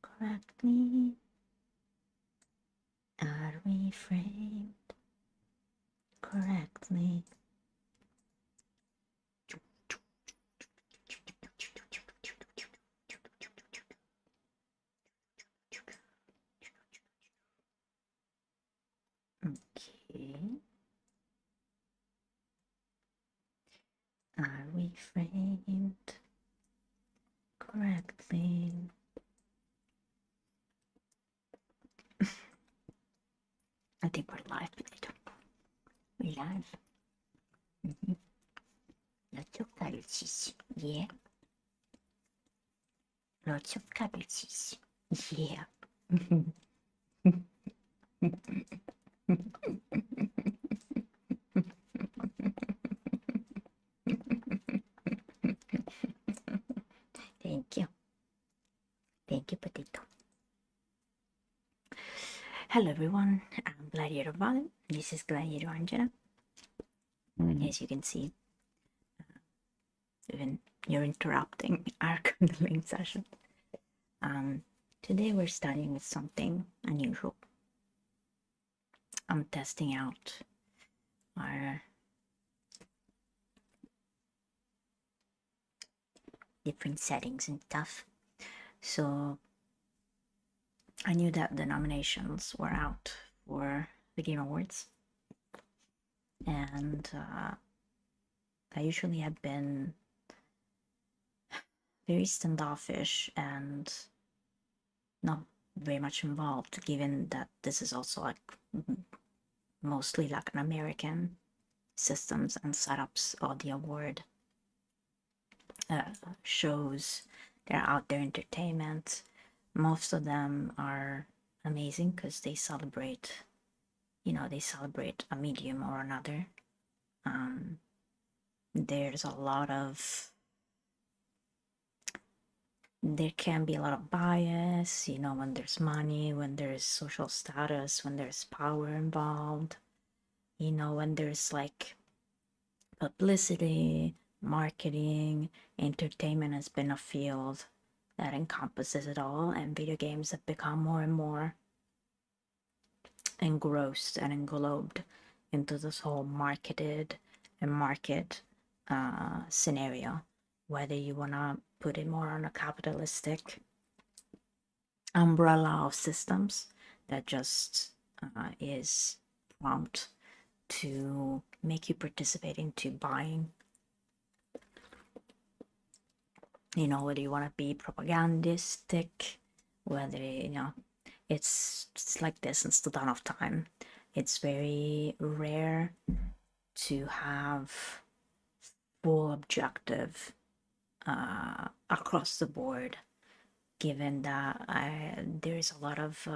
correctly? Are we framed correctly? Okay. Are we framed correctly? I think we're live, Potato. We're live. Lots of currencies. Yeah. Lots of currencies. Yeah. Thank you. Thank you, Potato. Hello, everyone. I'm Gladiator Valen. This is Gladiator Angela. As you can see, even you're interrupting our candling session. Today we're starting with something unusual. I'm testing out our different settings and stuff. So I knew that the nominations were out for the Game Awards, and I usually have been very standoffish and not very much involved, given that this is also like mostly like an American systems and setups of the award shows. They're out there entertainment. Most of them are amazing because they celebrate a medium or another. There's a lot of there can be a lot of bias, when there's money, when there's social status, when there's power involved, when there's like publicity, marketing. Entertainment has been a field that encompasses it all, and video games have become more and more engrossed and englobed into this whole marketed and market scenario, whether you want to put it more on a capitalistic umbrella of systems that just is prompt to make you participate into buying, whether you want to be propagandistic, whether it's like this since the dawn of time. It's very rare to have full objective across the board, given that there's a lot of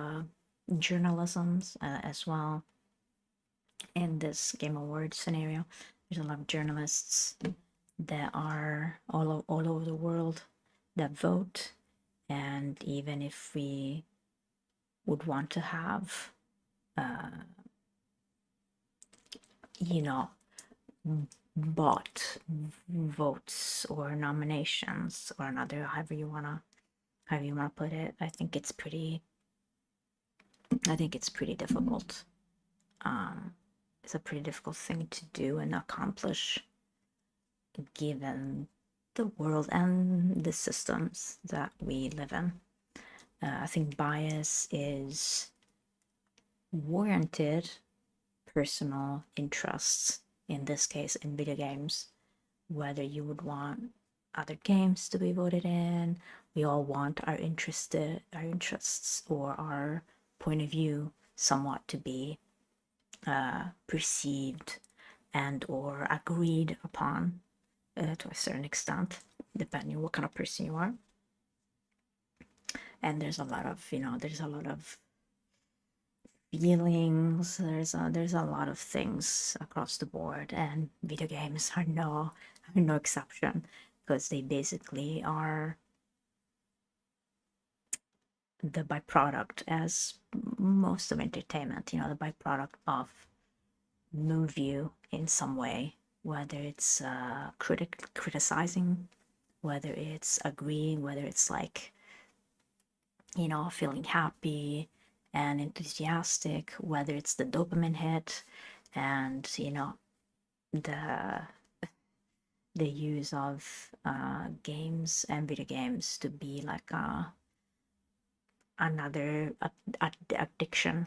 journalisms as well in this Game Awards scenario. There's a lot of journalists that are all over the world that vote, and even if we would want to have bought votes or nominations or another, however you wanna put it, I think it's pretty difficult. It's a pretty difficult thing to do and accomplish, given the world and the systems that we live in. I think bias is warranted. Personal interests, in this case in video games, whether you would want other games to be voted in, we all want our interests or our point of view somewhat to be perceived and or agreed upon to a certain extent, depending on what kind of person you are. And there's a lot of feelings. There's a lot of things across the board, and video games are no exception, because they basically are the byproduct, as most of entertainment, the byproduct of move you in some way, whether it's criticizing, whether it's agreeing, whether it's like feeling happy and enthusiastic, whether it's the dopamine hit and, the the use of games and video games to be like another addiction,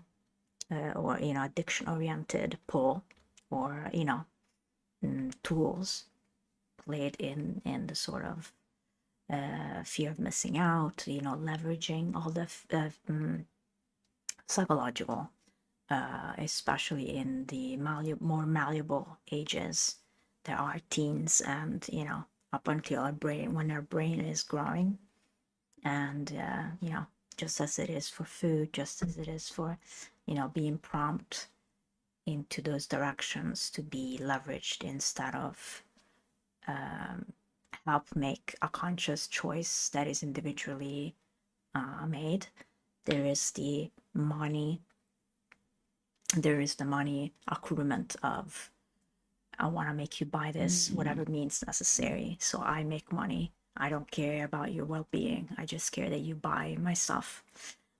or addiction oriented pull, or tools played in the sort of fear of missing out, leveraging all the psychological, especially in the more malleable ages. There are teens, and up until our brain, when our brain is growing, and just as it is for food, just as it is for being prompt into those directions to be leveraged instead of help make a conscious choice that is individually made. There is the money accruement of, I want to make you buy this, whatever means necessary. So I make money. I don't care about your well-being. I just care that you buy my stuff,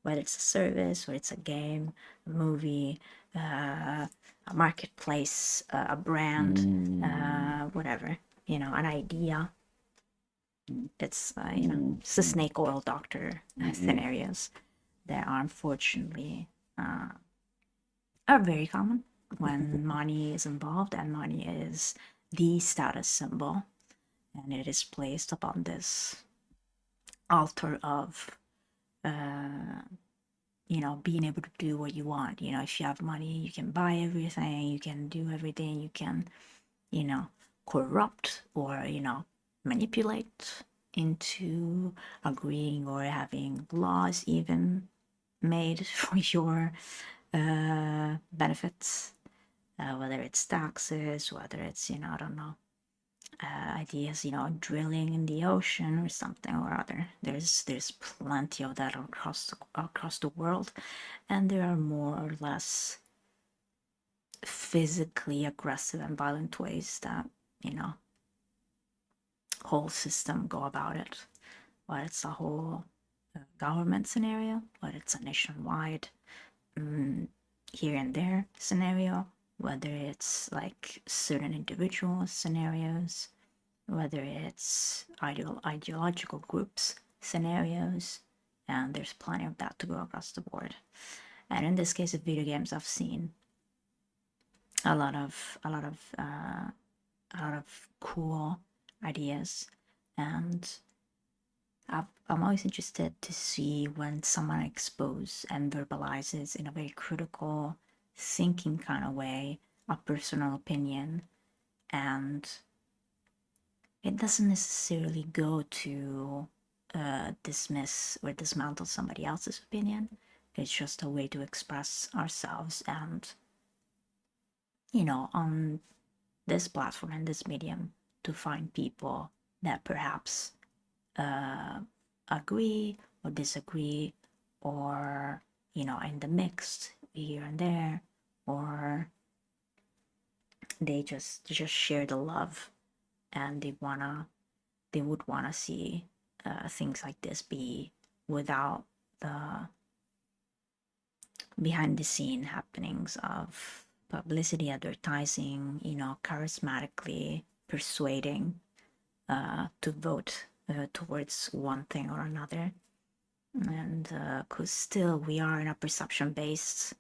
whether it's a service, whether it's a game, a movie, a marketplace, a brand, whatever, an idea. It's it's the snake oil doctor scenarios that are unfortunately are very common when money is involved, and money is the status symbol, and it is placed upon this altar of being able to do what you want. If you have money, you can buy everything, you can do everything, you can corrupt or manipulate into agreeing or having laws even made for your benefits, whether it's taxes, whether it's I don't know, ideas, drilling in the ocean or something or other. There's plenty of that across the world, and there are more or less physically aggressive and violent ways that whole system go about it. Whether it's a whole government scenario, whether it's a nationwide here and there scenario, whether it's like certain individual scenarios, whether it's ideological groups scenarios, and there's plenty of that to go across the board. And in this case of video games, I've seen a lot of cool ideas, and I'm always interested to see when someone exposes and verbalizes in a very critical, thinking kind of way a personal opinion, and it doesn't necessarily go to dismiss or dismantle somebody else's opinion. It's just a way to express ourselves, and on this platform and this medium, to find people that perhaps agree or disagree, or in the mix here and there, or they just share the love, and they would wanna see things like this be without the behind the scene happenings of publicity, advertising, charismatically persuading to vote towards one thing or another. And because still we are in a perception-based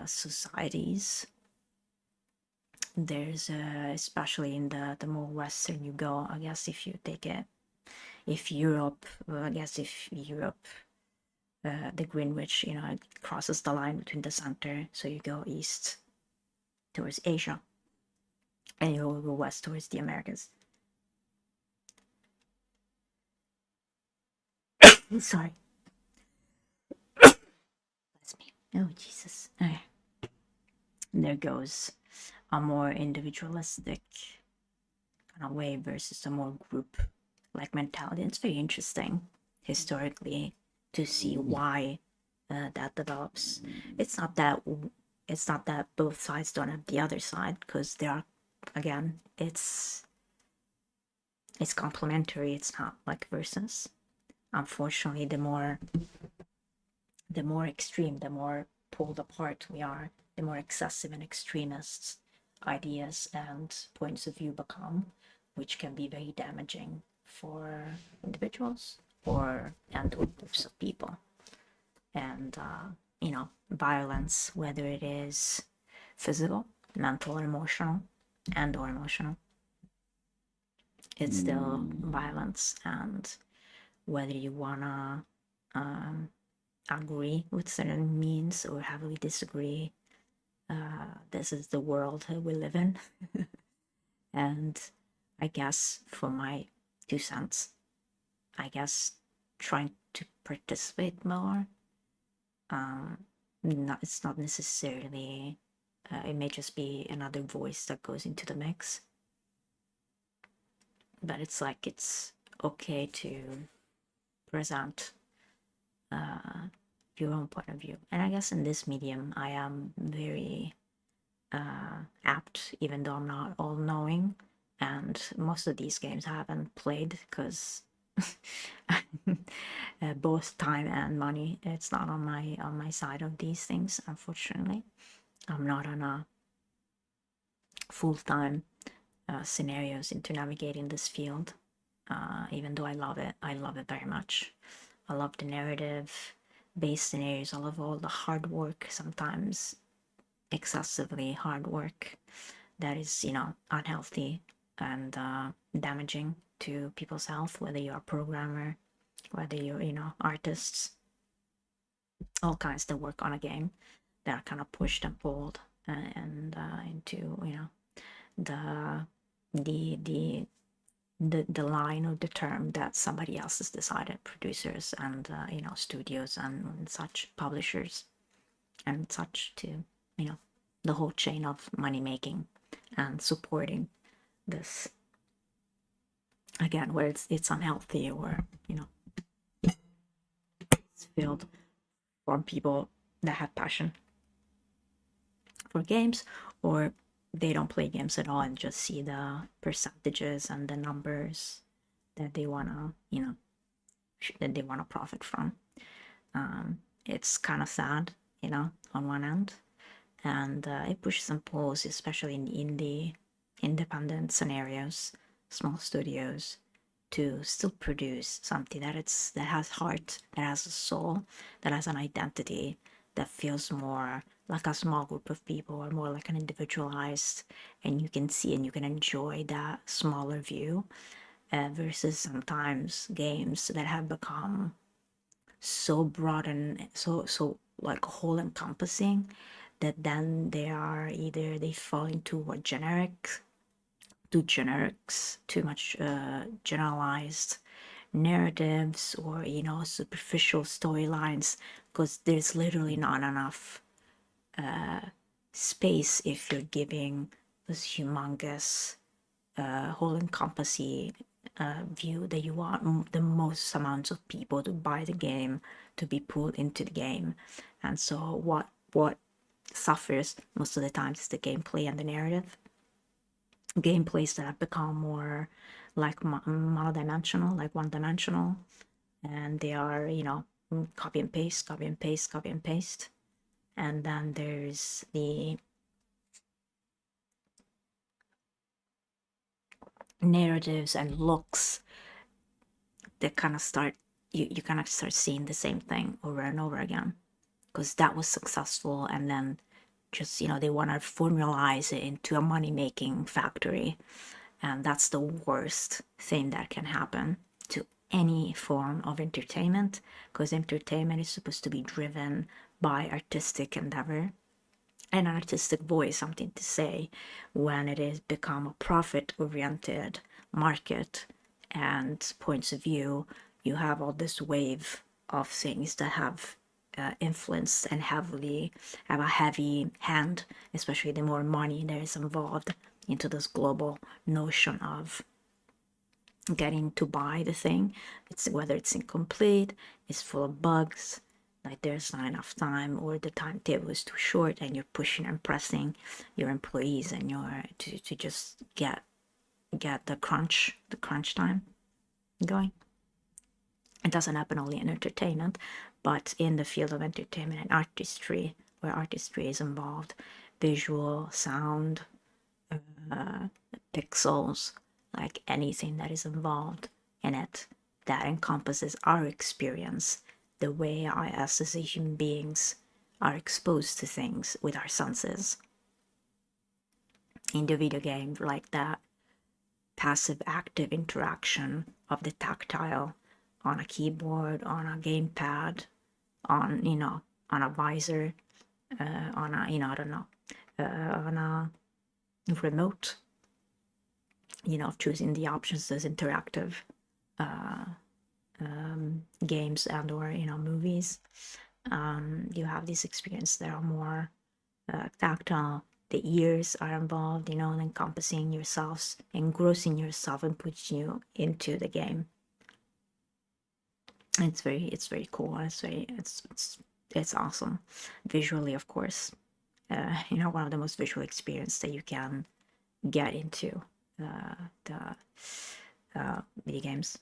societies. There's especially in the more western you go, I guess, if you take it, if Europe, the Greenwich, it crosses the line between the center, so you go east towards Asia, and you go west towards the Americas. Sorry. Bless me. Oh, Jesus. Okay. There goes a more individualistic kind of way versus a more group like mentality. It's very interesting historically to see why that develops. It's not that both sides don't have the other side, because there are, again, it's complementary. It's not like versus. unfortunately, the more extreme, the more pulled apart we are, the more excessive and extremist ideas and points of view become, which can be very damaging for individuals and groups of people. And violence, whether it is physical, mental, or emotional, or emotional, it's still violence. And whether you wanna agree with certain means or heavily disagree, this is the world we live in. And I guess for my 2 cents, I guess trying to participate more, it's not necessarily, it may just be another voice that goes into the mix. But it's like it's okay to present your own point of view. And I guess in this medium, I am very apt, even though I'm not all knowing. And most of these games I haven't played because both time and money, it's not on my side of these things, unfortunately. I'm not on a full-time scenarios into navigating this field, even though I love it. I love it very much. I love the narrative based scenarios. I love all the hard work, sometimes excessively hard work that is, unhealthy and damaging to people's health, whether you're a programmer, whether you're, artists, all kinds that work on a game that are kind of pushed and pulled and into, the the the line or the term that somebody else has decided, producers and studios and such, publishers and such, to the whole chain of money making and supporting this, again, where it's unhealthy, or it's filled from people that have passion for games, or they don't play games at all and just see the percentages and the numbers that they want to profit from. It's kind of sad, on one end, and it pushes and pulls, especially in indie independent scenarios, small studios, to still produce something that has heart, that has a soul, that has an identity, that feels more like a small group of people or more like an individualized, and you can see and you can enjoy that smaller view, versus sometimes games that have become so broad and so like whole encompassing, that then they fall into what too much generalized narratives, or superficial storylines, because there's literally not enough space if you're giving this humongous whole encompassing view that you want the most amounts of people to buy the game, to be pulled into the game. And so what suffers most of the times is the gameplay and the narrative. Gameplays that have become more like monodimensional, like one-dimensional, and they are, copy and paste, copy and paste, copy and paste. And then there's the narratives and looks that kind of start, you kind of start seeing the same thing over and over again, because that was successful, and then just they want to formalize it into a money-making factory. And that's the worst thing that can happen to any form of entertainment, because entertainment is supposed to be driven by artistic endeavor and an artistic voice, something to say. When it has become a profit-oriented market and points of view, you have all this wave of things that have influence and have a heavy hand, especially the more money there is involved into this global notion of getting to buy the thing. It's whether it's incomplete, it's full of bugs, like there's not enough time, or the timetable is too short, and you're pushing and pressing your employees and to just get the crunch time going. It doesn't happen only in entertainment, but in the field of entertainment and artistry, where artistry is involved, visual, sound, uh, pixels, like anything that is involved in it that encompasses our experience, the way I, as human beings, are exposed to things with our senses. In the video game, like that passive active interaction of the tactile on a keyboard, on a gamepad, on on a visor, on a I don't know, on a remote, choosing the options as interactive uh, games and or movies. You have this experience that are more tactile. The ears are involved, and encompassing yourselves, engrossing yourself, and pushing you into the game. It's very cool. It's awesome visually, of course. One of the most visual experience that you can get into the video games.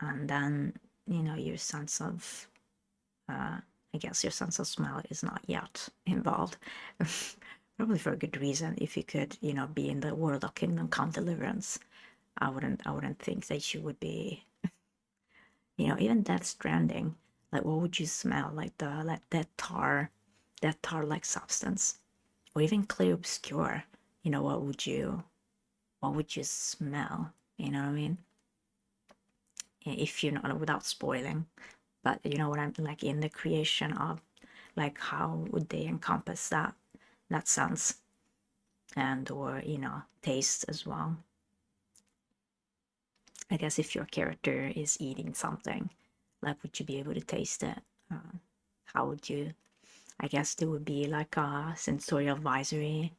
And then your sense of I guess your sense of smell is not yet involved. Probably for a good reason. If you could be in the world of Kingdom Come Deliverance, I wouldn't think that you would be, even Death Stranding. Like, what would you smell? Like that tar like substance, or even Clear Obscure. What would you smell? You know what I mean? If you know, without spoiling, but you know what I'm like, in the creation of, like, how would they encompass that sense, and or taste as well. I guess if your character is eating something, like, would you be able to taste it? How would you? I guess there would be like a sensorial advisory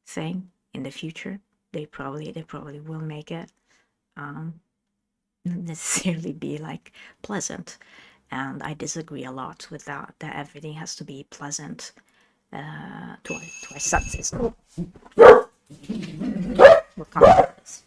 thing in the future. They probably will make it necessarily be like pleasant, and I disagree a lot with that everything has to be pleasant to our senses. We'll come to this.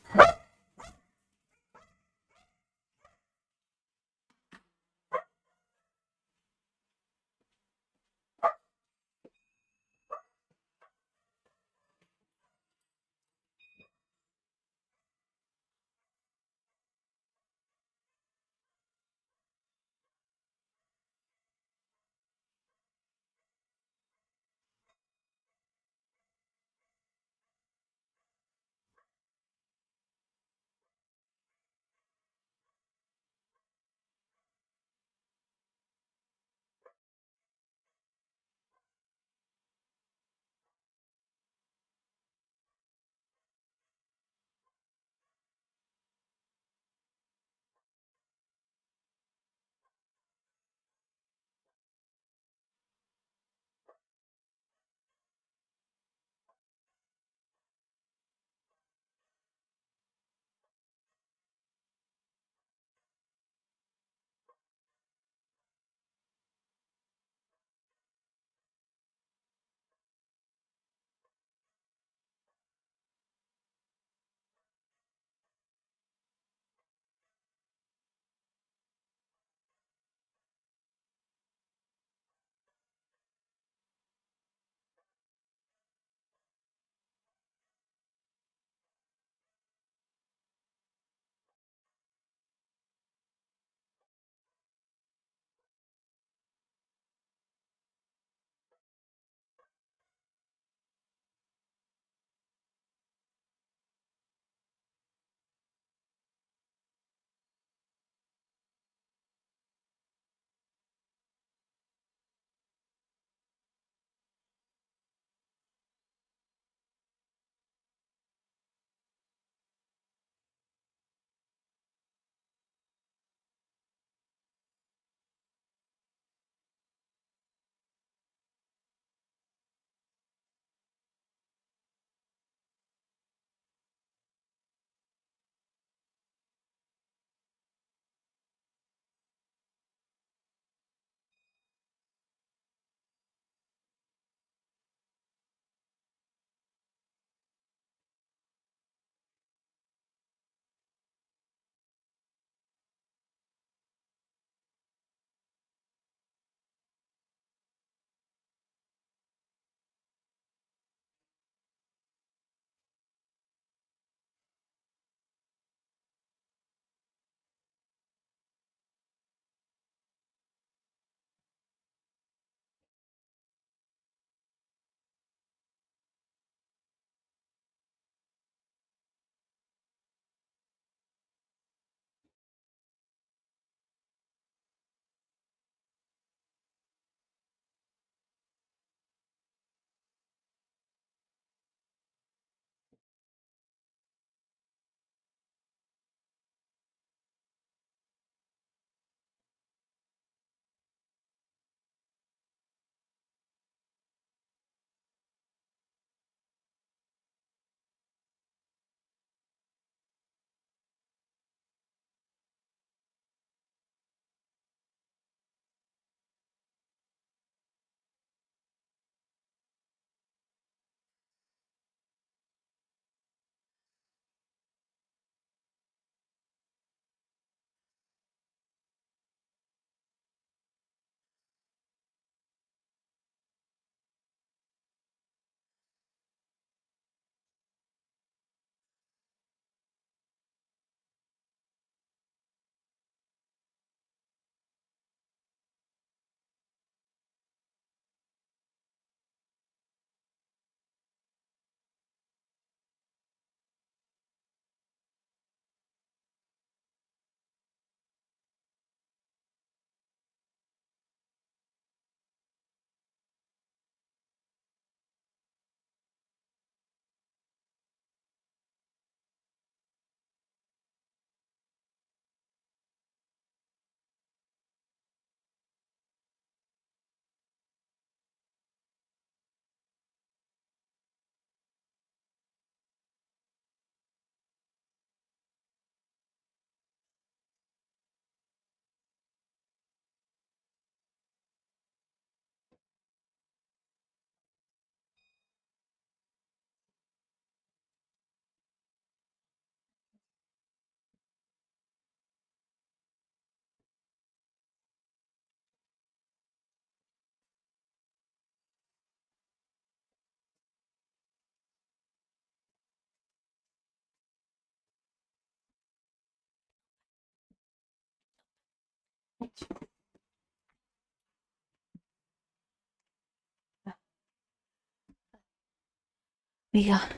We got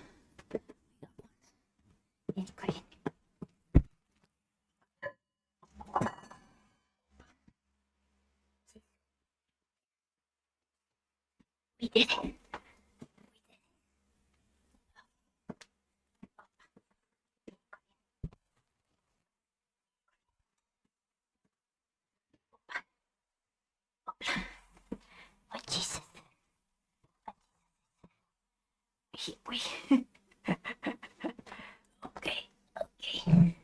we did it. Oh Jesus! We okay, okay.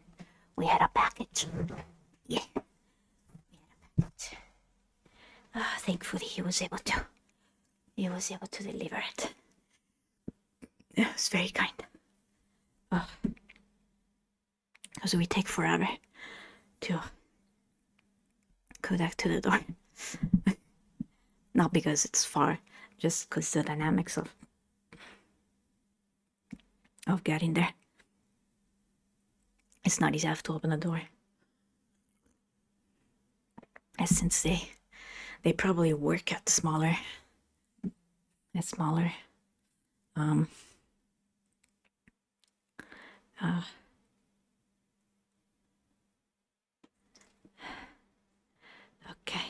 We had a package. Yeah, we had a package. Thankfully, he was able to. He was able to deliver it. It was very kind. Because we take forever to go back to the door. Not because it's far, just because the dynamics of getting there. It's not easy. I have to open the door. And since they probably work at smaller okay.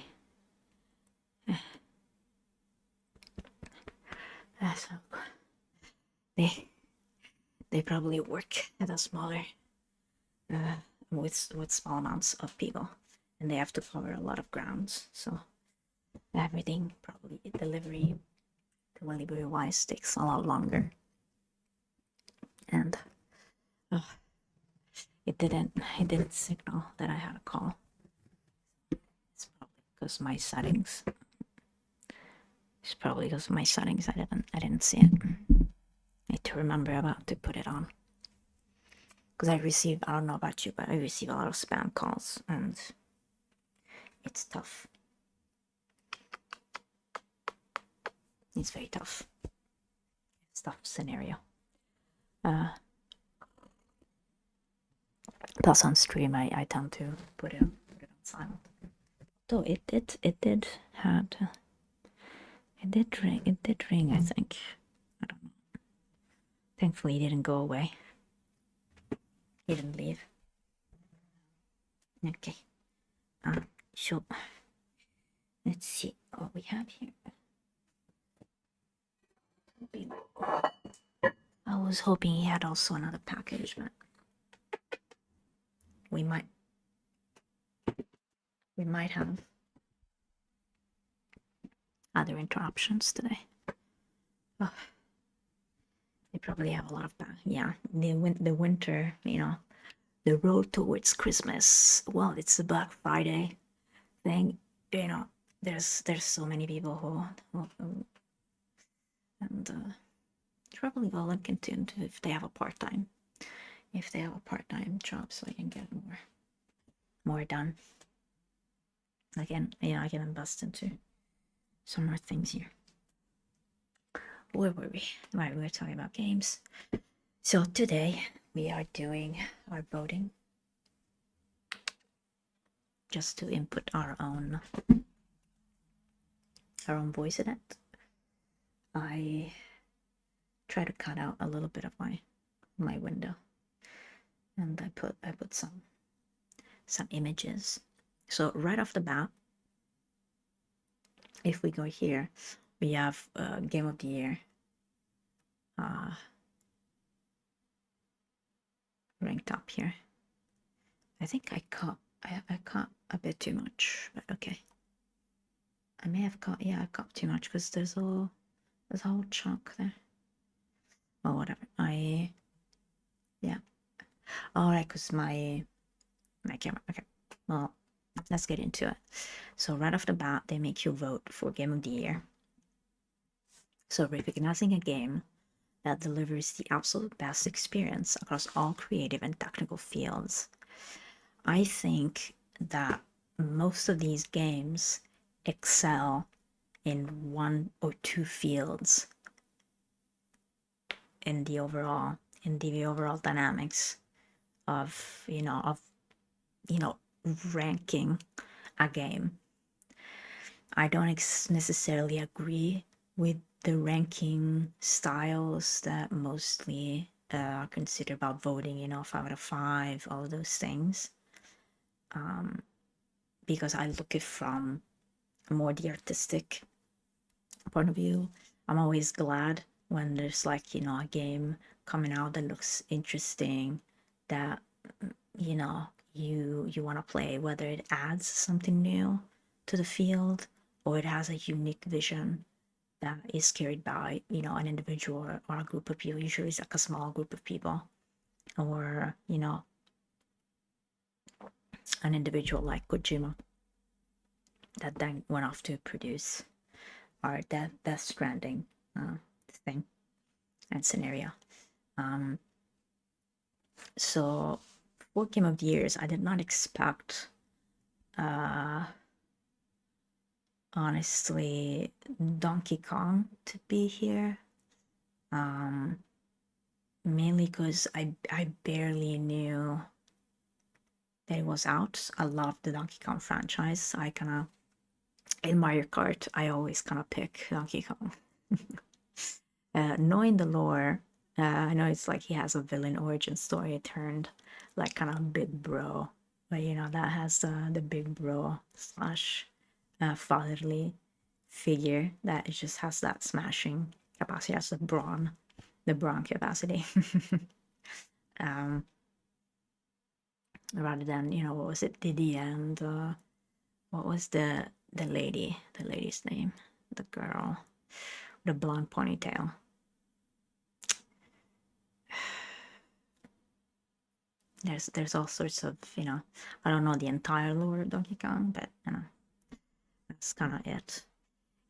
So they probably work at a smaller with small amounts of people, and they have to cover a lot of grounds. So everything probably delivery wise takes a lot longer. And it didn't signal that I had a call. It's probably because my settings. It's probably because of my settings. I didn't see it. I need to remember about to put it on. Because I don't know about you, but I receive a lot of spam calls, and it's tough. It's very tough. It's a tough scenario. Plus on stream, I tend to put it on silent. So it did ring. I think. I don't know. Thankfully, it didn't go away. He didn't leave. Okay. So let's see what we have here. I was hoping he had also another package, but we might have other interruptions today. Oh, they probably have a lot of the winter, the road towards Christmas. Well, it's the Black Friday thing, there's so many people who and probably will look into if they have a part-time job, so I can get more done. I can invest into some more things here. Where were we? Right, we were talking about games. So today we are doing our voting, just to input our own voice in it. I try to cut out a little bit of my window, and I put some images. So right off the bat, if we go here, we have Game of the Year ranked up here. I think I caught a bit too much, but okay. I may have caught, I caught too much because there's a whole chunk there. Well, whatever. All right, because my camera. Okay. Well, let's get into it. So right off the bat, they make you vote for Game of the Year. So recognizing a game that delivers the absolute best experience across all creative and technical fields. I think that most of these games excel in one or two fields in the overall dynamics of ranking a game. I don't necessarily agree with the ranking styles that mostly are considered about voting, 5 out of 5, all those things. Because I look at from more the artistic point of view. I'm always glad when there's like, a game coming out that looks interesting, that you want to play, whether it adds something new to the field or it has a unique vision that is carried by, an individual or a group of people. Usually it's like a small group of people, or, an individual like Kojima that then went off to produce our Death Stranding thing and scenario. So for Game of the Years, I did not expect, honestly, Donkey Kong to be here. Mainly because I barely knew that it was out. I love the Donkey Kong franchise. I kind of, in Mario Kart, I always kind of pick Donkey Kong. Knowing the lore, I know it's like he has a villain origin story turned like kind of big bro, but that has the big bro slash fatherly figure that it just has that smashing capacity, has the brawn capacity. Rather than what was it, Diddy and what was the lady's name, the girl, the blonde ponytail. There's all sorts of, I don't know the entire lore of Donkey Kong, but that's kind of it.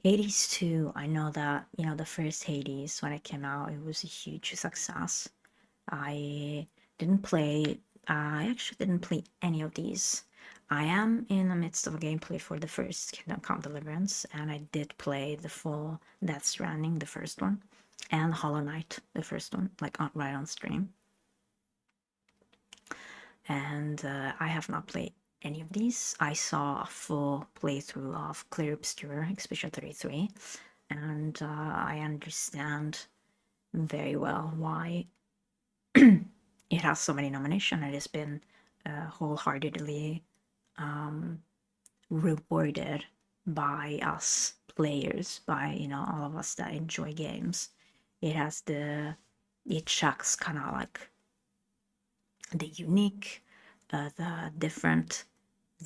Hades 2, I know that, the first Hades, when it came out, it was a huge success. I didn't play, I actually didn't play any of these. I am in the midst of a gameplay for the first Kingdom Come Deliverance, and I did play the full Death Stranding, the first one, and Hollow Knight, the first one, like right on stream. And I have not played any of these. I saw a full playthrough of Clear Obscure Expedition 33, and I understand very well why it has so many nominations. It has been wholeheartedly rewarded by us players, by all of us that enjoy games. It checks kind of like the unique, the different,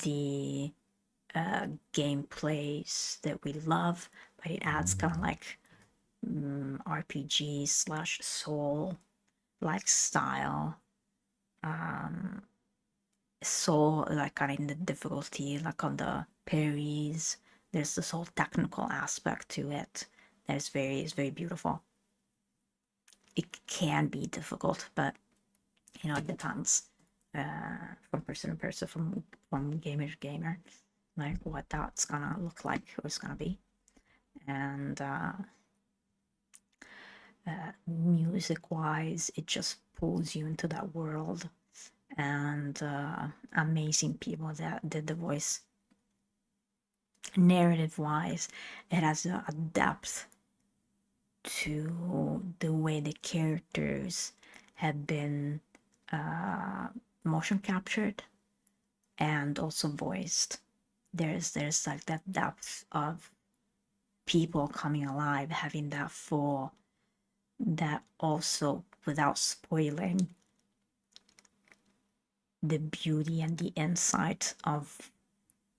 the gameplays that we love, but it adds kind of like RPG slash soul like style. Soul like kind of in the difficulty, like on the parries. There's this whole technical aspect to it that is very beautiful. It can be difficult, but it depends from person to person, from gamer to gamer, like what that's gonna look like, what it's gonna be. And music wise, it just pulls you into that world, and amazing people that did the voice. Narrative wise, it has a depth to the way the characters have been motion captured and also voiced. There's like that depth of people coming alive, having that full, that also without spoiling the beauty and the insight of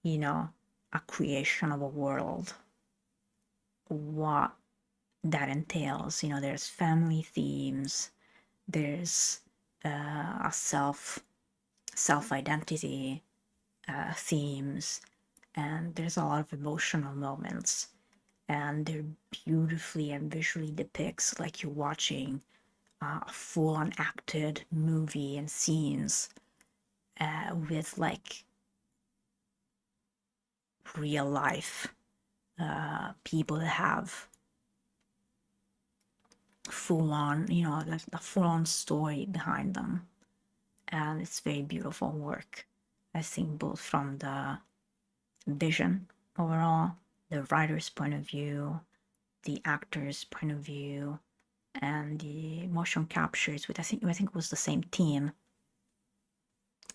a creation of a world, what that entails. There's family themes, there's a self identity themes, and there's a lot of emotional moments, and they're beautifully and visually depicts like you're watching a full-on acted movie and scenes with like real life people that have full on, like a full on story behind them. And it's very beautiful work. I think both from the vision overall, the writer's point of view, the actor's point of view, and the motion captures, which I think was the same team,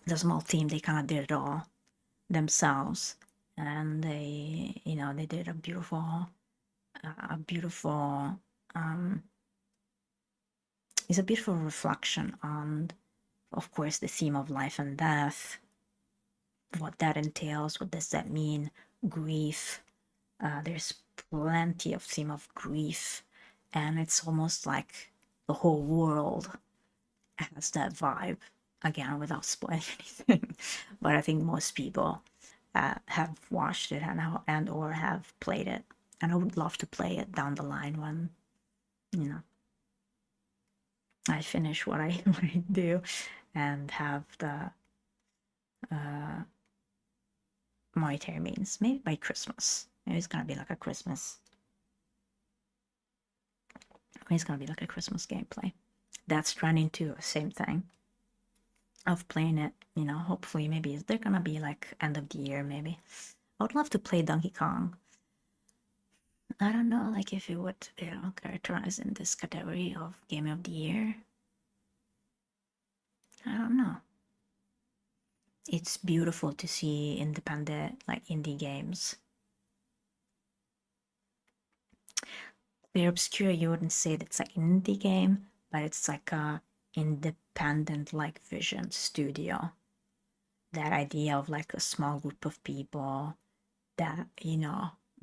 the small team. They kind of did it all themselves, and they did a beautiful, a beautiful. It's a beautiful reflection on, of course, the theme of life and death, what that entails, what does that mean, grief. There's plenty of theme of grief, and it's almost like the whole world has that vibe. Again, without spoiling anything, but I think most people have watched it and or have played it, and I would love to play it down the line when you know I finish what I, what I do, and have the monetary means. Maybe by Christmas. Maybe it's gonna be like a Christmas. Maybe it's gonna be like a Christmas gameplay. That's Stranding 2, same thing. Of playing it, hopefully maybe they're gonna be like end of the year maybe. I would love to play Donkey Kong. I don't know, like if it would, characterize in this category of Game of the Year. I don't know. It's beautiful to see independent, like indie games. Clear Obscura, you wouldn't say that's like an indie game, but it's like a independent like vision studio. That idea of like a small group of people that,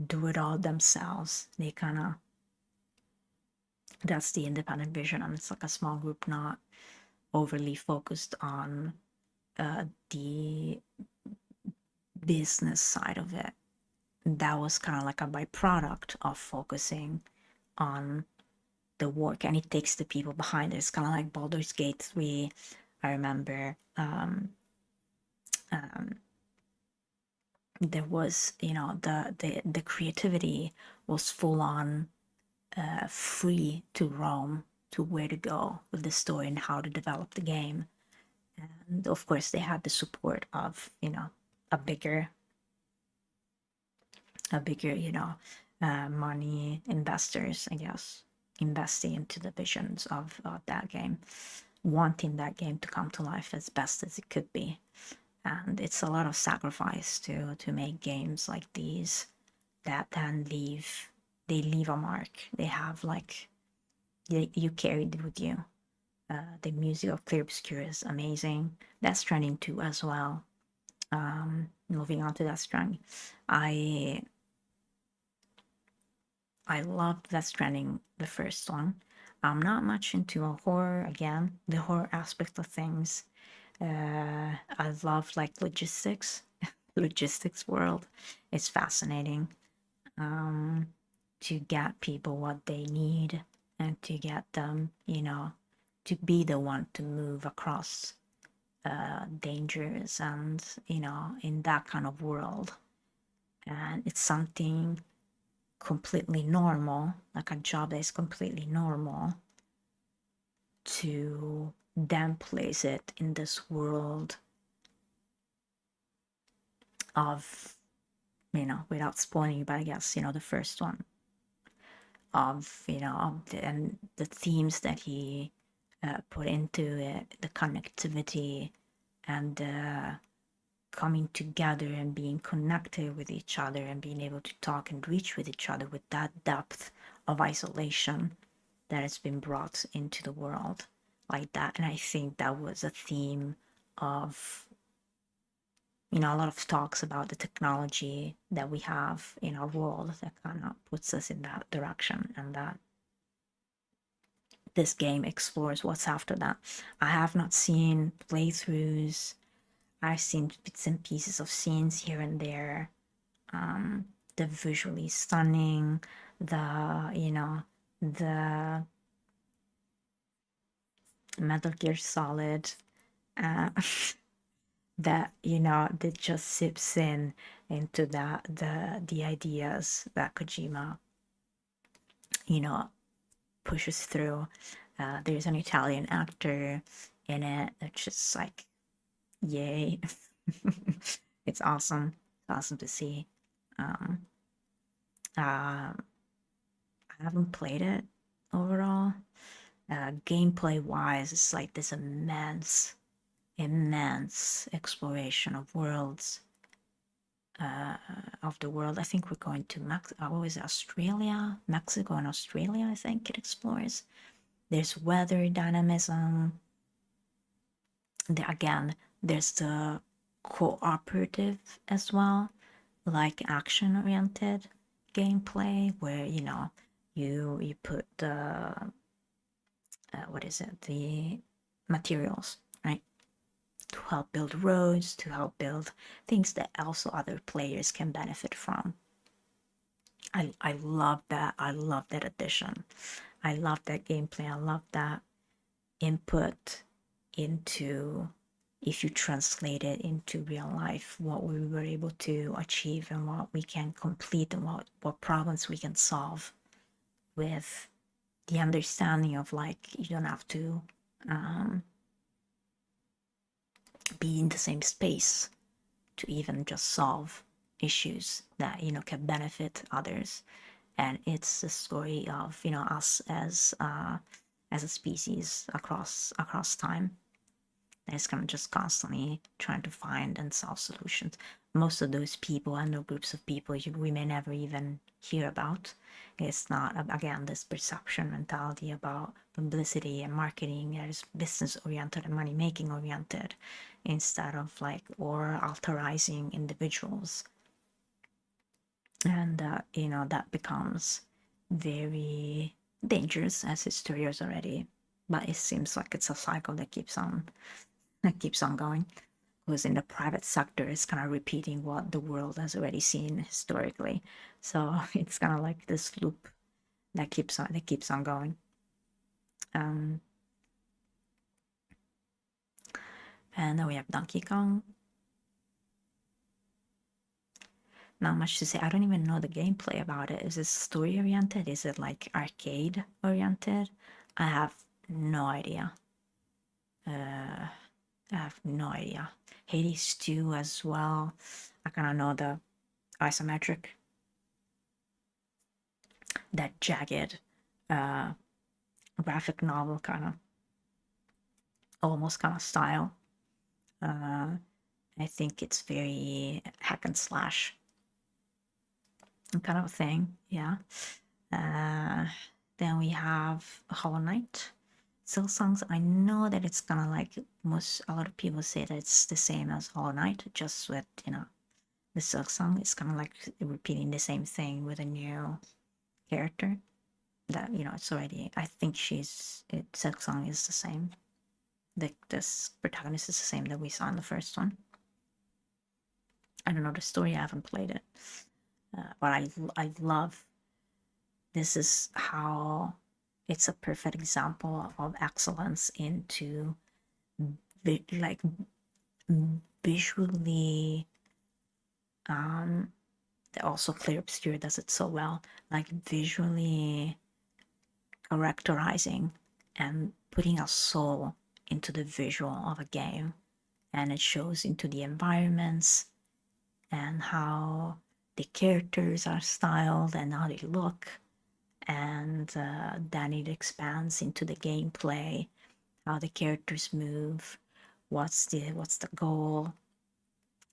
do it all themselves. They kind of, that's the independent vision, and it's like a small group, not overly focused on the business side of it. That was kind of like a byproduct of focusing on the work, and it takes the people behind it. It's kind of like Baldur's Gate 3. I remember there was, the creativity was full on, free to roam to where to go with the story and how to develop the game. And of course, they had the support of, a bigger, money investors, I guess, investing into the visions of that game, wanting that game to come to life as best as it could be. And it's a lot of sacrifice to make games like these that then leave a mark. They have like, you carried it with you. The music of Clear Obscura is amazing. Death Stranding 2 as well. Moving on to Death Stranding, I loved Death Stranding, the first one. I'm not much into a horror, again, the horror aspect of things. I love like logistics world. It's fascinating, to get people what they need, and to get them, to be the one to move across dangers, and in that kind of world. And it's something completely normal, like a job that is completely normal, to then place it in this world of, without spoiling, but I guess, the first one, of, and the themes that he put into it, the connectivity, and coming together and being connected with each other, and being able to talk and reach with each other with that depth of isolation that has been brought into the world like that. And I think that was a theme of, a lot of talks about the technology that we have in our world that kind of puts us in that direction, and that this game explores what's after that. I have not seen playthroughs. I've seen bits and pieces of scenes here and there. The visually stunning, the Metal Gear Solid, uh, that that just sips in into the ideas that Kojima, you know, pushes through. There's an Italian actor in it. It's just like, yay. It's awesome. awesome to see. I haven't played it overall. Gameplay wise, it's like this immense exploration of worlds, of the world. I think we're going to Australia, Mexico and Australia. I think it explores. There's weather dynamism. Again, there's the cooperative as well, like action-oriented gameplay where you put the the materials, right, to help build roads, to help build things that also other players can benefit from. I love that. I love that addition. I love that gameplay. I love that input into, if you translate it into real life, what we were able to achieve and what we can complete and what problems we can solve with the understanding of, like, you don't have to be in the same space to even just solve issues that can benefit others. And it's a story of us as a species across time that is kind of just constantly trying to find and solve solutions. Most of those people and the groups of people we may never even hear about. It's not, again, this perception mentality about publicity and marketing that is business oriented and money making oriented, instead of like, or alterizing individuals. And that becomes very dangerous, as history is already. But it seems like it's a cycle that keeps on going, because in the private sector it's kind of repeating what the world has already seen historically. So it's kind of like this loop that keeps on going. And then we have Donkey Kong. Not much to say. I don't even know the gameplay about it. Is it story oriented? Is it like arcade oriented? I have no idea. I have no idea. Hades 2 as well. I kind of know the isometric, that jagged graphic novel kind of, almost kind of style. I think it's very hack and slash kind of a thing. Yeah. Then we have Hollow Knight. Silksong, I know that it's kind of like a lot of people say that it's the same as Hollow Knight, just with the Silksong. It's kind of like repeating the same thing with a new character. That it's already. I think Silksong is the same. This protagonist is the same that we saw in the first one. I don't know the story. I haven't played it, but I love. This is how it's a perfect example of excellence into like visually. Also Clear Obscure does it so well, like visually characterizing and putting a soul into the visual of a game, and it shows into the environments and how the characters are styled and how they look, and then it expands into the gameplay, how the characters move, what's the goal.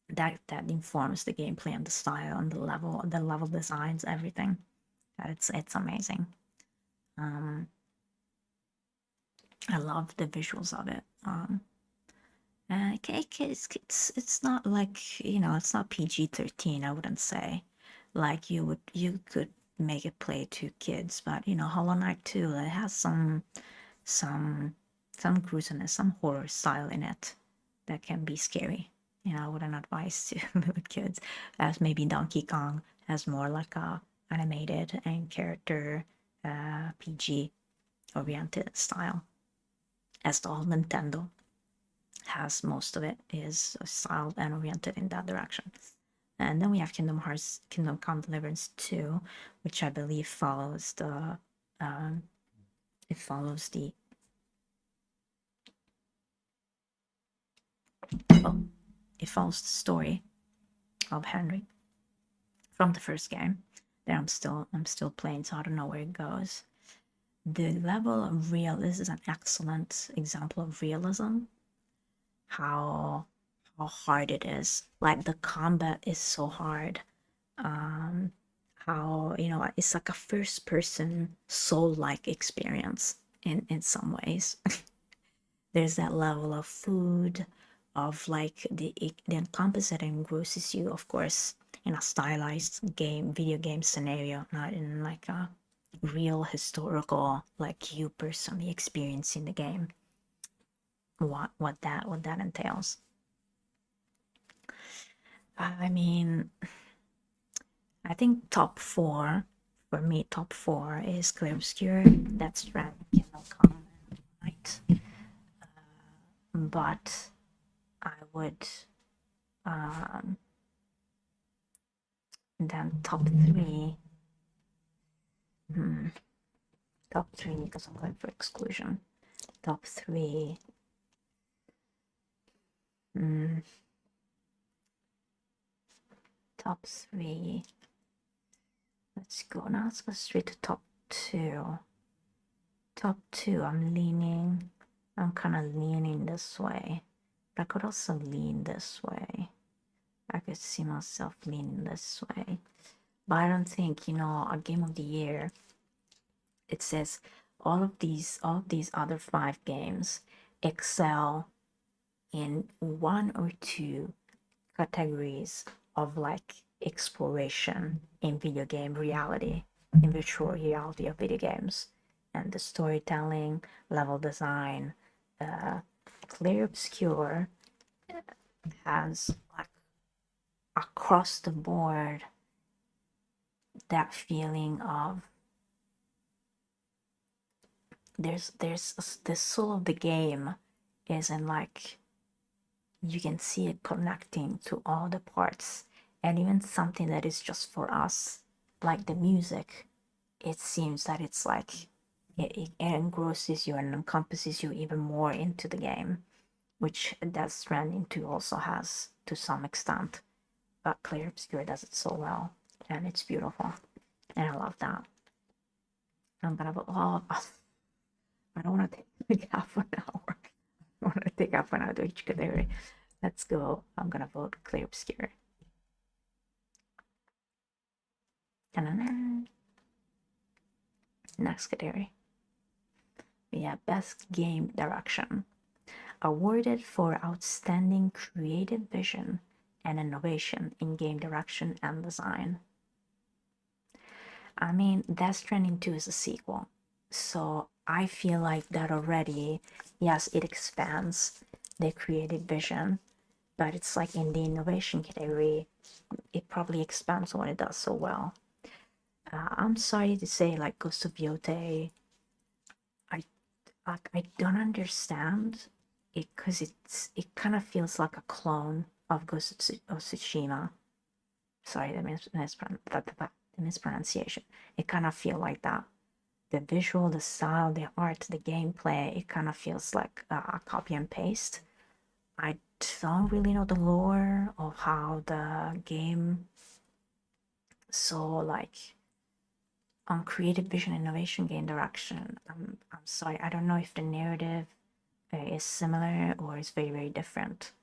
That informs the gameplay and the style and the level designs, everything. It's amazing. I love the visuals of it. It's not like it's not PG-13. I wouldn't say, like you could make it play to kids, but Hollow Knight 2, it has some gruesomeness, some horror style in it that can be scary. I wouldn't advise to with kids, as maybe Donkey Kong has more like a animated and character PG oriented style, as all Nintendo has. Most of it is styled and oriented in that direction. And then we have Kingdom Come Deliverance 2, which I believe follows the it follows the story of Henry from the first game that I'm still playing, so I don't know where it goes. The level of this is an excellent example of realism. How hard it is. Like the combat is so hard. Um, how it's like a first person soul like experience in some ways. There's that level of food, of like the encompass that engrosses you, of course, in a stylized video game scenario, not in like a real historical, like you personally experiencing the game. What that entails. I mean, I think top four for me. Top four is Clear Obscure, Death Stranding, Kingdom Come, and Night. But I would then top three. Top three because I'm going for exclusion. Top three. Top three. Let's go now. Let's go straight to top two. Top two. I'm kind of leaning this way, but I could also lean this way. I could see myself leaning this way, but I don't think, a game of the year. It says all of these other 5 games excel in 1 or 2 categories of like exploration in video game reality, in virtual reality of video games, and the storytelling, level design. Clear Obscure has like across the board that feeling of there's the soul of the game is in like you can see it connecting to all the parts, and even something that is just for us, like the music, it seems that it's like it engrosses you and encompasses you even more into the game, which Death Stranding 2 also has to some extent, but Clear Obscure does it so well, and it's beautiful, and I love that. I'm gonna vote. Oh, I don't want to take half an hour. I want to take half an hour to each category. Let's go. I'm gonna vote Clear Obscure. Next category. We have Best Game Direction. Awarded for outstanding creative vision and innovation in game direction and design. I mean, Death Stranding 2 is a sequel, so I feel like that already, yes, it expands the creative vision, but it's like in the innovation category, it probably expands what it does so well. I'm sorry to say, like Ghost of Yotei, I don't understand it because it kind of feels like a clone of Ghost of Tsushima. Sorry, the mispronunciation. It kind of feel like that. The visual, the style, the art, the gameplay, it kind of feels like a copy and paste. I don't really know the lore of how the game, so like on creative vision, innovation, game direction. I'm sorry, I don't know if the narrative is similar or is very, very different.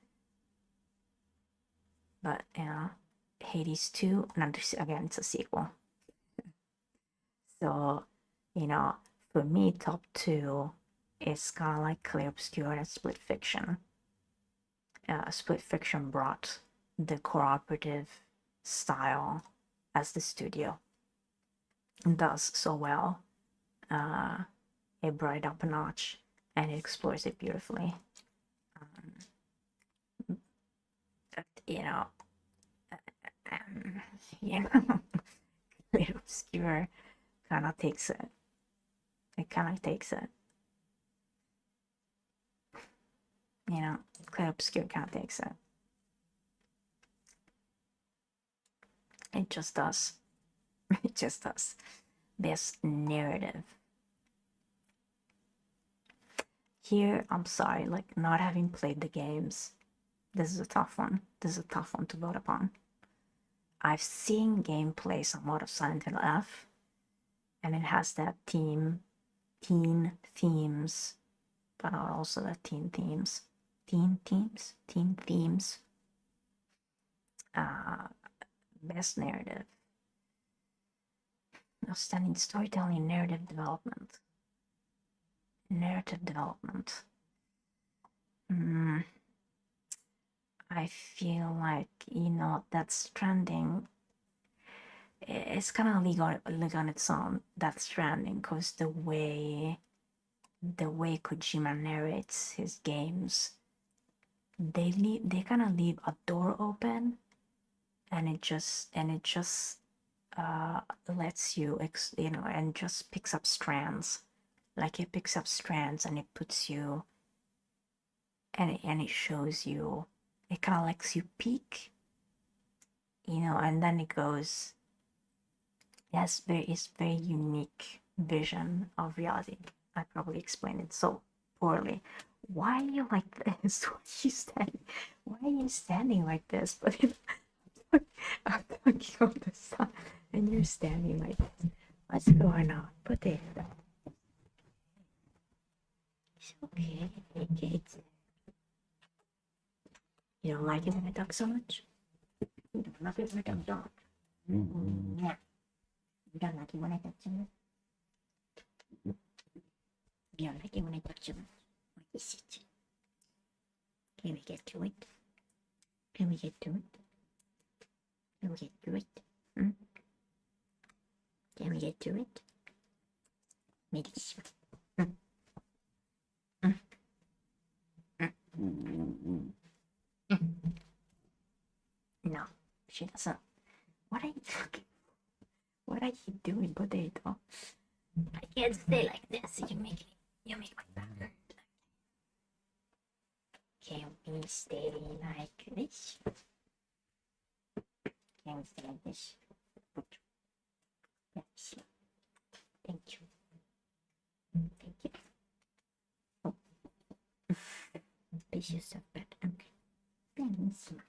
But Hades 2, again, it's a sequel. So, for me, top 2 is kind of like Clear Obscure and Split Fiction. Split Fiction brought the cooperative style as the studio does so well. It brought it up a notch and it explores it beautifully. You know, Clear Obscure kind of takes it. It kind of takes it. Clear Obscure kind of takes it. It just does. It just does. Best narrative. Here, I'm sorry, like not having played the games, this is a tough one. This is a tough one to vote upon. I've seen gameplay somewhat of Silent Hill F, and it has that teen themes, but also the teen themes. Best narrative, outstanding storytelling, narrative development. I feel like, Death Stranding, it's kind of league on its own, Death Stranding, because the way Kojima narrates his games, they kind of leave a door open, and it just lets you, and just picks up strands. Like, it picks up strands and it puts you, and it shows you, it kind of lets you peek, and then it goes. Yes, it's very unique vision of reality. I probably explained it so poorly. Why are you like this? Why are you standing like this? But I'm talking on the sun, and you're standing like this. What's going on? Put it down. It's okay. You don't like it when I talk so much? You don't like it when I talk. Yeah. You don't like it when I talk so much? You don't like it when I talk so much? What is it? Can we get to it? Can we get to it? Can we get to it? Can we get to it? Maybe this one. No, she doesn't. What are you talking? What are you doing, potato? I can't stay like this. You make my back hurt. Can we stay like this? Can we stay like this? Yes. Thank you. Thank you. Oh. Pieces of bed. Okay. Bellissima.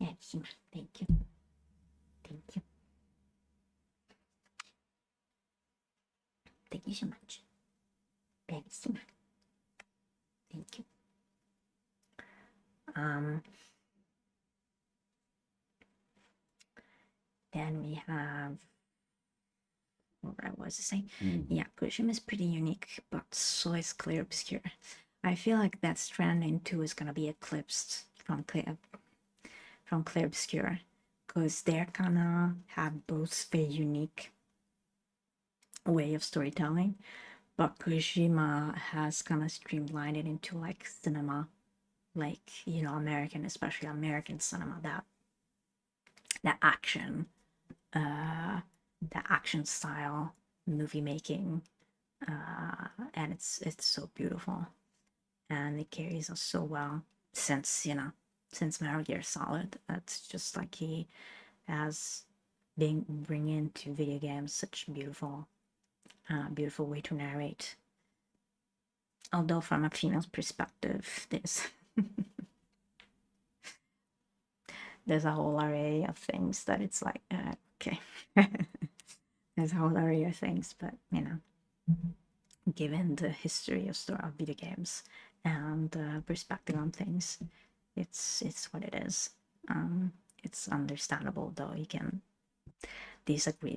Bellissima. Thank you. Thank you. Thank you so much. Bellissima. Thank you. Then we have, what I was saying. Yeah, Kojima is pretty unique, but so is Clair Obscur. I feel like Death Stranding 2 is gonna be eclipsed from Clair Obscur, because they're gonna have both very unique way of storytelling, but Kojima has kind of streamlined it into like cinema, like, American, especially American cinema, that action, that action style movie making, and it's so beautiful, and it carries us so well since Metal Gear Solid. It's just like he has been bringing to video games such beautiful way to narrate. Although from a female's perspective, there's a whole array of things that it's like, okay. There's a whole array of things, but given the history of video games and perspective on things, it's what it is. It's understandable, though you can disagree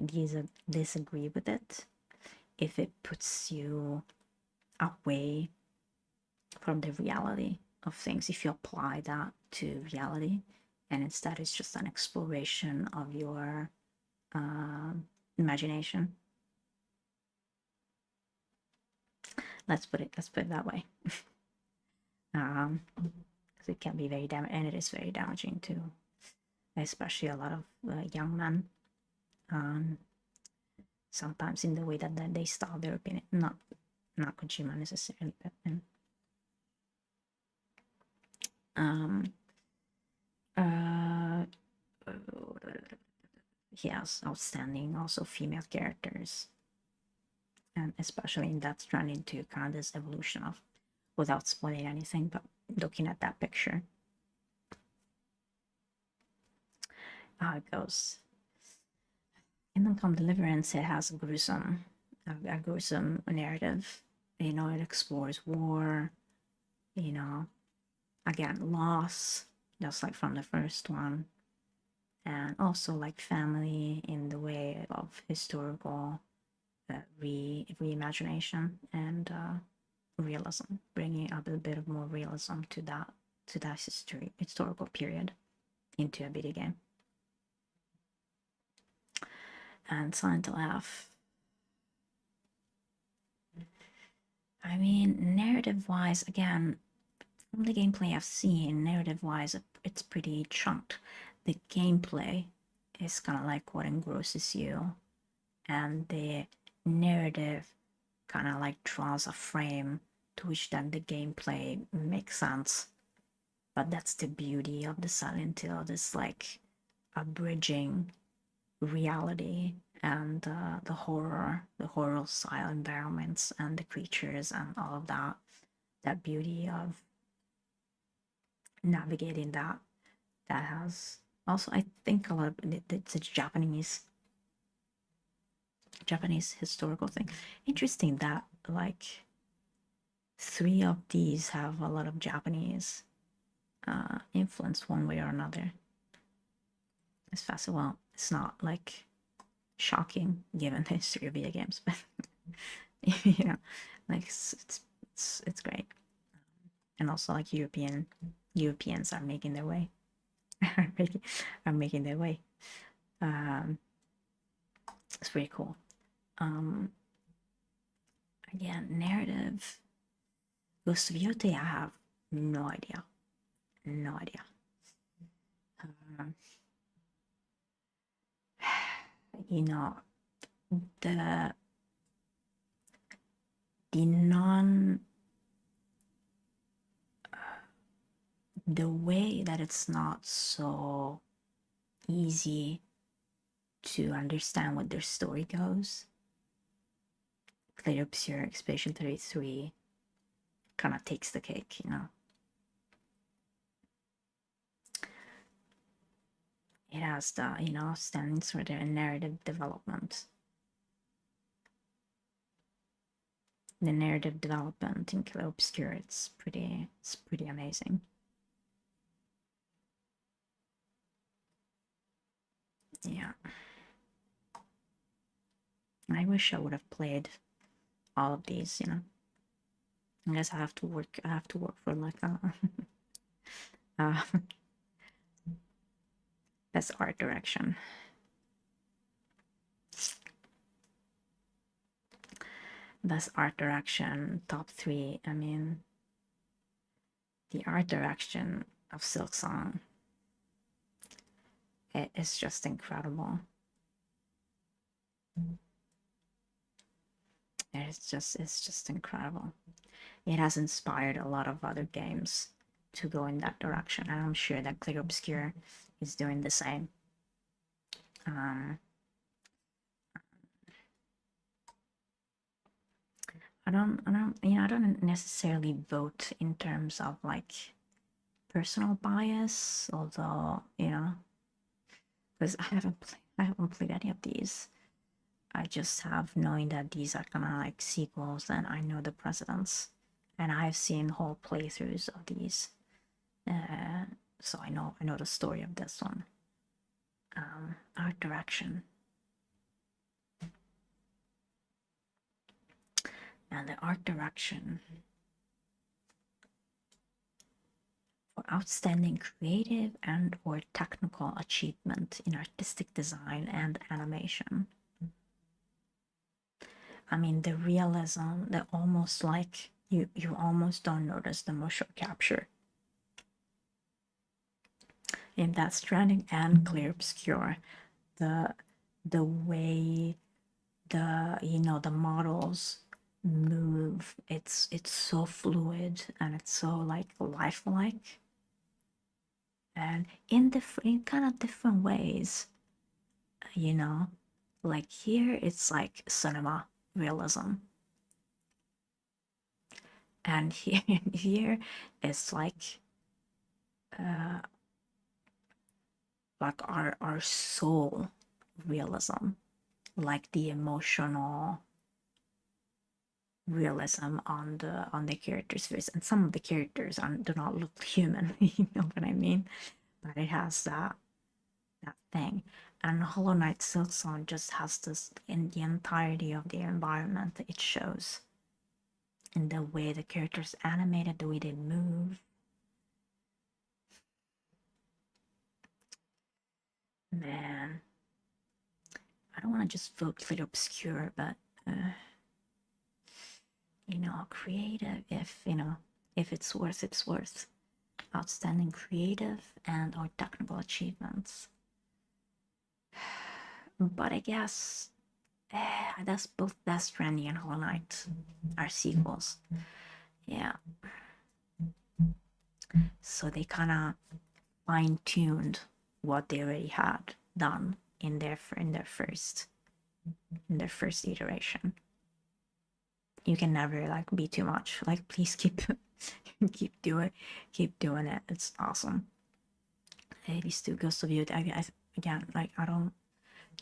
with it if it puts you away from the reality of things, if you apply that to reality, and instead it's just an exploration of your imagination. Let's put it that way. Because it can be very damaging, and it is very damaging too, especially a lot of young men. Sometimes in the way that they style their opinion, not Kojima necessarily, but he has outstanding also female characters, and especially in Death Stranding 2, kind of this evolution of, without spoiling anything, but looking at that picture, how it goes. Kingdom Come Deliverance, it has a gruesome narrative. You know, it explores war, you know, again, loss, just like from the first one, and also like family in the way of historical reimagination and realism, bringing up a bit of more realism to that historical period into a video game. And Silent Hill F. I mean, narrative-wise, again, from the gameplay I've seen, narrative-wise, it's pretty chunked. The gameplay is kind of like what engrosses you, and the narrative kind of like draws a frame to which then the gameplay makes sense. But that's the beauty of the Silent Hill, this like abridging reality and the horror style environments and the creatures and all of that. That beauty of navigating that has also, I think, a lot of it's a Japanese historical thing. Interesting that like 3 of these have a lot of Japanese influence one way or another. It's fast. Well, it's not like shocking given the history of video games, but you know, like it's great. And also like Europeans are making their way, are making their way. It's pretty cool. Again, narrative. Ghost of Yotei, I have no idea. No idea. You know, the non the way that it's not so easy to understand what their story goes. Clair Obscur Expedition 33 kind of takes the cake, you know. It has the, you know, stands for their narrative development. The narrative development in Clair Obscur, it's pretty amazing. Yeah. I wish I would have played all of these, you know. I guess I have to work for like best art direction. Best art direction, top 3. I mean, the art direction of Silksong, it is just incredible. It's just incredible. It has inspired a lot of other games to go in that direction, and I'm sure that Clair Obscur is doing the same. I don't necessarily vote in terms of like personal bias, although, you know, because I haven't played any of these. I just have knowing that these are kind of like sequels, and I know the precedents, and I've seen whole playthroughs of these, so I know the story of this one. Art direction, and the art direction for outstanding creative and or technical achievement in artistic design and animation. I mean, the realism, the almost like you almost don't notice the motion capture in Death Stranding and Clair Obscur. The way the models move, it's so fluid and it's so like lifelike, and in kind of different ways, you know, like here it's like cinema realism, and here it's like like our soul realism, like the emotional realism on the characters' face, and some of the characters do not look human. You know what I mean? But it has that thing. And Hollow Knight Silksong just has this in the entirety of the environment that it shows, in the way the characters animated, the way they move. Man, I don't want to just vote Clear Obscure, but you know, creative. If it's worth, it's worth. Outstanding creative and or technical achievements. But I guess that's both Death Stranding and Hollow Knight are sequels. Yeah. So they kind of fine-tuned what they already had done in their first iteration. You can never like be too much. Like, please keep doing it. It's awesome. These two Ghosts of Youth, again, like I don't,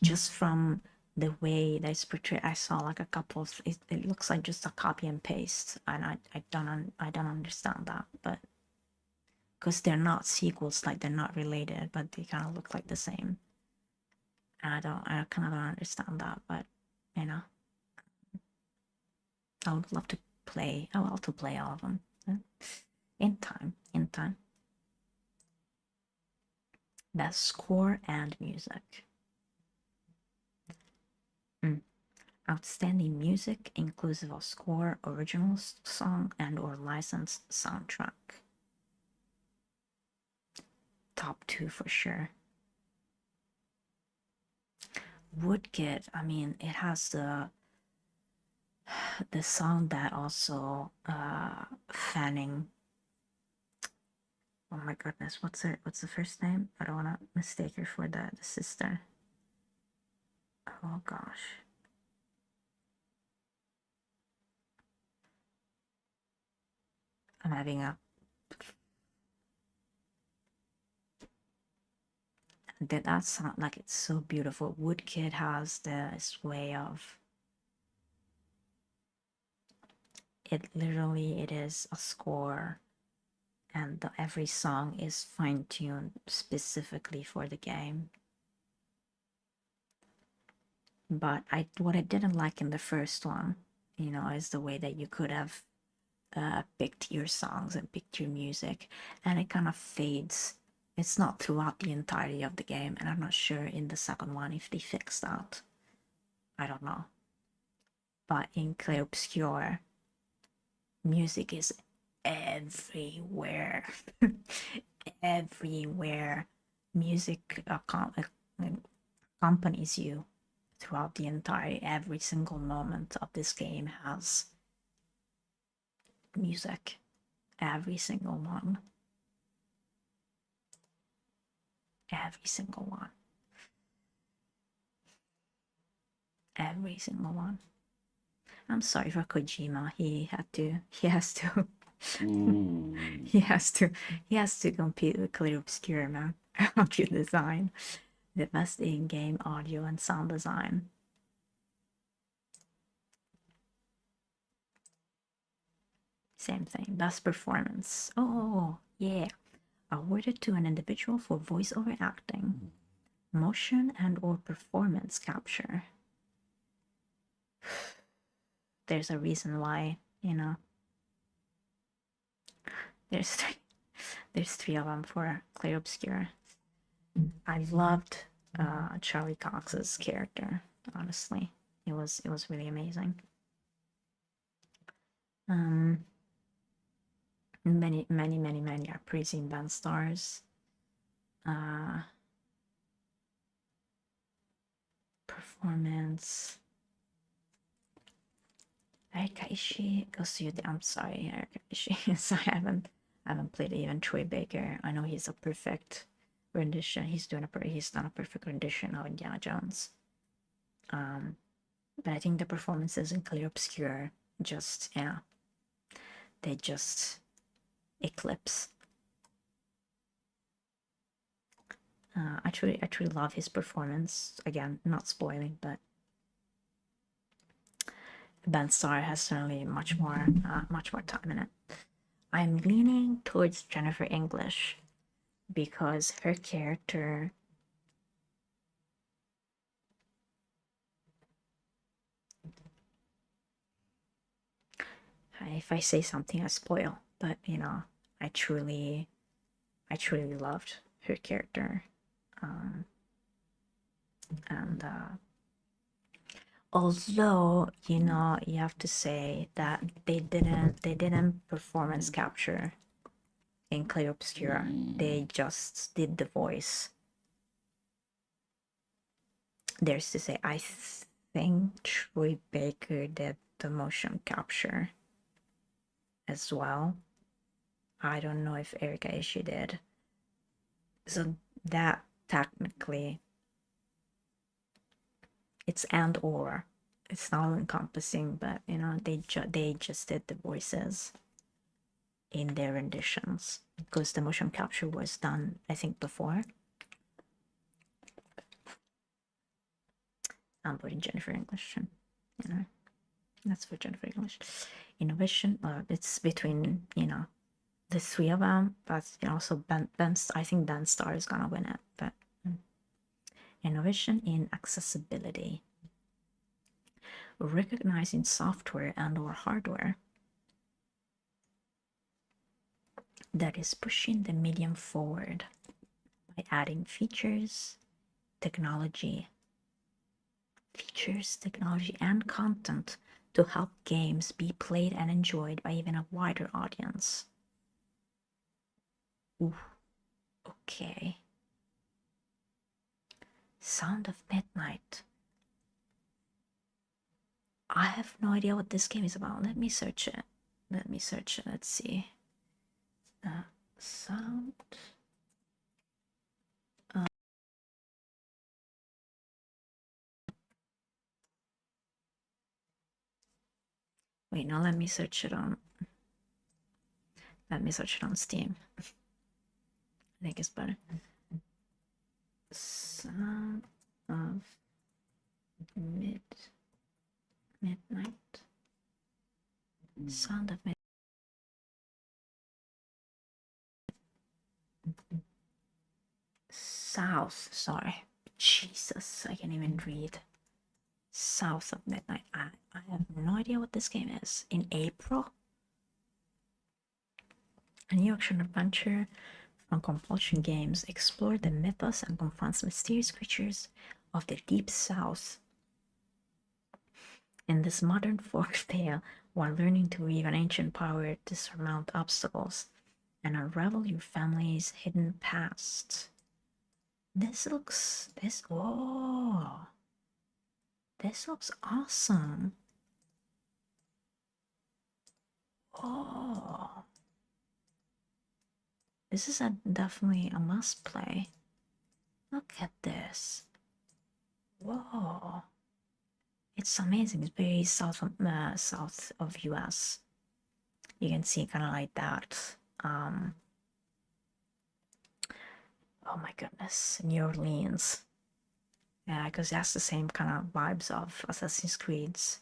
just from the way that it's portrayed, I saw like a couple of it looks like just a copy and paste, and I don't understand that, but because they're not sequels, like they're not related, but they kind of look like the same. And I kind of don't understand that, but you know, I would love to play. I will to play all of them in time. Best score and music. Outstanding music, inclusive of score, original song, and or licensed soundtrack. Top 2 for sure. Woodkid, I mean, it has the song that also Fanning. Oh my goodness, what's the first name? I don't want to mistake her for the sister. Oh gosh. I'm having a that sound like it's so beautiful. Woodkid has this way of it. Literally, it is a score, and every song is fine-tuned specifically for the game. But what I didn't like in the first one, you know, is the way that you could have picked your songs and picked your music, and it kind of fades. It's not throughout the entirety of the game, and I'm not sure in the second one if they fixed that. I don't know. But in Clair Obscur, music is everywhere. Everywhere. Music accompanies you throughout the entire, every single moment of this game has music. Every single one. Every single one. Every single one. I'm sorry for Kojima. He has to he has to compete with Clear Obscur, man. Audio design. The best in-game audio and sound design. Same thing. Best performance. Oh, yeah. Awarded to an individual for voiceover acting, motion and or performance capture. There's a reason why, you know. There's three of them for Clair Obscur. I loved Charlie Cox's character. Honestly, it was really amazing. Many are praising Ben Star's performance. Erika Ishii goes to you. I'm sorry, Erika Ishii. So I haven't played even Troy Baker. I know he's a perfect rendition. He's done a perfect rendition of Indiana Jones. But I think the performances in Clear Obscur just, you know, they just eclipse. I truly love his performance. Again, not spoiling, but Ben Starr has certainly much more time in it. I'm leaning towards Jennifer English because her character, if I say something I spoil, but you know, I truly loved her character. And although, you know, you have to say that they didn't performance capture in Clair Obscura. They just did the voice. There's to say, I think Troy Baker did the motion capture as well. I don't know if Erika Ishii did. So that technically, it's and or. It's not all encompassing, but you know, they just did the voices in their renditions because the motion capture was done, I think, before. I'm putting Jennifer English, you know, that's for Jennifer English. Innovation, it's between, you know, the three of them, but you know, also I think Ben Starr is gonna win it, but innovation in accessibility, recognizing software and or hardware that is pushing the medium forward by adding features, technology, and content to help games be played and enjoyed by even a wider audience. Ooh, okay. Sound of Midnight. I have no idea what this game is about. Let me search it. Let's see. Sound. Wait, no, let me search it on. Let me search it on Steam. I think it's better. Sound of Midnight. Sound of Midnight. South, sorry. Jesus, I can't even read. South of Midnight. I have no idea what this game is. In April? A new action adventure from Compulsion Games explores the mythos and confronts mysterious creatures of the Deep South. In this modern folk tale, while learning to weave an ancient power to surmount obstacles and unravel your family's hidden past. This looks awesome. Oh, this is definitely a must play. Look at this. Whoa, it's amazing. It's very south of US. You can see kind of like that. Oh my goodness, New Orleans. Yeah, because that's the same kind of vibes of Assassin's Creed's.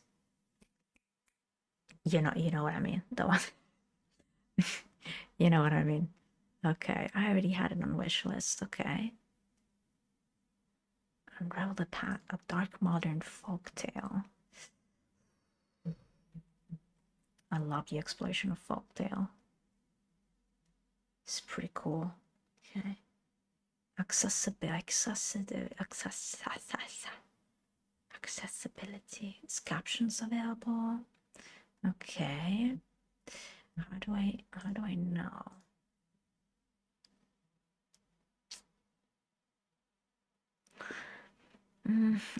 You know what I mean. The one. You know what I mean. Okay, I already had it on wish list. Okay. Unravel the path of dark modern folktale. I love the exploration of folktale. It's pretty cool. Okay. Accessibility. Is captions available? Okay. How do I know?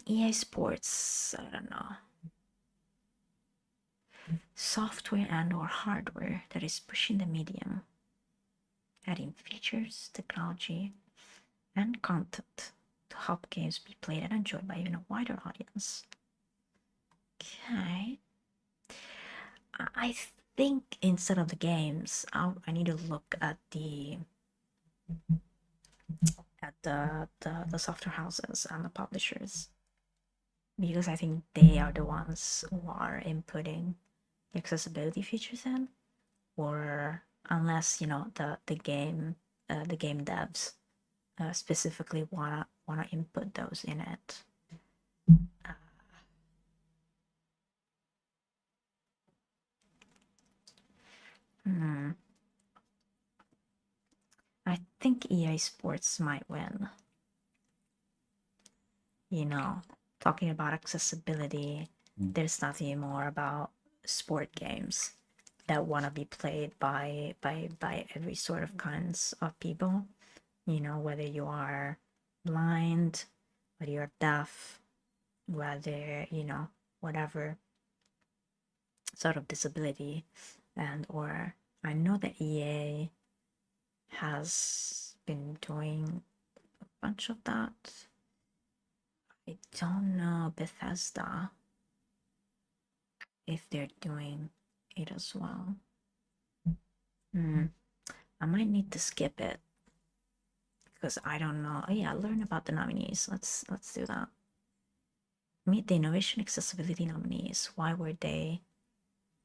EA Sports, I don't know. Software and or hardware that is pushing the medium, adding features, technology, and content to help games be played and enjoyed by even a wider audience. Okay. I think instead of the games, I need to look at the at the software houses and the publishers, because I think they are the ones who are inputting the accessibility features in, or unless the game devs specifically wanna input those in it. Uh, hmm. I think EA Sports might win. Talking about accessibility, there's nothing more about sport games that want to be played by every sort of kinds of people. Whether you are blind, whether you're deaf, whether whatever sort of disability, and or I know that EA has been doing a bunch of that. I don't know Bethesda if they're doing it as well. I might need to skip it because I don't know. Oh yeah, learn about the nominees. Let's do that. Meet the Innovation Accessibility nominees. Why were they?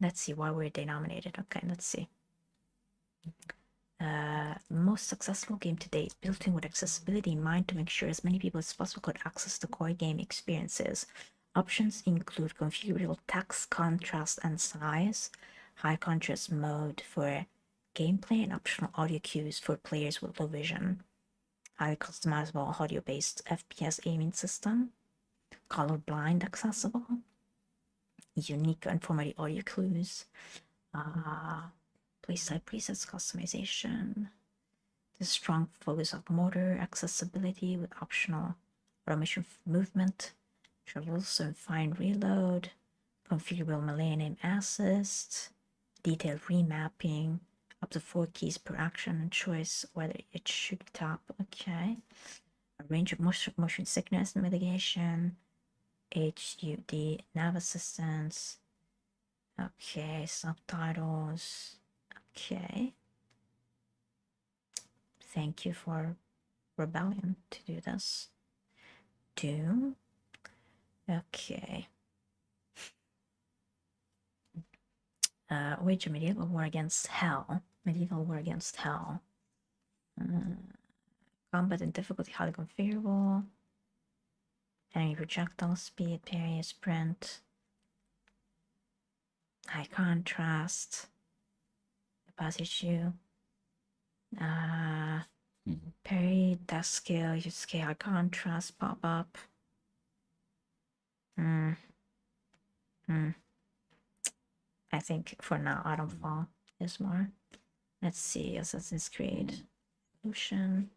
Let's see. Why were they nominated? Okay, let's see. Most successful game to date, built in with accessibility in mind to make sure as many people as possible could access the core game experiences. Options include configurable text, contrast, and size, high contrast mode for gameplay, and optional audio cues for players with low vision, highly customizable audio-based FPS aiming system, colorblind accessible, unique informative audio clues, playstyle presets customization, the strong focus of motor accessibility with optional automation movement, traversal and fine reload, configurable melee name assist, detailed remapping, up to 4 keys per action and choice whether it should tap. Okay. A range of motion sickness mitigation, HUD nav assistance. Okay, subtitles. Okay. Thank you for Rebellion to do this. Doom. Okay. Wage Medieval War Against Hell. Medieval War Against Hell. Combat and difficulty highly configurable. Enemy projectile speed, parry, sprint. High contrast. Capacity issue. Parry, death scale, use scale, high contrast, pop up. I think for now, Atomfall is more. Let's see, Assassin's Creed Evolution.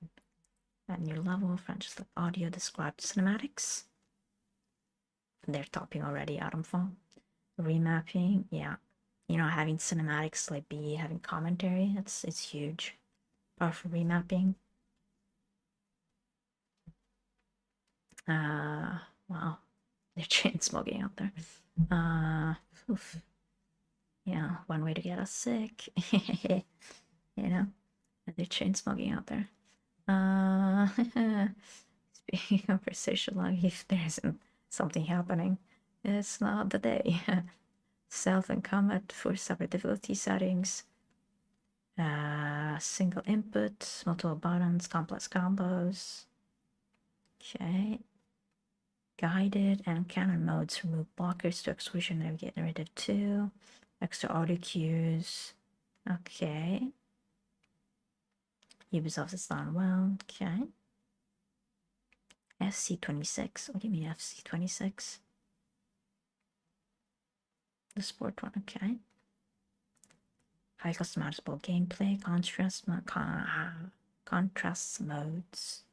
That new level, French audio described cinematics. They're topping already, Atomfall. Remapping, yeah. Having cinematics like be having commentary, it's huge. Powerful remapping. Wow. They're chain smoking out there. Oof. Yeah, one way to get us sick. They're chain smoking out there. Speaking of precision, like if there isn't something happening, it's not the day. Stealth and combat for separate difficulty settings. Single input, multiple buttons, complex combos. Okay. Guided and cannon modes remove blockers to exclusion, navigate narrative 2. Extra audio cues. Okay. Ubisoft has done well. Okay. FC26. What do you mean FC26? The sport one. Okay. High customizable gameplay, contrast modes.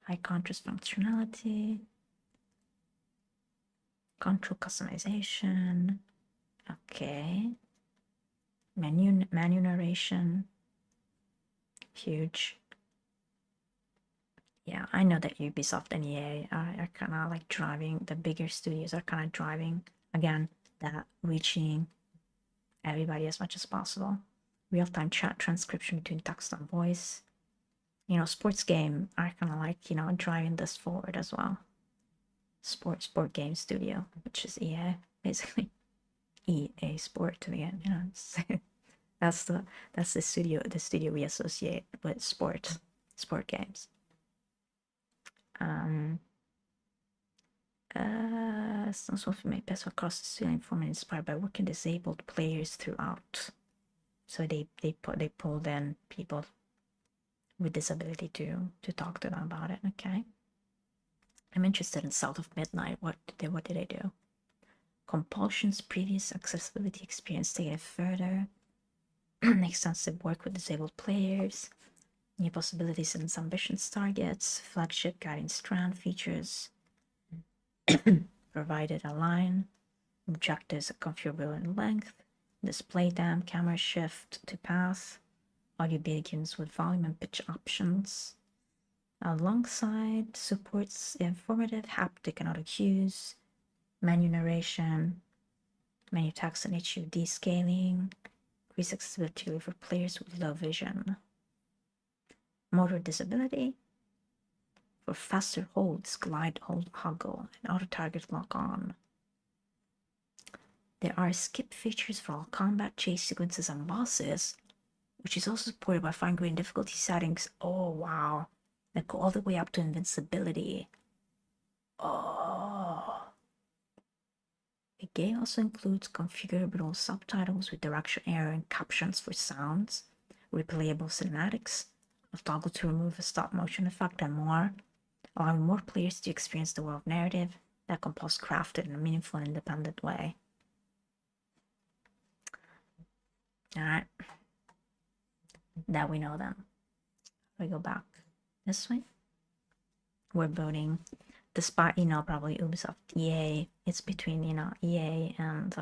High contrast functionality. Control customization. Okay. Menu narration. Huge. Yeah, I know that Ubisoft and EA are kind of like driving, the bigger studios are kind of driving, again, that reaching everybody as much as possible. Real-time chat transcription between text and voice. you know, sports game are kind of like, you know, driving this forward as well. Sport game studio, which is EA, basically. EA Sport again, you know. That's the studio we associate with sport games. Some sort of made best across the studio informed and inspired by working disabled players throughout. So they pulled in people with disability to talk to them about it. Okay. I'm interested in South of Midnight. What did they do? Compulsion's previous accessibility experience taken it further. Extensive work with disabled players. New possibilities and ambitions targets. Flagship guiding strand features. Provided a line. Objectives are configurable in length. Display dam, camera shift to path. Audio begins with volume and pitch options. Alongside supports informative haptic and auto cues, menu narration, menu text and HUD scaling, increased accessibility for players with low vision. Motor disability for faster holds, glide, hold, huggle, and auto target lock on. There are skip features for all combat, chase sequences, and bosses, which is also supported by fine-grained difficulty settings. Oh, wow. That go all the way up to invincibility. Oh. The game also includes configurable subtitles with direction error and captions for sounds, replayable cinematics, a toggle to remove a stop motion effect, and more, allowing more players to experience the world narrative that Compulse crafted in a meaningful and independent way. Alright. That we know them. We go back this way. We're voting, despite, you know, probably Ubisoft, EA, it's between, you know, EA and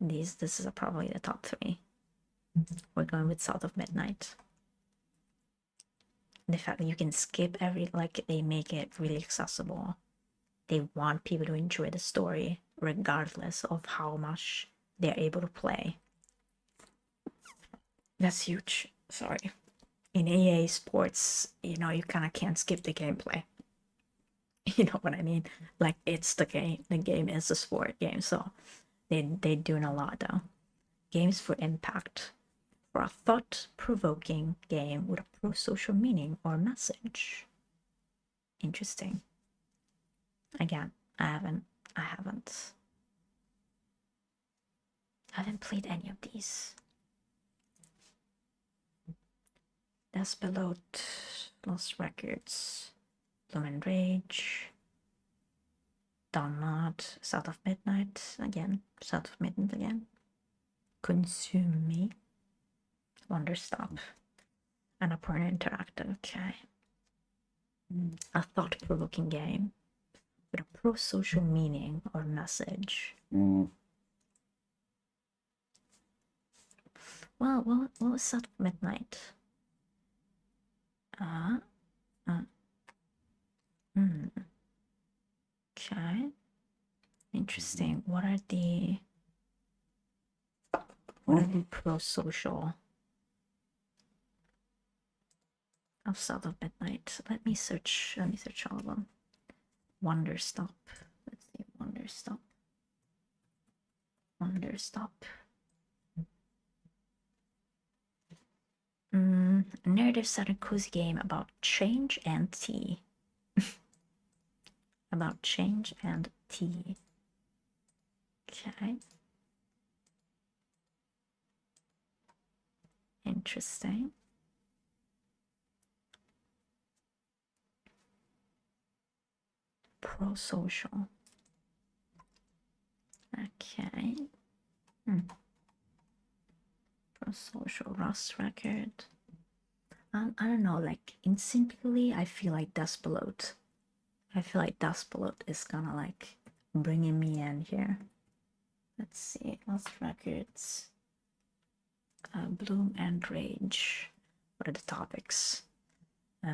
these. This is probably the top three. We're going with South of Midnight. The fact that you can skip like, they make it really accessible. They want people to enjoy the story regardless of how much they're able to play. That's huge. Sorry. In EA Sports, you know, you kind of can't skip the gameplay. You know what I mean? Like, it's the game. The game is a sport game, so they're doing a lot though. Games for impact. For a thought-provoking game with a pro-social meaning or message. Interesting. Again, I haven't played any of these. Despelot, Lost Records, Bloom and Rage, Dawn Mod, South of Midnight again, South of Midnight again, Consume Me, Wonderstop, and Annapurna Interactive. Okay. A thought-provoking game with a pro-social meaning or message. Well, what was South of Midnight? Okay. Interesting. What are the pro-social of South of Midnight? Let me search all of them. Wonderstop. Let's see. Wonderstop. A narrative set a cozy game about change and tea. About change and tea. Okay. Interesting. Pro-social. Okay. Pro-social Rust record. I don't know, like, instinctively, I feel like Despelot. Is kind of like bringing me in here. Let's see, Lost Records, Bloom and Rage. What are the topics? The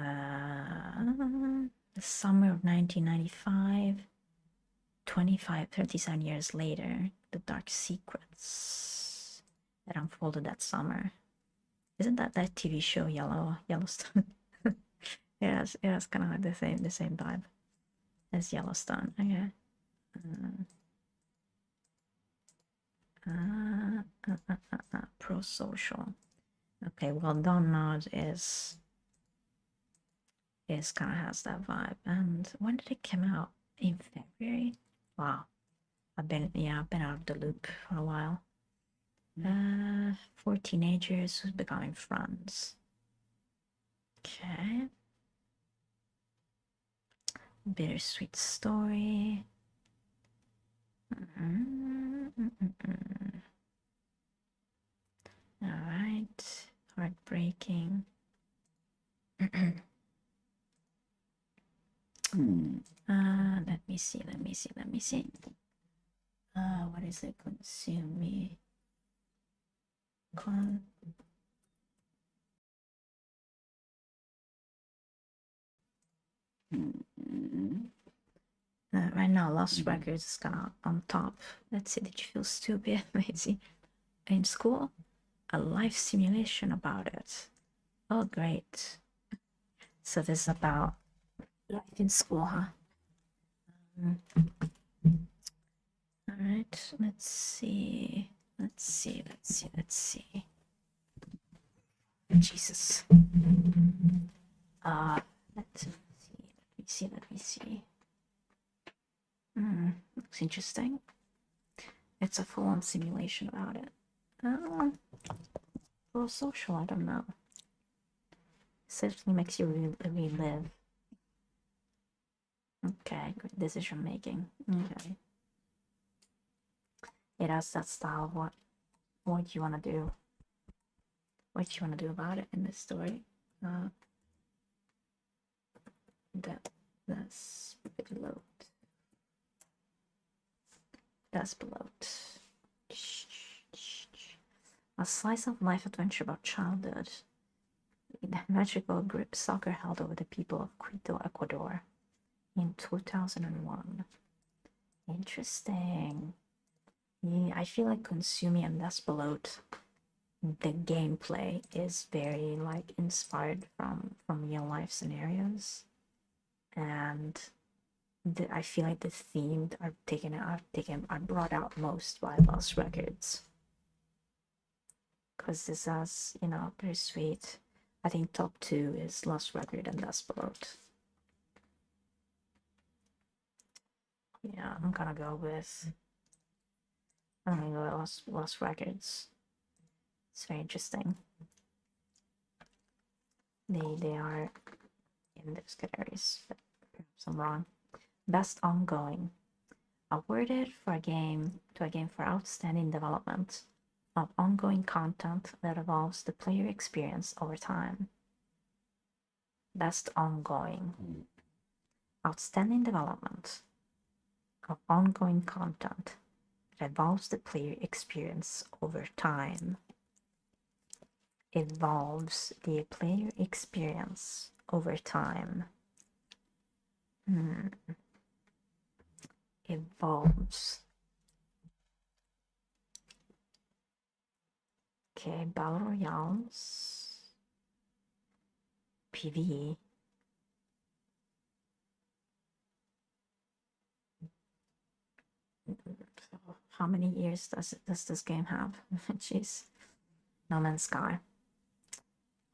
summer of 1995, 37 years later, the dark secrets that unfolded that summer. Isn't that TV show Yellowstone? it has kind of like the same vibe as Yellowstone. Okay. Pro social. Okay, well, Don Nod is kind of has that vibe. And when did it come out? In February? Wow. I've been out of the loop for a while. For teenagers who's becoming friends. Okay. Bittersweet story. All right. Heartbreaking. Let me see. What is it? Consume me. Right now, Lost Records is kind of on top. Let's see. Did you feel stupid, Maisie? In school? A life simulation about it. Oh, great. So this is about life in school, huh? All right. Let's see. Jesus. Let me see. Looks interesting. It's a full-on simulation about it. Pro social, I don't know. Certainly makes you relive. Okay, good decision making. Okay. It has that style of what you want to do. What you want to do about it in this story. That's below. That's below. A slice of life adventure about childhood. The magical grip soccer held over the people of Quito, Ecuador in 2001. Interesting. Yeah, I feel like Consumi and Despelot, the gameplay is very like inspired from real life scenarios, and I feel like the themed are brought out most by Lost Records, because this has, you know, pretty sweet. I think top 2 is Lost Record and Despelot. Yeah, I'm gonna go with Lost Records. It's very interesting. They are in those categories, but perhaps I'm wrong. Best ongoing. Awarded for a game for outstanding development of ongoing content that evolves the player experience over time. Best ongoing. Outstanding development of ongoing content that evolves the player experience over time. Evolves the player experience over time. Evolves. Okay, Battle Royales. PvE. How many years does this game have? Jeez. No Man's Sky.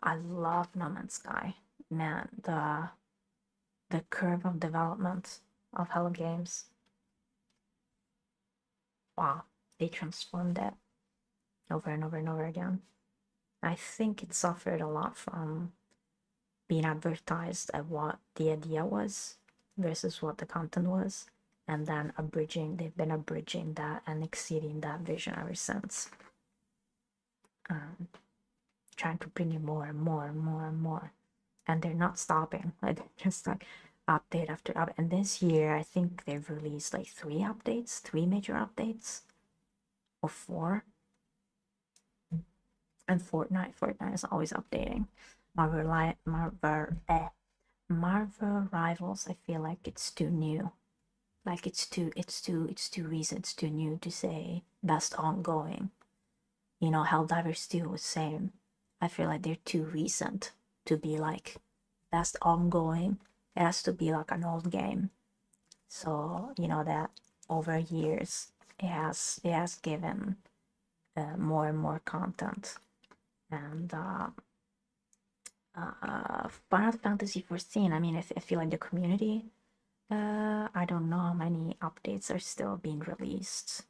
I love No Man's Sky. Man, the curve of development of Hello Games. Wow, they transformed it over and over and over again. I think it suffered a lot from being advertised at what the idea was versus what the content was, and then they've been abridging that and exceeding that vision ever since. Trying to bring you more and more and more and more, and they're not stopping. Like, just like update after update. And this year I think they've released like 3 major updates, or 4. And Fortnite is always updating. Marvel Rivals, I feel like it's too new. Like it's too recent, it's too new to say best ongoing. You know, Helldivers 2 was same. I feel like they're too recent to be like best ongoing, it has to be like an old game. So you know that over years it has given more and more content. And Final Fantasy 14, I mean, I feel like the community, I don't know how many updates are still being released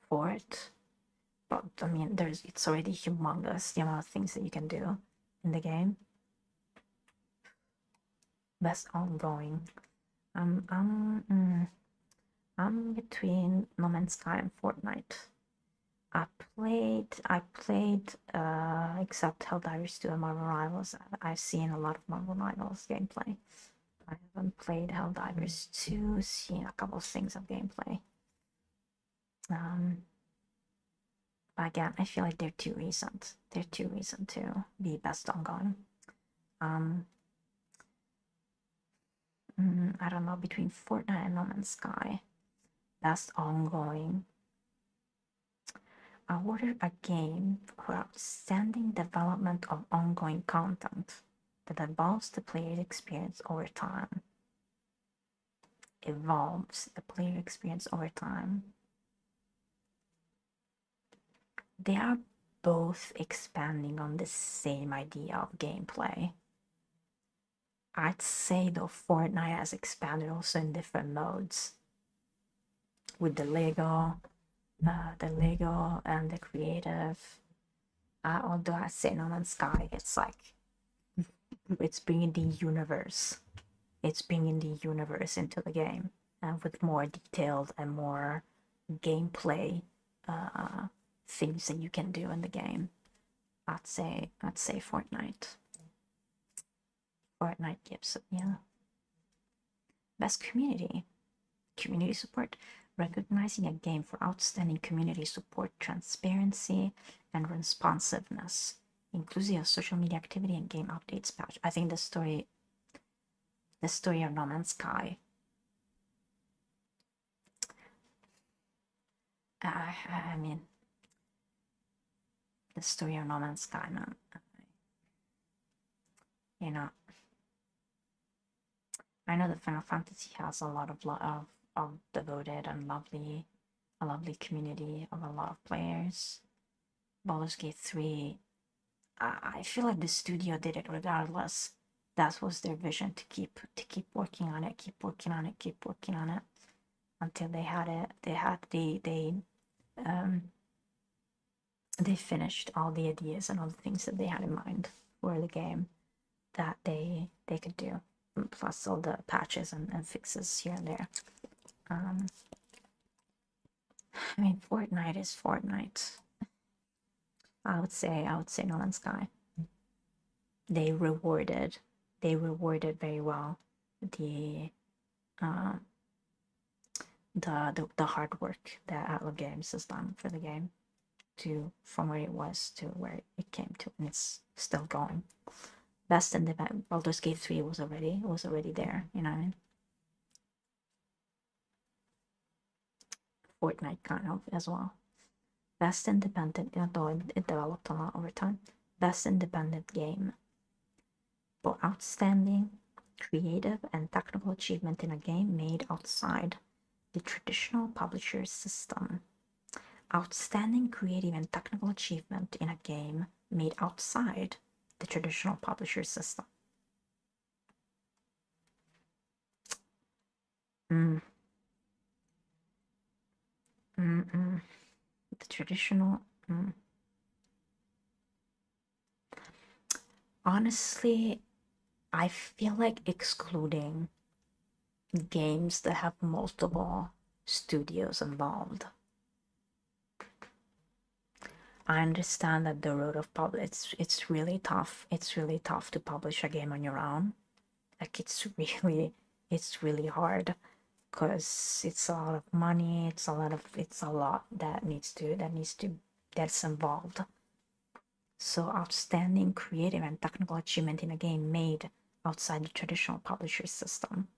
for it. But I mean, it's already humongous the amount of things that you can do in the game. Best ongoing. I'm between No Man's Sky and Fortnite. I played except Helldivers 2 and Marvel Rivals. I've seen a lot of Marvel Rivals gameplay. I haven't played Helldivers 2, seen a couple of things of gameplay. But again, I feel like they're too recent. They're too recent to be best ongoing. I don't know, between Fortnite and No Man's Sky. Best ongoing. Awarded a game for outstanding development of ongoing content that evolves the player experience over time. Evolves the player experience over time. They are both expanding on the same idea of gameplay. I'd say though Fortnite has expanded also in different modes. With the Lego and the creative. Although I say No Man's Sky, it's like it's bringing the universe. It's bringing the universe into the game, and with more detailed and more gameplay things that you can do in the game. I'd say Fortnite. Fortnite gives best community support, recognizing a game for outstanding community support, transparency, and responsiveness, inclusive of social media activity and game updates patch. I think the story of No Man's Sky. I mean, the story of No Man's Sky, man. You know, I know that Final Fantasy has a lot of devoted and a lovely community of a lot of players. Baldur's Gate 3, I feel like the studio did it regardless. That was their vision, to keep working on it, keep working on it until they had it. They finished all the ideas and all the things that they had in mind for the game that they could do, plus all the patches and fixes here and there. I mean, Fortnite is Fortnite. I would say No Man's Sky. They rewarded very well the hard work that Atlas Games has done for the game, from where it was to where it came to, and it's still going. Best independent. Baldur's Gate 3 was already there, you know what I mean? Fortnite kind of as well. Best independent, although it developed a lot over time. Best independent game. For outstanding creative and technical achievement in a game made outside the traditional publisher's system. Outstanding creative and technical achievement in a game made outside the traditional publisher system. The traditional. Honestly, I feel like excluding games that have multiple studios involved. I understand that the road of it's really tough. It's really tough to publish a game on your own. Like it's really hard, because it's a lot of money. It's a lot that's involved. So outstanding creative and technical achievement in a game made outside the traditional publisher system.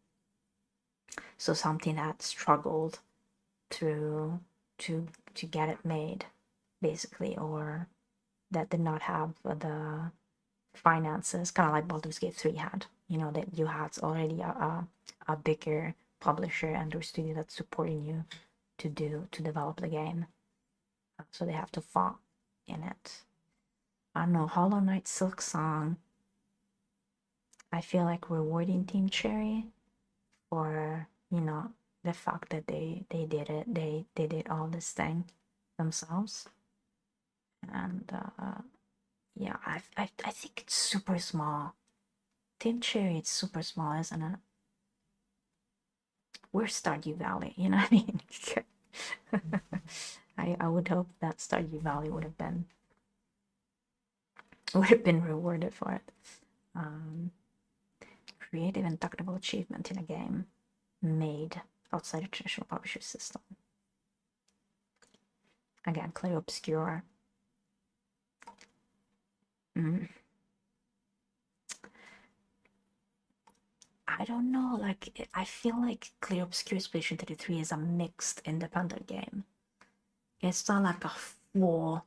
So something that struggled to get it made, basically, or that did not have the finances, kind of like Baldur's Gate 3 had. You know, that you had already a bigger publisher and or studio that's supporting you to develop the game. So they have to fund in it. I don't know, Hollow Knight Silksong. I feel like rewarding Team Cherry for, you know, the fact that they did it. They did all this thing themselves. And yeah, I think it's super small. Team Cherry, it's super small, isn't it? We're Stardew Valley, you know what I mean? I would hope that Stardew Valley would have been rewarded for it. Creative and technical achievement in a game made outside a traditional publisher system. Again, Clair Obscur. I don't know, like, I feel like Clair Obscur Expedition 33 is a mixed independent game. It's not like a full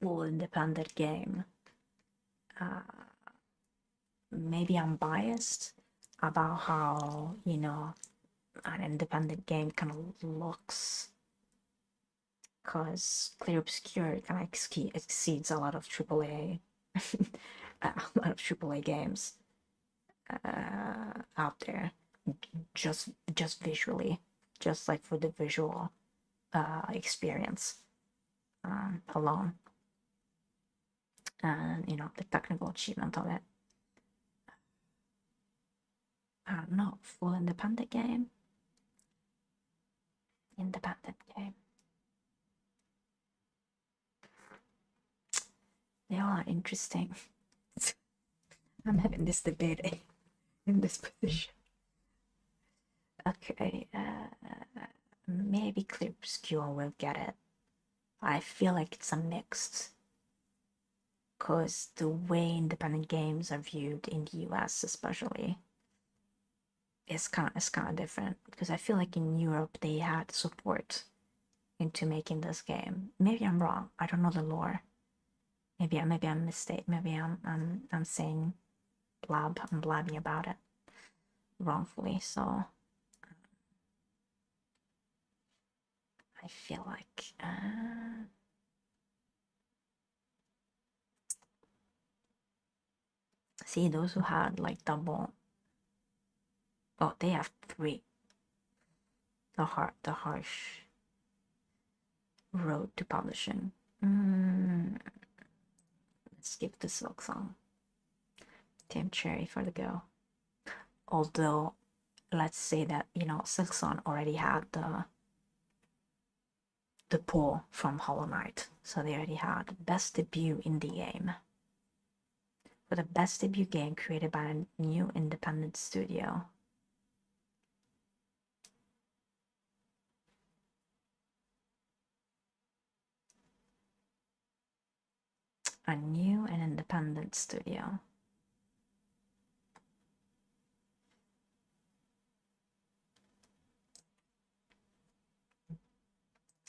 independent game. Maybe I'm biased about how, you know, an independent game kind of looks, because Clair Obscur kind of exceeds a lot of AAA, a lot of AAA games out there, just visually, just like for the visual experience alone, and you know, the technical achievement of it. I don't know, full independent game. They all are interesting. I'm having this debate in this position. Okay, maybe Clair Obscur will get it. I feel like it's a mixed, because the way independent games are viewed in the US especially is kind of different, because I feel like in Europe they had support into making this game. Maybe I'm wrong. I don't know the lore. Maybe I'm mistaken. Maybe I'm saying blab. I'm blabbing about it wrongfully. So I feel like see, those who had like double. Oh, they have 3. The harsh road to publishing. Let's skip the Silksong. Team Cherry for the go. Although, let's say that, you know, Silksong already had the pull from Hollow Knight, so they already had best debut indie game. For the best debut game created by a new independent studio. A new and independent studio.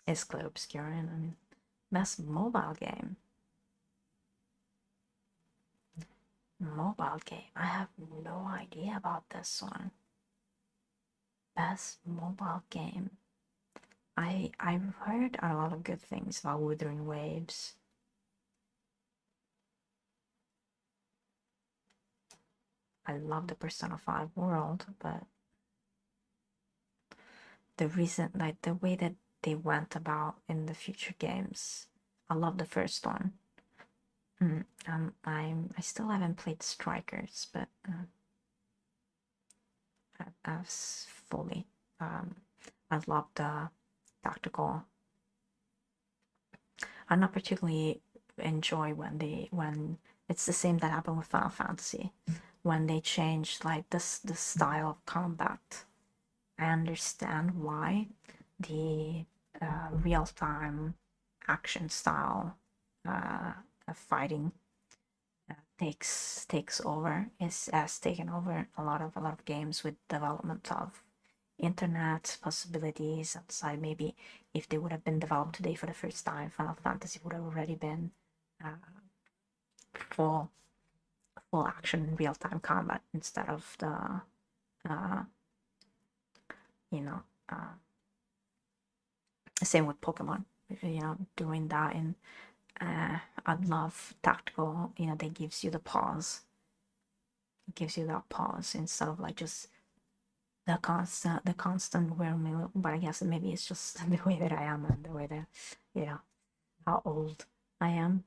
Is Clair Obscur, I mean, best mobile game. Mobile game. I have no idea about this one. Best mobile game. I've heard a lot of good things about Wuthering Waves. I love the Persona 5 world, but the reason, like the way that they went about in the future games, I love the first one. I still haven't played Strikers, but I've fully I love the tactical. I not particularly enjoy when it's the same that happened with Final Fantasy, when they changed like the style of combat. I understand why the real-time action style of fighting takes over, has taken over a lot of games with development of internet possibilities outside. Maybe if they would have been developed today for the first time, Final Fantasy would have already been full action real-time combat instead of the uh, you know same with Pokemon, doing that. And I love tactical, that gives you the pause. It gives you that pause instead of like just the constant whirling. But I guess maybe it's just the way that I am and the way that, how old I am.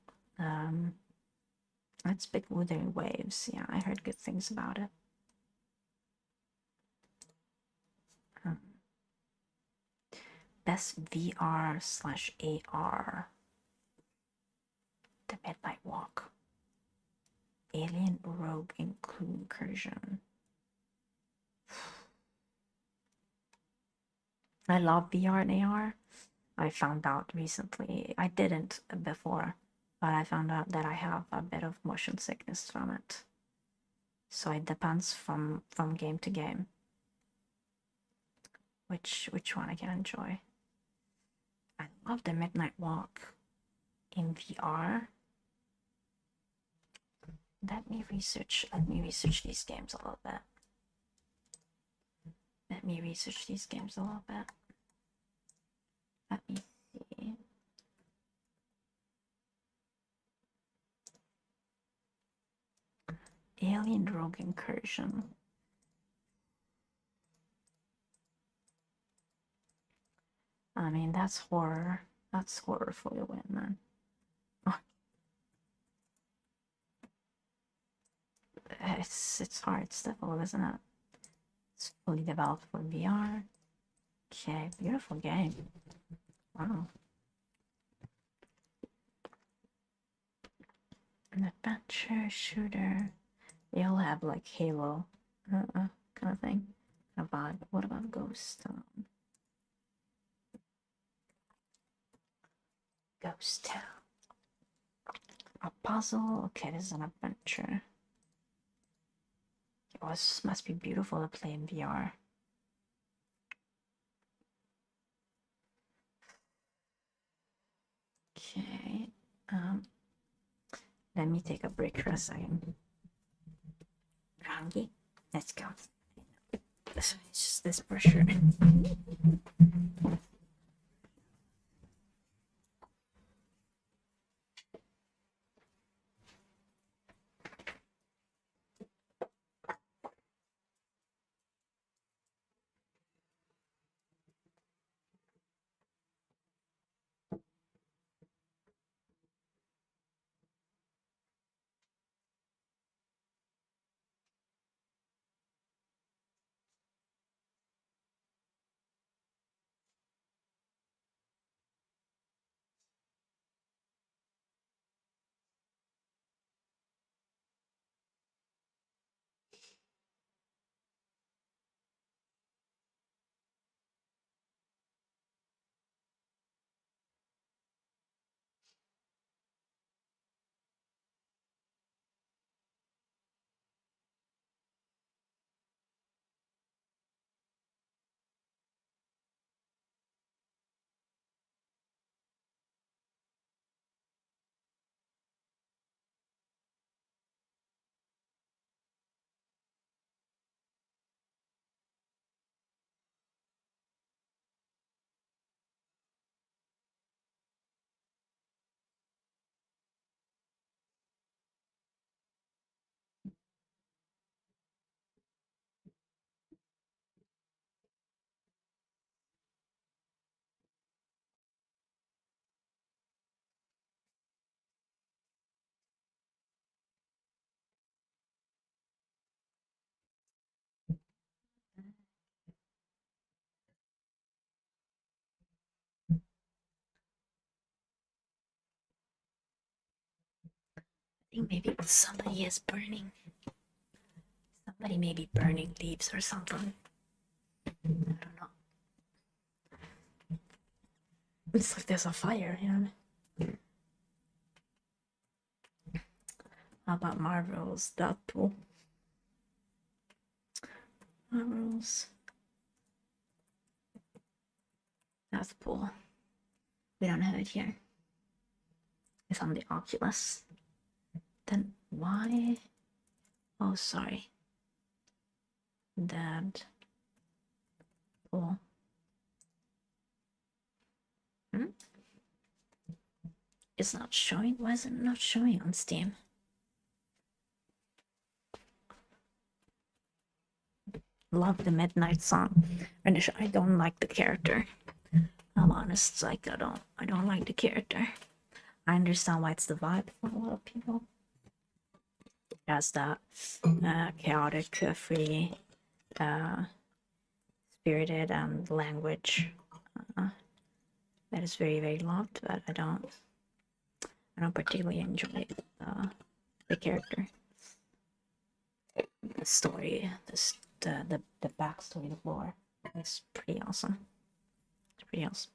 Let's pick Wuthering Waves. Yeah, I heard good things about it. Best VR/AR. The Midnight Walk. Alien Rogue Incursion. I love VR and AR. I found out recently, I didn't before, but I found out that I have a bit of motion sickness from it. So it depends from game to game which one I can enjoy. I love the Midnight Walk in VR. Let me research these games a little bit. Let me see. Alien Rogue Incursion. I mean, that's horror. That's horror for the win, man. Oh. It's hard stuff, isn't it? It's fully developed for VR. Okay, beautiful game. Wow. An adventure shooter. They all have like Halo kind of thing. What about Ghost Town? Ghost Town. A puzzle. Okay, this is an adventure. Oh, this must be beautiful to play in VR. Okay. Let me take a break for a second. Rangi, let's go. It's just this pressure. I think maybe somebody is burning. Somebody may be burning leaves or something. I don't know. It's like there's a fire, How about Marvel's Deadpool? Marvel's Deadpool. We don't have it here. It's on the Oculus. Then why? Oh, sorry. That. Oh. It's not showing. Why is it not showing on Steam? Love the Midnight Song. And I don't like the character. I'm honest, like I don't like the character. I understand why it's the vibe for a lot of people. It has that chaotic, free, spirited language that is very, very loved, but I don't particularly enjoy the character, the story, the backstory, the lore. It's pretty awesome. It's pretty awesome.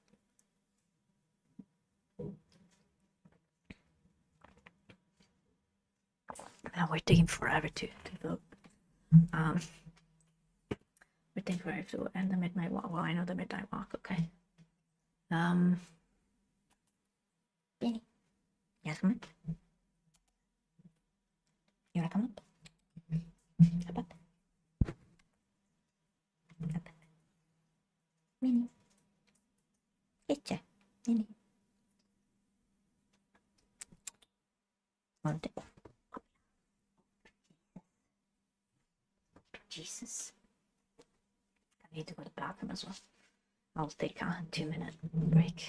Now we're taking forever to vote. We're taking forever to end the midnight walk. Well, I know the midnight walk. Okay. Benny. Yes, come up. You wanna come up? Up, up. Up. Minnie. Getcha. Minnie. Want it? Jesus. I need to go to the bathroom as well. I'll take a 2-minute break.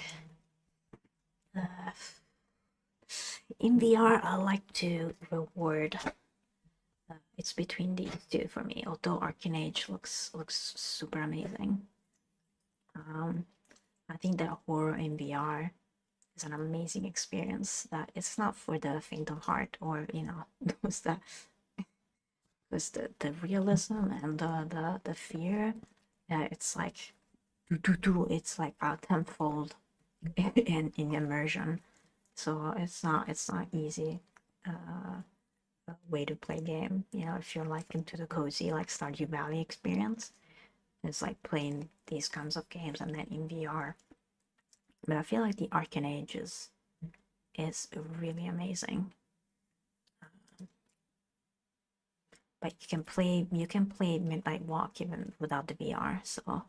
In VR, I like to reward. It's between these two for me. Although Arcane Age looks super amazing. I think that horror in VR is an amazing experience. That it's not for the faint of heart, or those that, because the realism and the fear, it's like it's like a tenfold in immersion. So it's not easy way to play game. If you're like into the cozy like Stardew Valley experience, it's like playing these kinds of games and then in VR. But I feel like the Arcane Age is really amazing. But you can play Midnight Walk even without the VR. So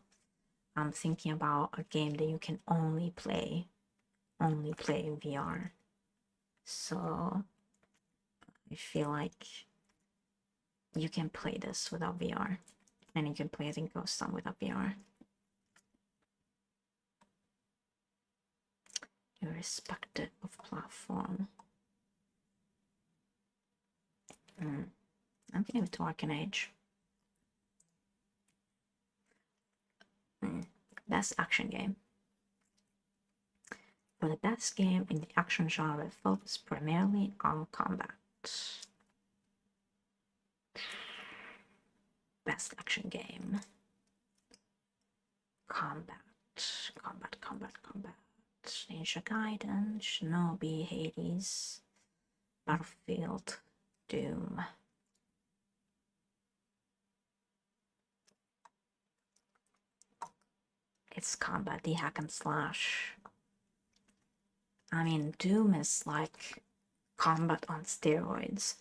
I'm thinking about a game that you can only play in VR. So I feel like you can play this without VR, and you can play it in Ghost Town without VR. Irrespective of platform. I'm gonna give it to Arcane Age. Best action game. For the best game in the action genre, focus primarily on combat. Best action game. Combat. Ninja Gaiden, Shinobi, Hades, Battlefield, Doom. It's combat, the hack and slash. I mean, Doom is like combat on steroids.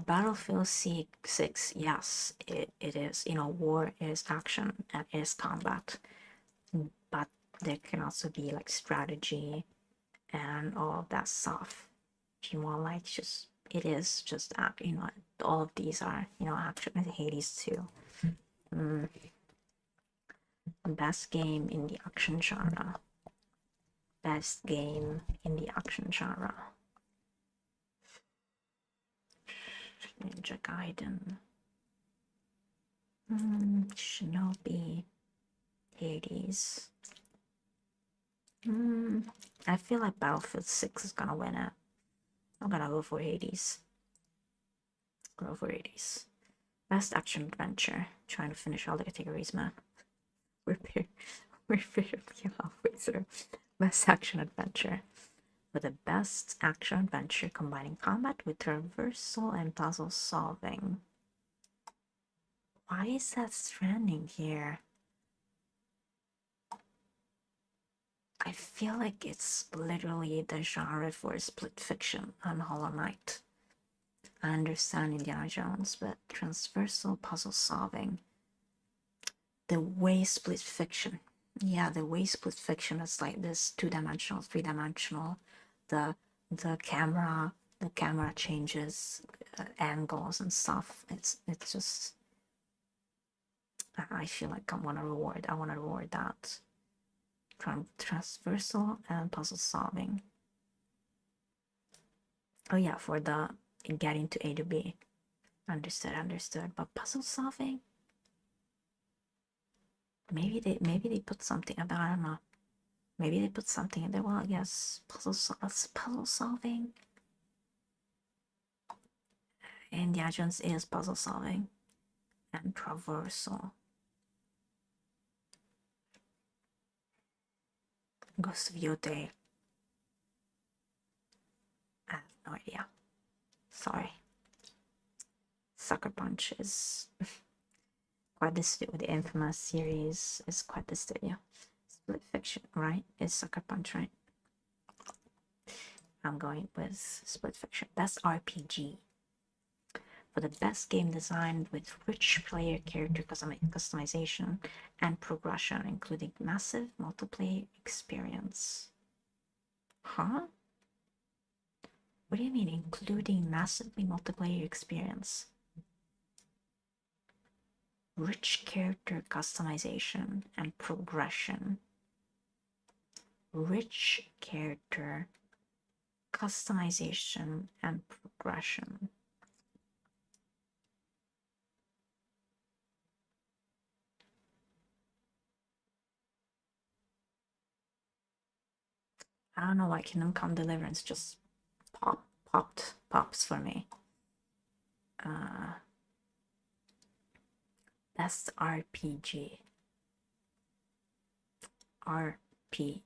Battlefield 6, yes, it is. War is action and is combat. But there can also be like strategy and all of that stuff. If you want like it is just all of these are action. And Hades too. Best game in the action genre. Best game in the action genre. Ninja Gaiden. Shinobi. Hades. I feel like Battlefield 6 is gonna win it. I'm gonna go for Hades. Best action adventure. Trying to finish all the categories, man. We're barely halfway through. Best action adventure. For the best action adventure combining combat with traversal and puzzle solving. Why is that Stranding here? I feel like it's literally the genre for split fiction on Hollow Knight. I understand Indiana Jones, but transversal puzzle solving, the way split fiction, yeah, the way split fiction is like this two-dimensional, three-dimensional, the the camera the camera changes angles and stuff. It's just I feel like I want to reward that transversal and puzzle solving. Oh yeah, for the getting to A to B. Understood. But puzzle solving, maybe they put something about, I don't know. Maybe they put something in there. Well, yes, puzzle solving. Indiana Jones is puzzle solving and traversal. Ghost of Yotei. I have no idea. Sorry. Sucker Punch is quite the studio. The Infamous series is quite the studio. Split fiction, right? Is Sucker Punch, right? I'm going with split fiction. Best RPG. For the best game design with rich player character customization and progression, including massive multiplayer experience. Huh? What do you mean, including massively multiplayer experience? Rich character customization and progression. Rich character customization and progression. I don't know why Kingdom Come Deliverance just pops for me. Best RPG. RPG.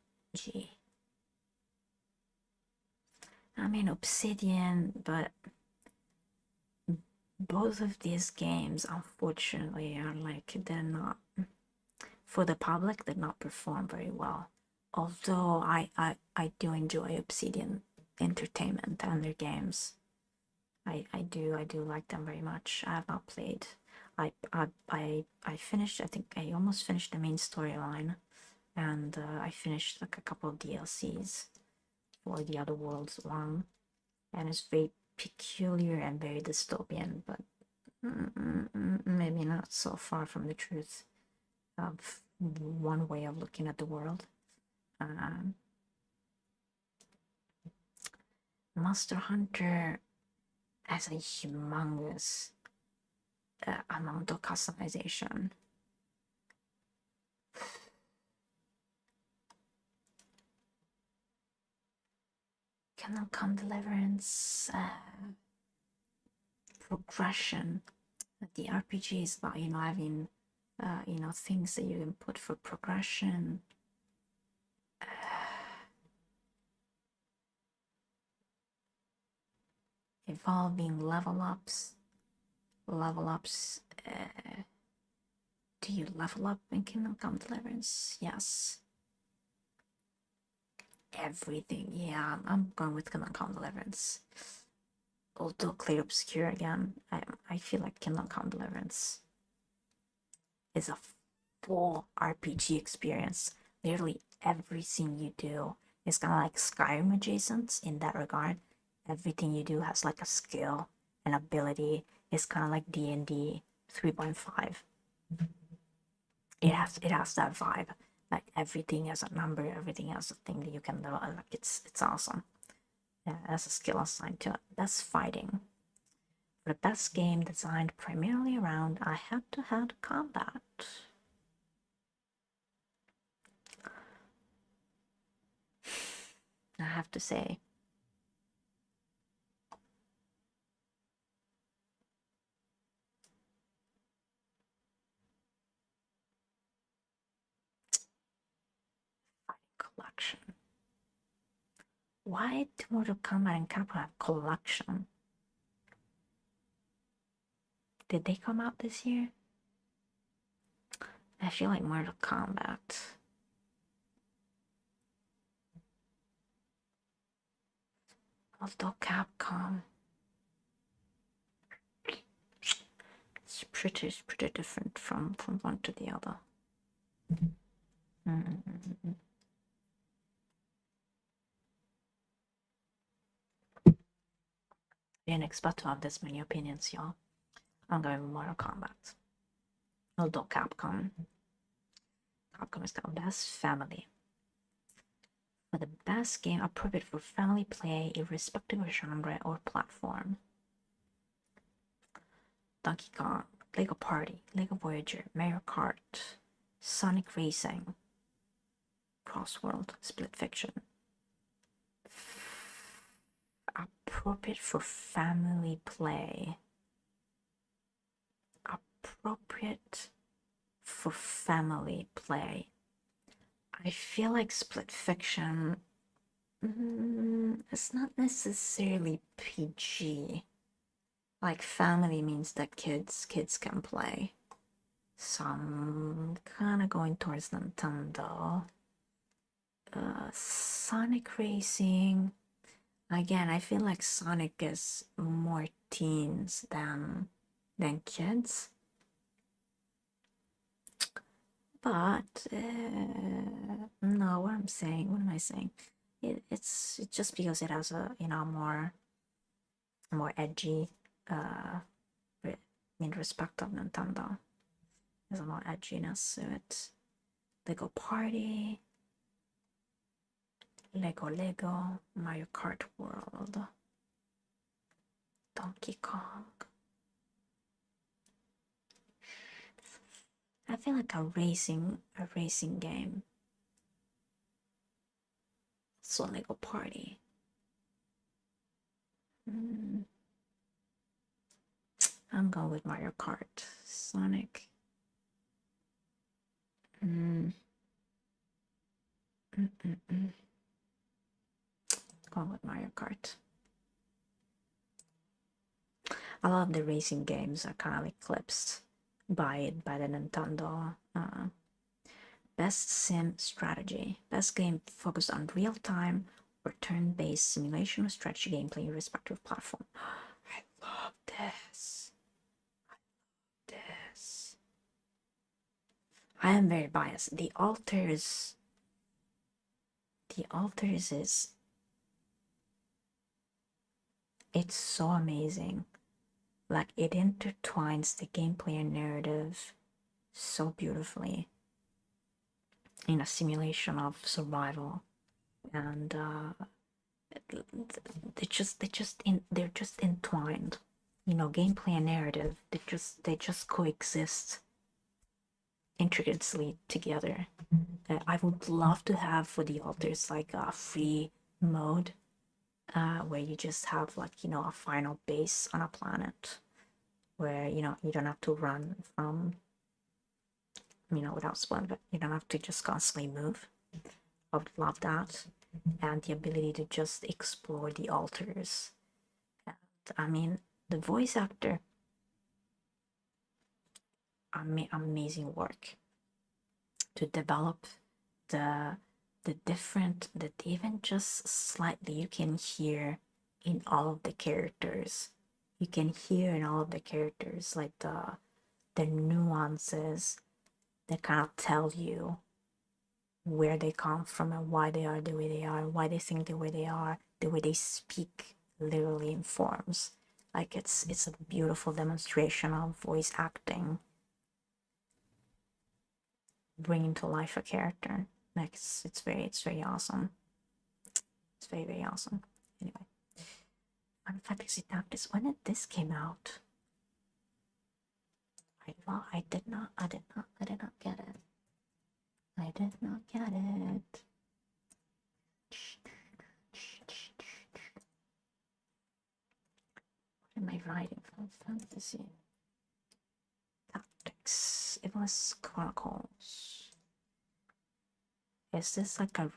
I mean Obsidian, but both of these games unfortunately are like, they're not, for the public, did not perform very well. Although I do enjoy Obsidian Entertainment and their games. I do like them very much. I have not played. I finished. I think I almost finished the main storyline, and I finished like a couple of DLCs for the Other Worlds one, and it's very peculiar and very dystopian, but maybe not so far from the truth of one way of looking at the world. Monster Hunter has a humongous amount of customization. Kingdom Come Deliverance, progression. The RPG is about, having, things that you can put for progression. Evolving level ups. Do you level up in Kingdom Come Deliverance? Yes. Everything. Yeah, I'm going with Kingdom Come Deliverance. Although Clear Obscure again, I feel like Kingdom Come Deliverance is a full RPG experience. Literally everything you do is kind of like Skyrim adjacent in that regard. Everything you do has like a skill, an ability. It's kind of like D&D 3.5. It has that vibe. Like everything has a number, everything has a thing that you can do. Like it's awesome. Yeah, that's a skill assigned to it. That's fighting. For the best game designed primarily around a head-to-head combat. I have to say, collection. Why do Mortal Kombat and Capcom have collection? Did they come out this year? I feel like Mortal Kombat. Although Capcom, it's pretty different from one to the other. Didn't expect to have this many opinions, y'all. I'm going with Mortal Kombat. Although Capcom is the best family. For the best game appropriate for family play, irrespective of genre or platform. Donkey Kong, Lego Party, Lego Voyager, Mario Kart, Sonic Racing, Crossworld, Split Fiction. Appropriate for family play. Appropriate for family play. I feel like Split Fiction it's not necessarily PG. Like family means that kids can play. So I'm kind of going towards Nintendo. Sonic Racing. Again, I feel like Sonic is more teens than kids. But no, what am I saying? It's just because it has a more edgy in respect of Nintendo. There's a more edginess to it. Lego Party, Lego, Mario Kart World, Donkey Kong. I feel like a racing game. So Lego Party. I'm going with Mario Kart. Sonic. Going with Mario Kart. A lot of the racing games are kind of eclipsed by the Nintendo. Best sim strategy. Best game focused on real-time or turn-based simulation or strategy gameplay in respective platform. I love this. I am very biased. The Alters is it's so amazing. Like it intertwines the gameplay and narrative so beautifully in a simulation of survival, and they're just entwined. Gameplay and narrative, they just coexist intricately together. I would love to have for the Alters like a free mode where you just have like a final base on a planet where you don't have to run from without spoiling, but you don't have to just constantly move. I would love that, and the ability to just explore the Alters. And I mean, the voice actor, amazing work to develop the different, that even just slightly you can hear in all of the characters. You can hear in all of the characters like the nuances that kind of tell you where they come from and why they are the way they are, why they think the way they are, the way they speak literally informs. Like it's a beautiful demonstration of voice acting, bringing to life a character. Like it's very awesome. It's very awesome. Anyway, Final Fantasy Tactics. When did this came out? I did not get it. I did not get it. What am I writing? Final Fantasy Tactics. It was Chronicles. Is this like a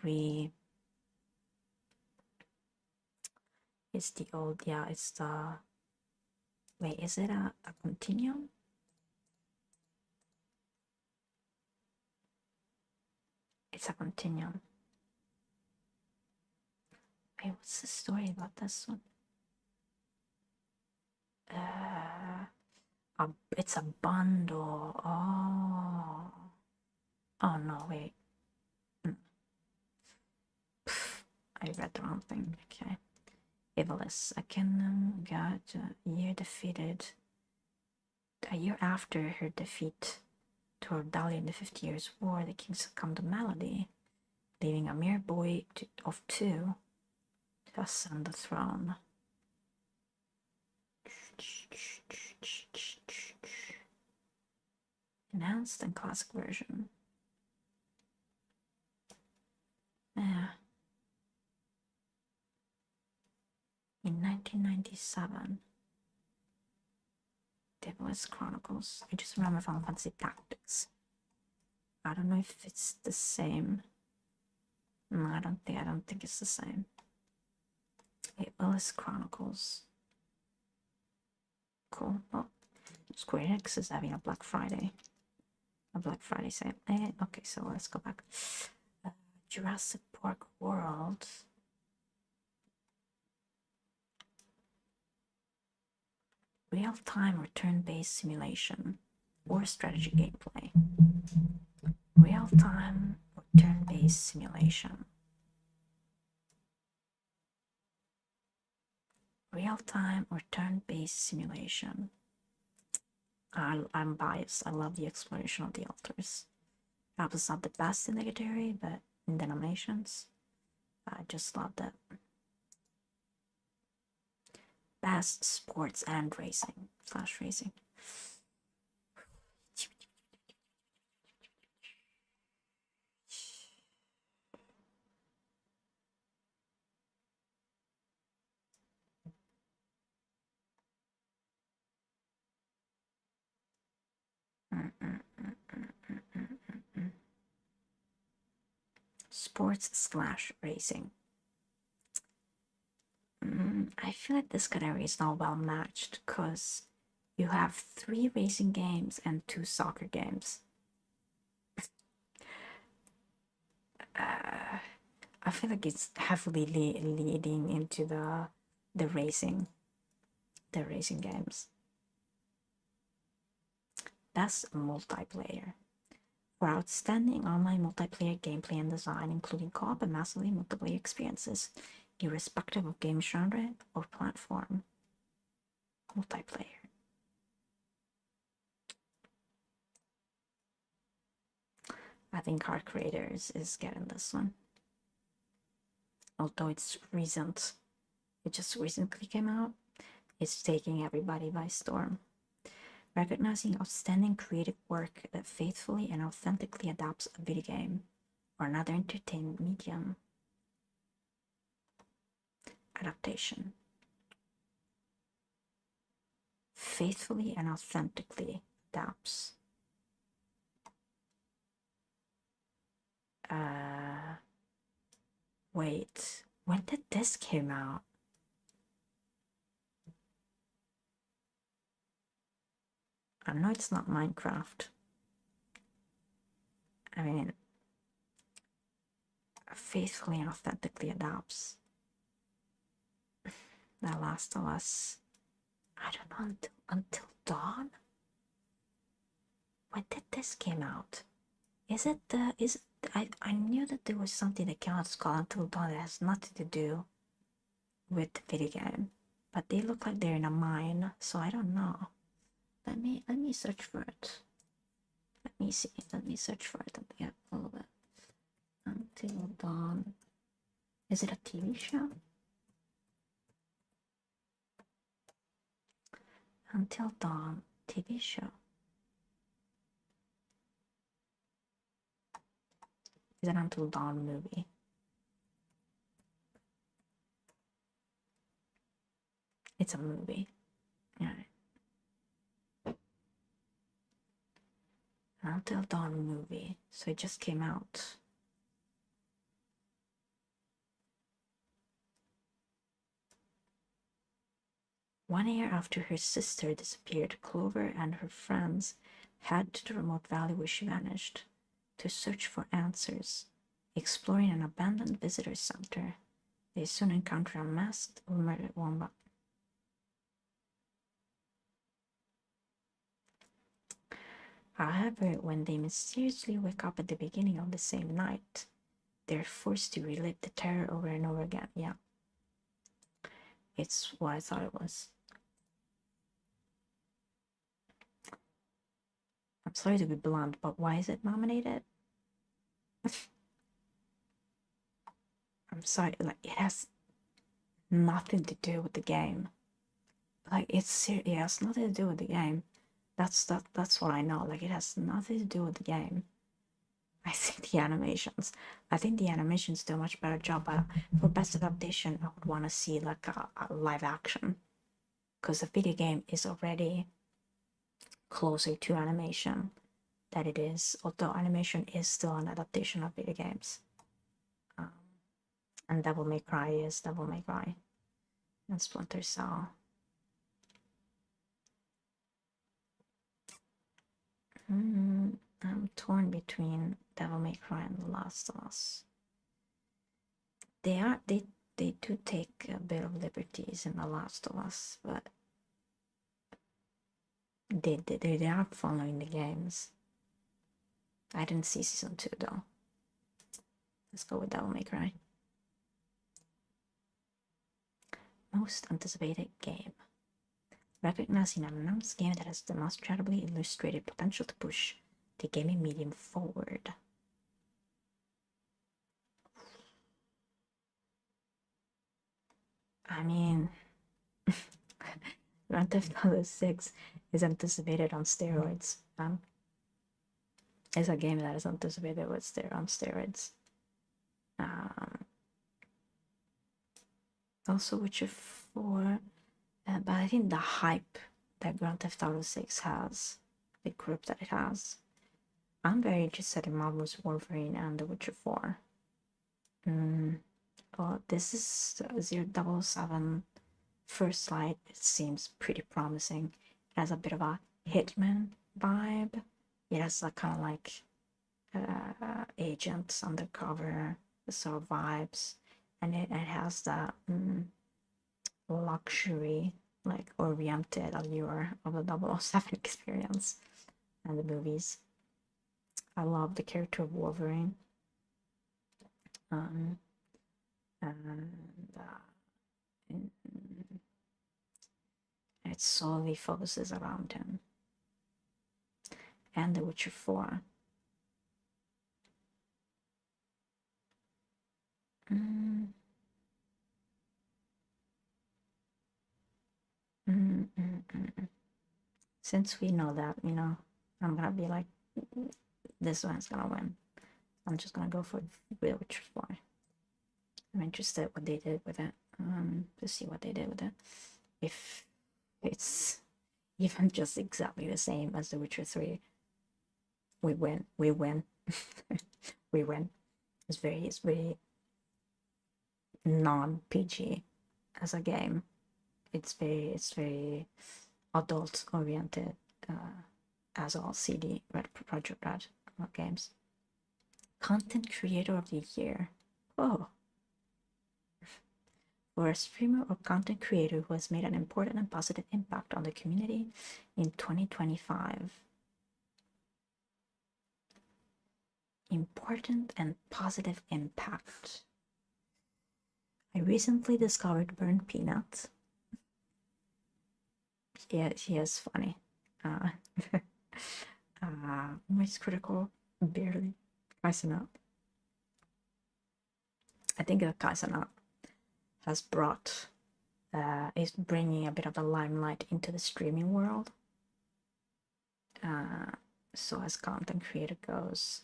it's the old, yeah, it's the, wait, is it a continuum? It's a continuum. Wait, what's the story about this one? It's a bundle. Oh. Oh no, wait. I read the wrong thing. Okay. Ivalis, a kingdom god, year defeated. A year after her defeat to Ordalia in the 50 Years' War, the king succumbed to malady, leaving a mere boy of 2 to ascend the throne. Enhanced and classic version. Yeah. In 1997, Devil's Chronicles. I just remember Final Fantasy Tactics. I don't know if it's the same. No, I don't think it's the same. Devil's Chronicles. Cool. Oh, Square Enix is having a Black Friday. A Black Friday sale. Okay, so let's go back. Jurassic Park World. Real-time or turn-based simulation or strategy gameplay. Real-time or turn-based simulation. Real-time or turn-based simulation. I'm biased. I love the exploration of the altars. That was not the best in the category, but in the nominations, I just loved it. Best sports and racing / racing. Sports / racing. I feel like this category is not well matched because you have 3 racing games and 2 soccer games. I feel like it's heavily leading into the racing games. That's multiplayer. For outstanding online multiplayer gameplay and design, including co-op and massively multiplayer experiences, irrespective of game genre or platform. Multiplayer. I think Card Creators is getting this one. Although it's recent, it just recently came out, it's taking everybody by storm. Recognizing outstanding creative work that faithfully and authentically adapts a video game or another entertainment medium. Adaptation. Faithfully and authentically adapts. Wait, when did this came out? I know it's not Minecraft. I mean, faithfully and authentically adapts. The Last of Us. I don't know, until Dawn? When did this came out? I knew that there was something that came out called Until Dawn that has nothing to do with the video game. But they look like they're in a mine, so I don't know. Let me search for it. Let me see. Let me search for it and get a little bit. Until Dawn. Is it a TV show? Until Dawn TV show. Is an Until Dawn movie. It's a movie. Yeah. An Until Dawn movie. So it just came out. One year after her sister disappeared, Clover and her friends head to the remote valley where she vanished to search for answers, exploring an abandoned visitor center They soon encounter a masked or murdered wombat. However, when they mysteriously wake up at the beginning of the same night, they're forced to relive the terror over and over again. Yeah. It's what I thought it was. I'm sorry to be blunt, but why is it nominated? I'm sorry, like, it has nothing to do with the game. Like, it has nothing to do with the game. That's what I know. Like, it has nothing to do with the game. I think the animations do a much better job. But for best adaptation, I would want to see like a live action, because the video game is already closer to animation than it is, although animation is still an adaptation of video games. And Devil May Cry is Devil May Cry, and Splinter Cell. I'm torn between Devil May Cry and The Last of Us. They do take a bit of liberties in The Last of Us, but they are following the games. I didn't see season 2 though. Let's go with Devil May Cry. Most anticipated game. Recognizing an announced game that has demonstrably illustrated potential to push the gaming medium forward. I mean, Grand Theft Auto 6 is anticipated on steroids. It's a game that is anticipated on steroids. Also Witcher 4, but I think the hype that Grand Theft Auto 6 has, the group that it has, I'm very interested in Marvel's Wolverine and The Witcher 4. Oh, this is 007 First Light. It seems pretty promising. It has a bit of a Hitman vibe. It has a kind of like agents undercover sort of vibes, and it has that luxury, like oriented allure of the 007 experience and the movies. I love the character of Wolverine. And it solely focuses around him. And The Witcher 4. Since we know that, I'm gonna be like, this one's gonna win. I'm just gonna go for The Witcher 4. I'm interested what they did with it. To see what they did with it. If it's even just exactly the same as The Witcher 3, we win. We win. We win. It's very non-PG as a game. It's very adult oriented, as all CD Red Project Red games. Content Creator of the Year. Oh. For a streamer or content creator who has made an important and positive impact on the community in 2025. Important and positive impact. I recently discovered Burnt Peanut. Yeah, he is funny. Most critical, barely. Kaisenat. I think that Kaisenat has brought, is bringing a bit of the limelight into the streaming world. So as content creator goes,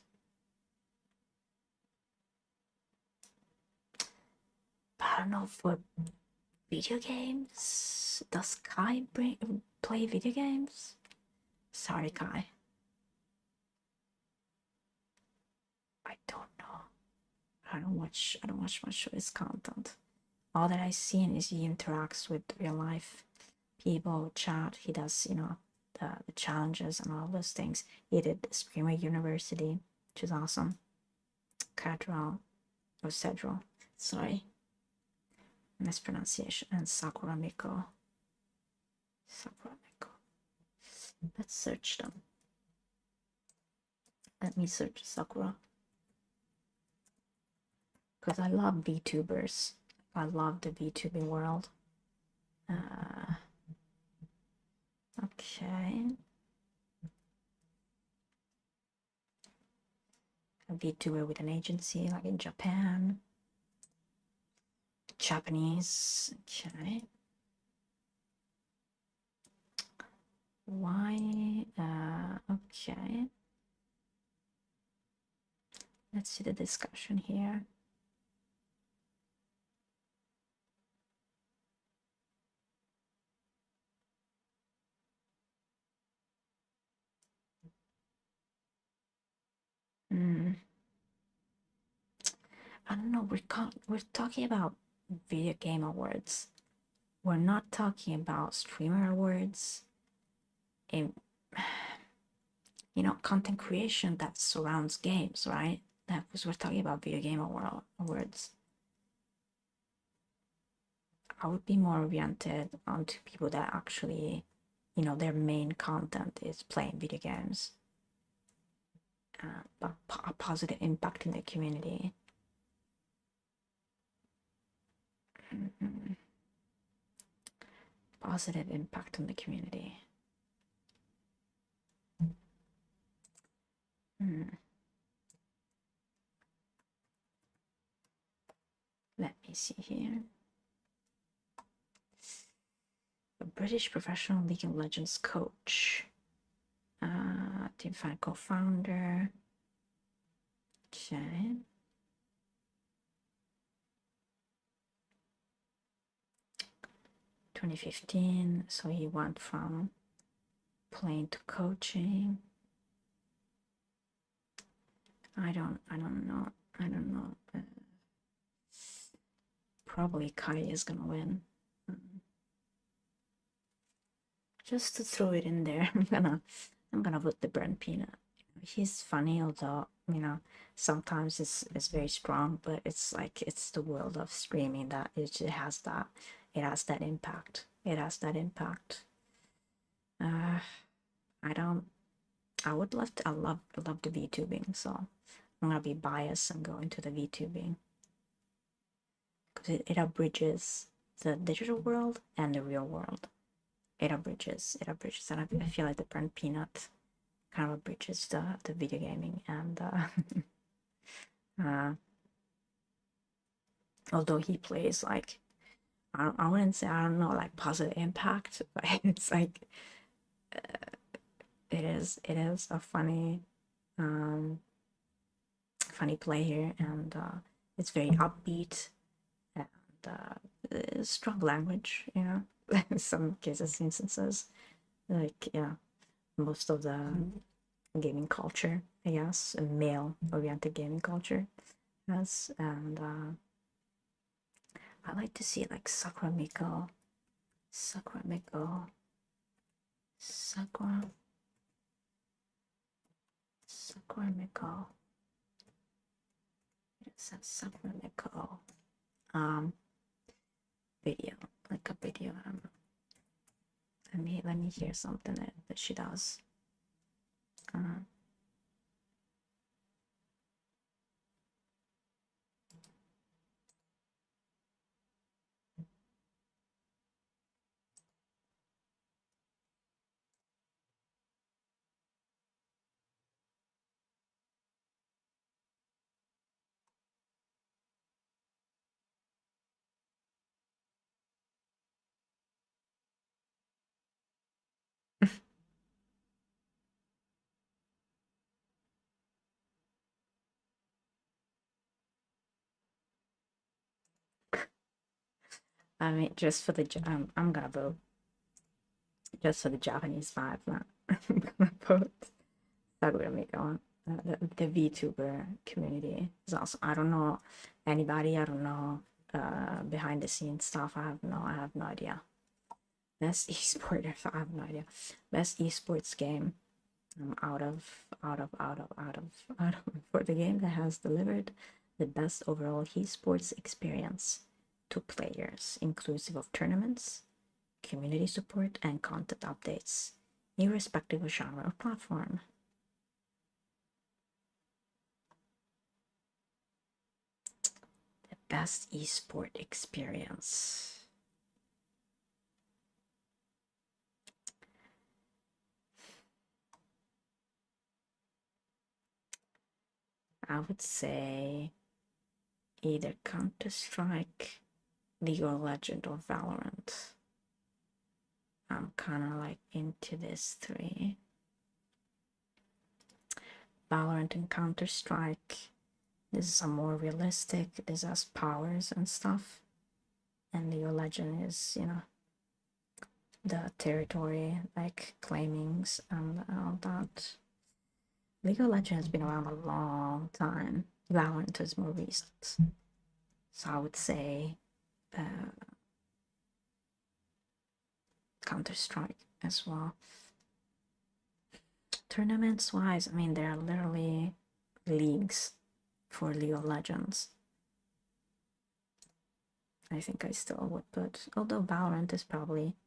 but I don't know, for video games, does Kai play video games? Sorry, Kai. I don't know. I don't watch much of his content. All that I've seen is he interacts with real life people, chat. He does, the challenges and all those things. He did Screamer University, which is awesome. Cedral. Sorry. mispronunciation, and Sakura Miko. Sakura Miko. Let's search them. Let me search Sakura. Because I love VTubers. I love the VTubing world. Okay. A VTuber with an agency, like in Japan. Japanese. Okay. Why? Okay. Let's see the discussion here. I don't know. We're talking about video game awards. We're not talking about streamer awards. In, content creation that surrounds games, right? That was we're talking about video game awards. I would be more oriented onto people that actually, their main content is playing video games, but a positive impact in the community. Positive impact on the community. Let me see here. A British professional League of Legends coach. Teamfight co-founder. Okay. 2015. So he went from playing to coaching. I don't know. Probably Kai is gonna win. Just to throw it in there, I'm gonna vote the burnt peanut. He's funny, although sometimes it's very strong, but it's like it's the world of streaming that it has that impact. It has that impact. I would love to. I love the VTubing, so I'm gonna be biased and go into the VTubing because it abridges the digital world and the real world. It abridges, and I feel like the burnt peanut kind of abridges the video gaming and although he plays like I wouldn't say, I don't know, like positive impact, but it's like it is a funny player, and it's very upbeat and strong language, in some instances, like most of the gaming culture, I guess, a male oriented gaming culture has, and I like to see like Sakura Miko. Sakura Miko. It's a Sakura Miko video, like a video. Let me hear something that she does. I mean, just for the I'm gonna vote just for the Japanese vibe. I'm gonna vote Sakura Miko. The VTuber community is also. I don't know anybody. I don't know behind the scenes stuff. I have no idea. Best esports. I have no idea. Best esports game. Out of for the game that has delivered the best overall esports experience. to players, inclusive of tournaments, community support, and content updates, irrespective of genre or platform. The best esport experience. I would say either Counter-Strike, League of Legends, or Valorant. I'm kind of like into this three. Valorant and Counter-Strike. This is a more realistic. This has powers and stuff. And League of Legends is, you know, the territory, like claimings and all that. League of Legends has been around a long time. Valorant is more recent. So I would say Counter-Strike as well. Tournaments wise, I mean, there are literally leagues for League of Legends. I think I still would put, although Valorant is probably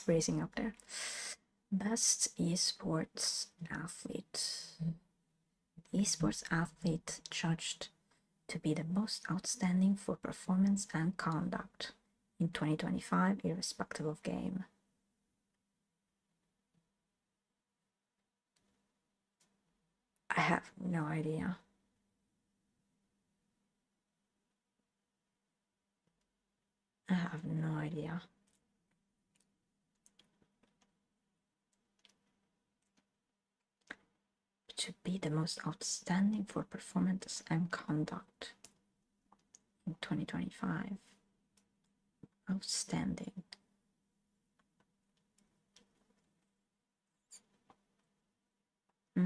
raising up there. Best esports athlete. Esports athlete judged to be the most outstanding for performance and conduct in 2025, irrespective of game. I have no idea. I have no idea. To be the most outstanding for performance and conduct in 2025. Outstanding. I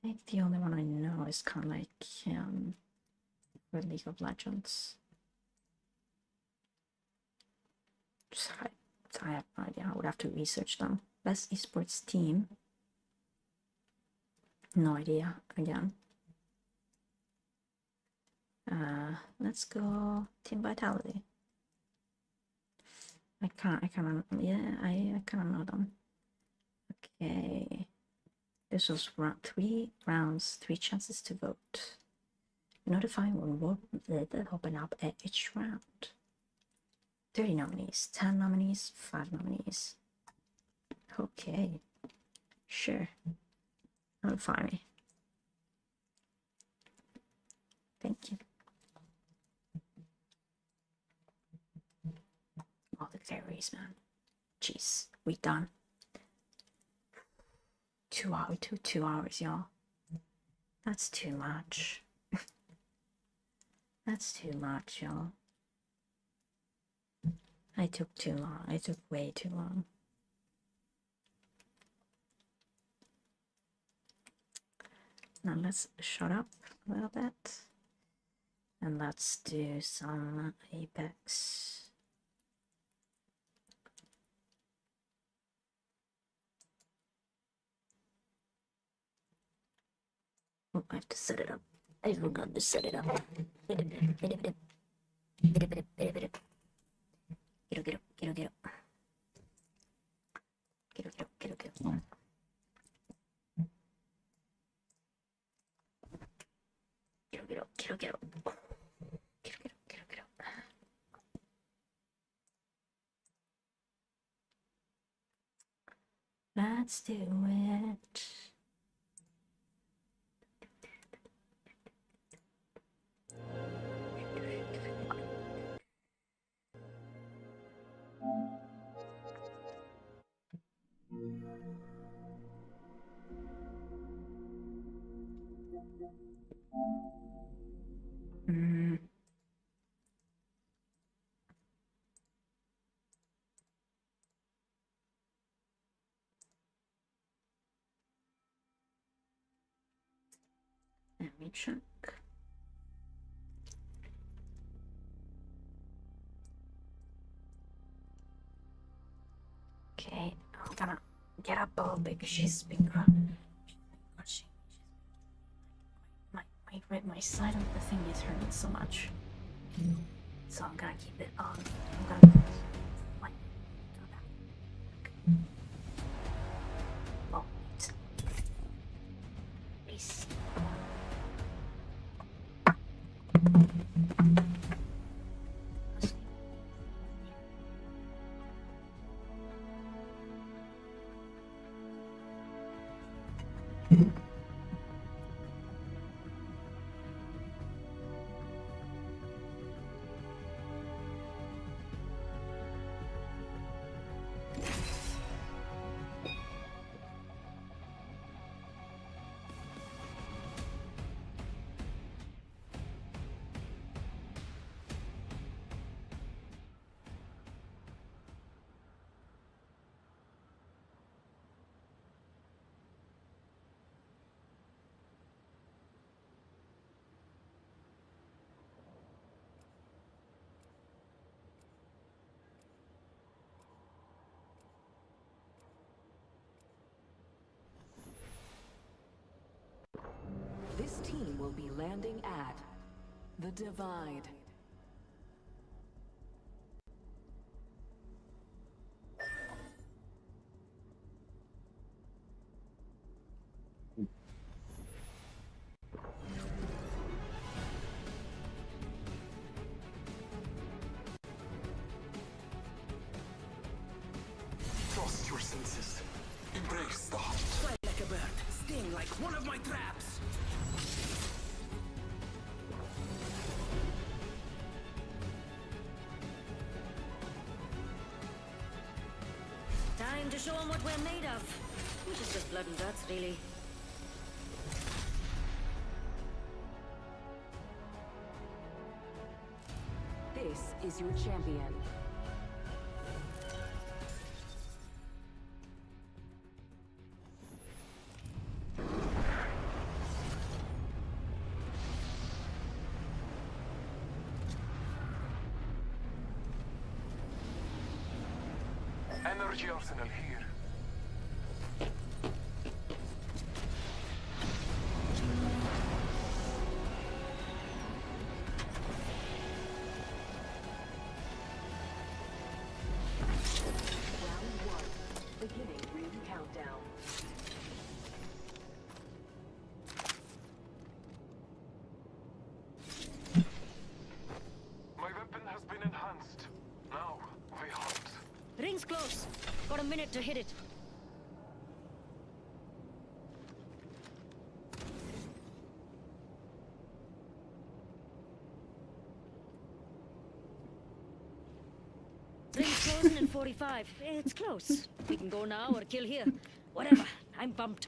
think the only one I know is kind of like for League of Legends. I have no idea. I would have to research them. Best esports team. No idea again. Let's go Team Vitality. I kind of know them. Okay. This was round 3 rounds, 3 chances to vote. Notifying when vote open up at each round. 30 nominees, 10 nominees, 5 nominees. Okay. Sure. Notify me. Thank you. All the carries, man. Jeez, we done. 2 hours, y'all. That's too much. That's too much, y'all. I took too long. I took way too long. Now let's shut up a little bit. And let's do some Apex. Oh, I have to set it up. I forgot to set it up. Get up. Let's do it. Let me check. Okay, I'm gonna get up a little bit because she's been crushing my right, my side of the thing is hurting so much. So I'm gonna keep it on. I'm gonna like do that. Oh, wait. Please. This team will be landing at the Divide. Trust your senses. Embrace the hunt. Fly like a bird, sting like one of my traps. Time to show them what we're made of. Which is just blood and guts, really. This is your champion. Energy arsenal here. Round 1. Beginning ring countdown. My weapon has been enhanced. Now we hunt. Ring's close. Got a minute to hit it. Ring's frozen in 45. It's close. We can go now or kill here. Whatever. I'm pumped.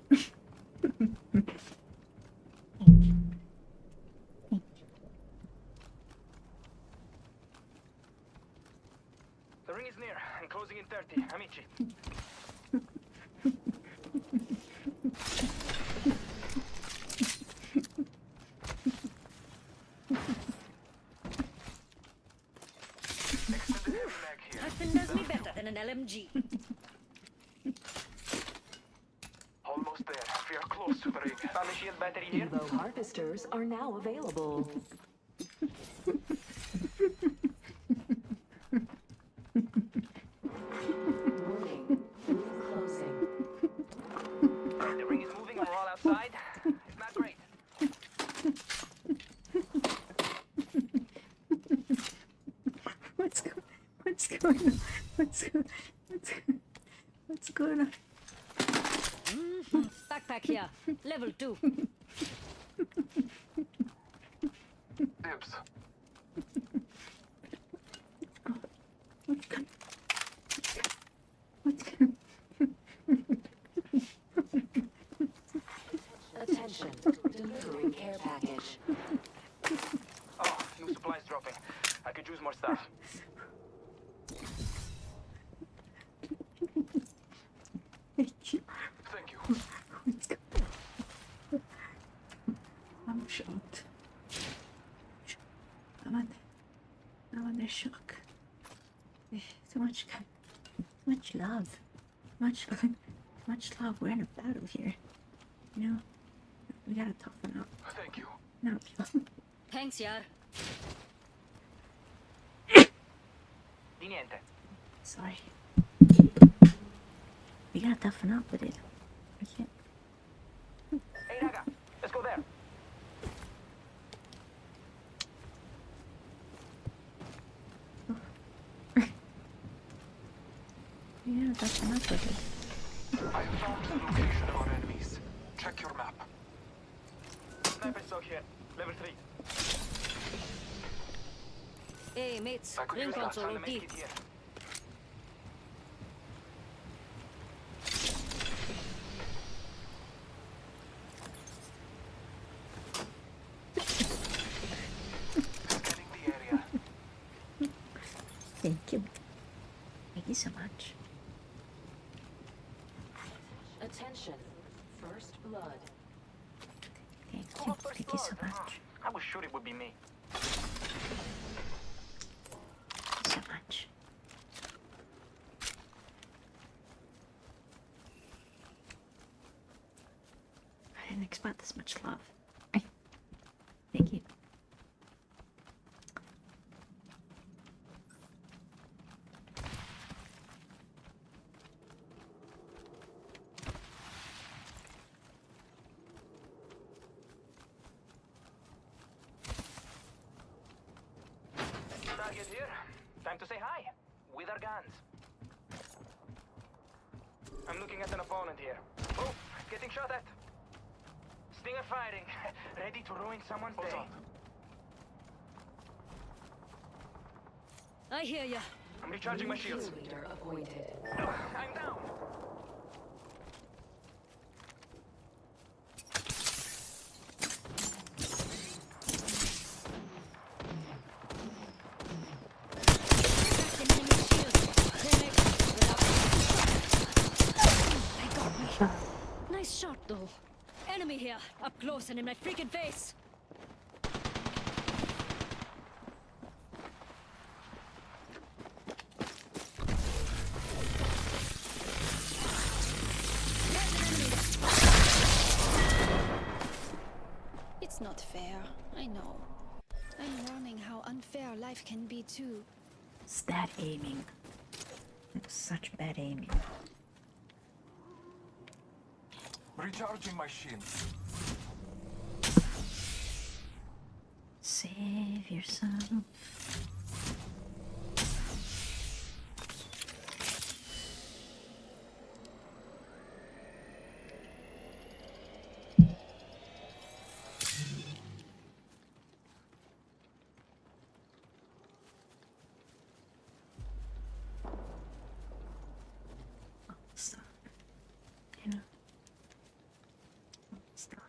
The ring is near and closing in 30. Amici. Extended heavy mag here. Nothing does me better than an LMG. Almost there. We are close to the ring. Found the shield battery here. Evo harvesters are now available. Warning. Ring closing. The ring is moving and we're all outside. It's not great. What's going on? What's going on? Backpack here. Level 2. Dibs. Attention. Delivering care package. Oh, new supplies dropping. I could use more stuff. Thank you. Thank you. What's going on? I'm shocked. I'm under shock. Too much love. Much love. We're in a battle here. You know, we gotta toughen up. Thank you. No. Thanks, Yar. Di niente. Sorry. We gotta toughen up with it. I can't. Hey, raga, let's go there. We gotta toughen up with it. I have found the location of our enemies. Check your map. Sniper stock here. Level 3. Hey, mates. I could Ring use that console Found the OT. medkit here. Scanning the area. Thank you. Thank you so much. Attention. First blood. Thank Who you. got first Thank you so blood? much. I was sure it would be me. Thank you so much. I didn't expect this much love. Thank you. Target here. Time to say hi. With our guns. I'm looking at an opponent here. Oh, getting shot at. Stinger firing. Ready to ruin someone's Hold day. on. I hear ya. I'm recharging my shields. Kill leader appointed. I'm down. Back in enemy shield. Grenade. They got me. Nice shot, though. Enemy here. Up close and in my freaking face. It's not fair, I know. I'm learning how unfair life can be too. It's that aiming. It's such bad aiming. Recharging my shields. Save yourself. Oh, stop. You know. Stop.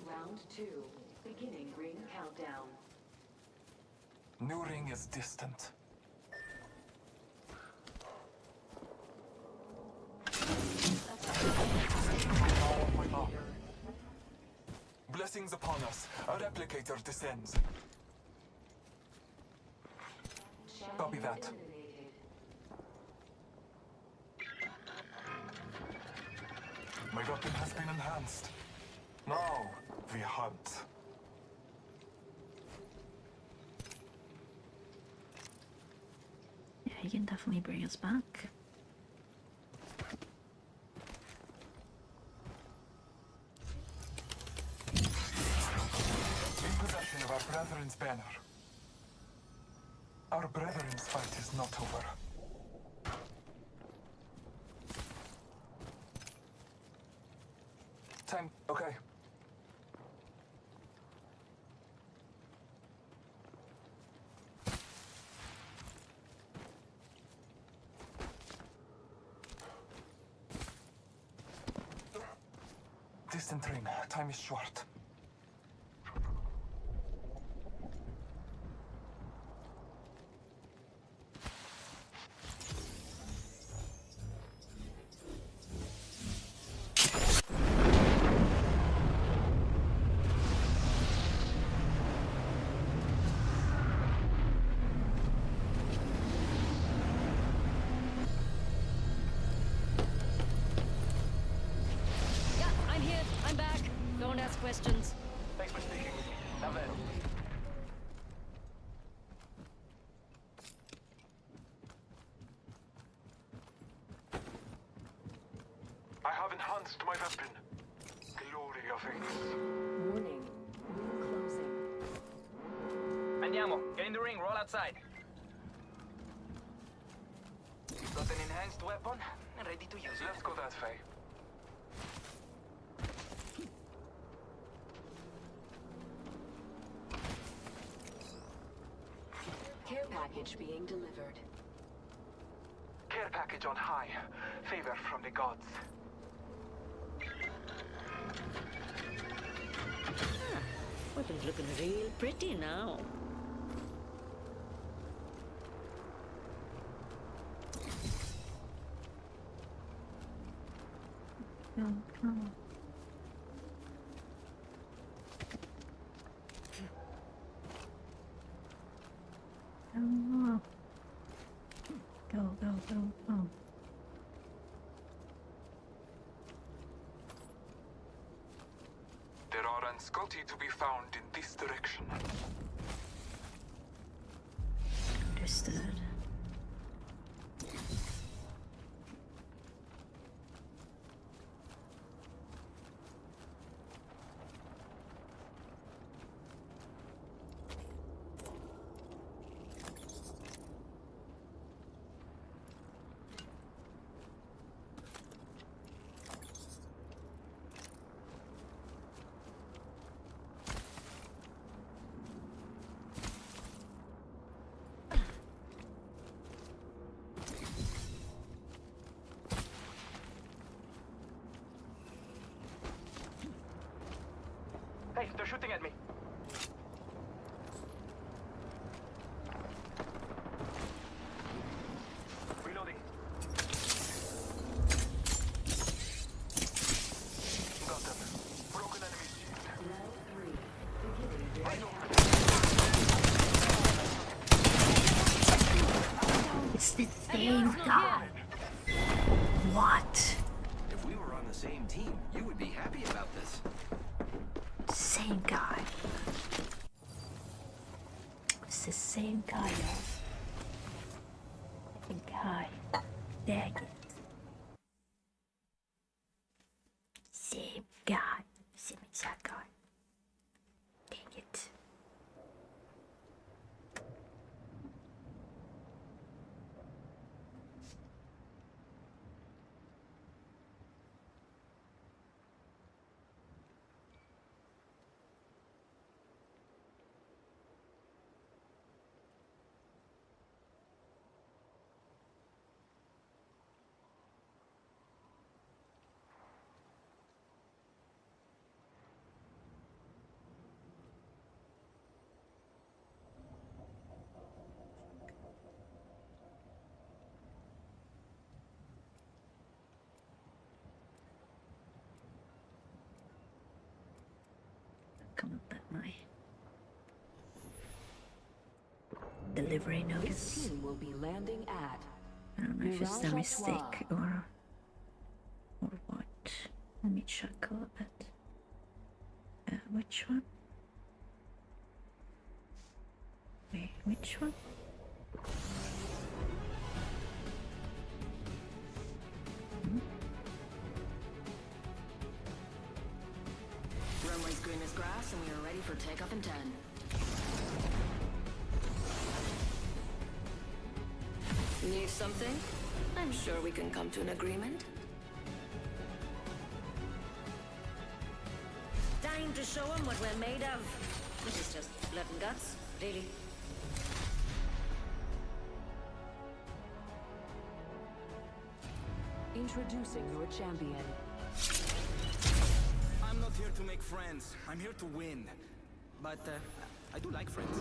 Round 2. Beginning ring countdown. New ring is distant. Power of my map. Blessings upon us. A replicator descends. Copy that. My weapon has been enhanced. Now we hunt. Yeah, he can definitely bring us back. In possession of our brethren's banner. Our brethren's fight is not over. Time. Okay. Distant ring. Time is short. questions. Thanks for speaking with me. Davvero. I have enhanced my weapon. Glory of Ace. Warning. Ring closing. Andiamo. Get in the ring. Roll outside. Got an enhanced weapon and ready to use it. Let's go that way. Care package being delivered. Care package on high. Favor from the gods. Weapon's looking real pretty now. Go, go, go, go. There are Anscoti to be found in this direction. Understood. Hey, they're shooting at me. Reloading. Got them. Broken enemy shield. Round 3. Beginning I ring. know. It's the same guy. What? If we were on the same team, you would be happy about this. Same guy. It's the same guy, yo. Same guy. Dang it. Same guy. Same exact guy. Dang it. Come up at my delivery This notice. team will be landing at I don't know if it's a Mirage mistake or what. Let me check a little bit. Which one? Wait, which one? runway's green as grass, and we are ready for takeoff in 10. Need something? I'm sure we can come to an agreement. Time to show them what we're made of. This is just blood and guts, really. Introducing your champion. I'm not here to make friends. I'm here to win. But I do like friends.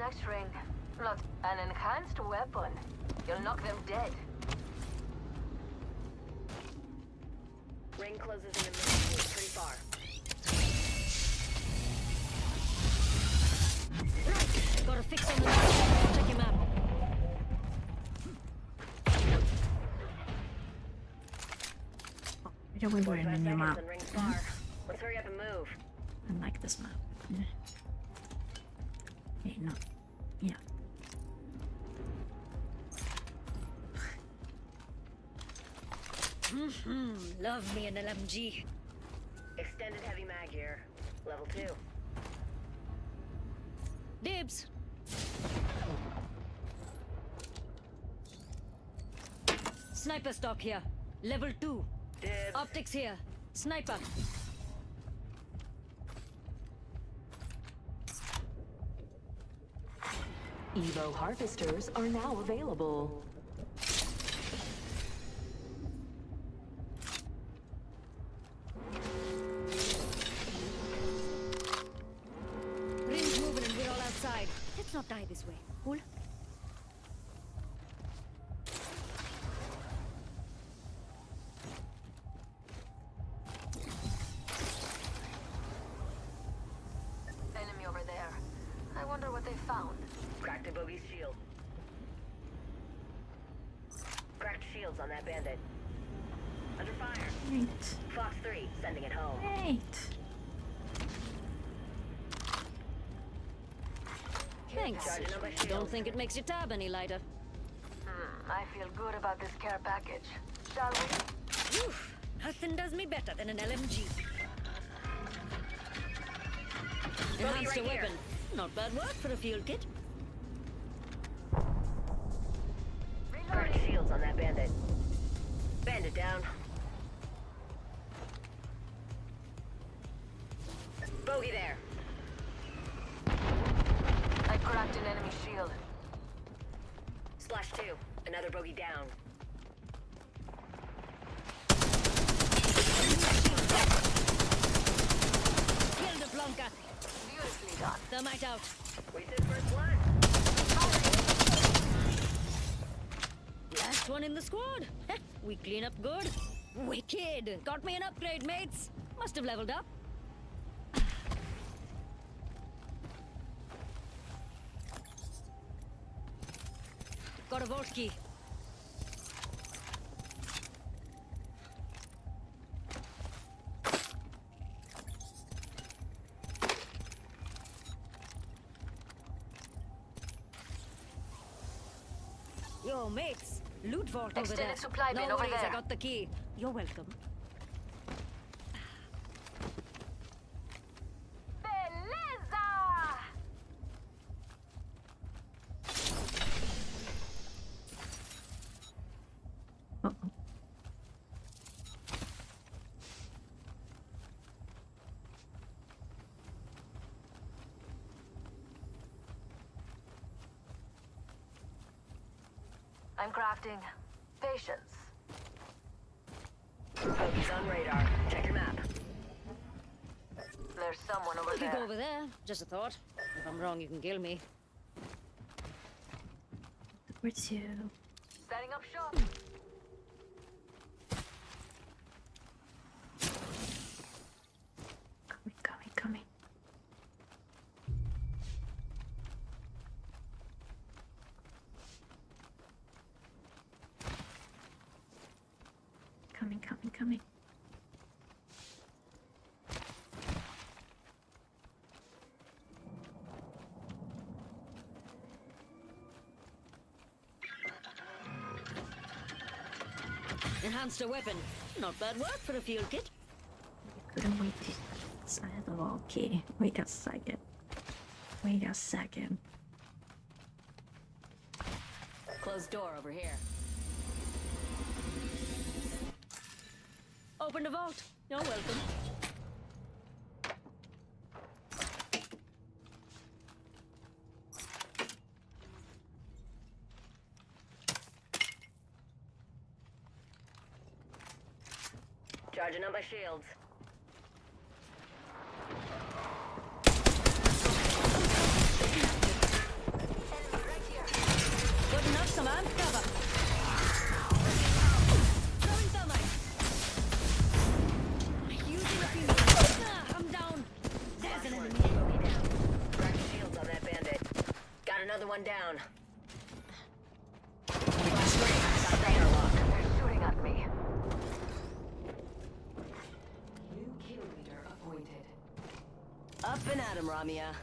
next ring. Not an enhanced weapon. You'll knock them dead. Ring closes in a minute. We're pretty far. Right. Got a fix on the map. Check your map. Why do we wear a new map? And rings far. Let's hurry up and move. I like this map. Yeah. Okay, no. Yeah. Love me an LMG. Extended heavy mag here. Level 2. Dibs. Sniper stock here. Level 2. Dibs. Optics here. Sniper. Evo harvesters are now available. Ring's moving and we're all outside. Let's not die this way. Cool? Enemy over there. I wonder what they found. Cracked a bogey's shield. Cracked shields on that bandit. Under fire. Wait. Fox 3, sending it home. Wait. Thanks. Don't think it makes your tab any lighter. I feel good about this care package. Shall we? Oof, nothing does me better than an LMG. Enhanced right weapon. Not bad work for a field kit. Cracked shields on that bandit. Bandit down. Bogey there. I cracked an enemy shield. Splash 2. Another bogey down. Kill the Blanca. Beautifully done. Thermite out. We did first blood. Last one in the squad. Heh, we clean up good. Wicked. Got me an upgrade, mates. Must have leveled up. Got a vault key. Yo, mates. Loot vault over Extended there. supply bin No over worries, there. I got the key. You're welcome. Beleza! Uh-oh. I'm crafting. Patience. Bogey's on radar. Check your map. There's someone over We could there. go over there. Just a thought. If I'm wrong, you can kill me. Where to? Setting up shop. Coming. Coming. Enhanced a weapon. Not bad work for a field kit. Couldn't wait to side the wall. Okay, wait a second. Closed door over here. Open the vault. You're welcome. Charging up my shields. Cutting up some amp cover. Throwing thermite. Using a few. I'm down. There's an enemy. Crack shields on that bandit. Got another one down. They're shooting at me. New kill leader appointed. Up and at him, Ramia.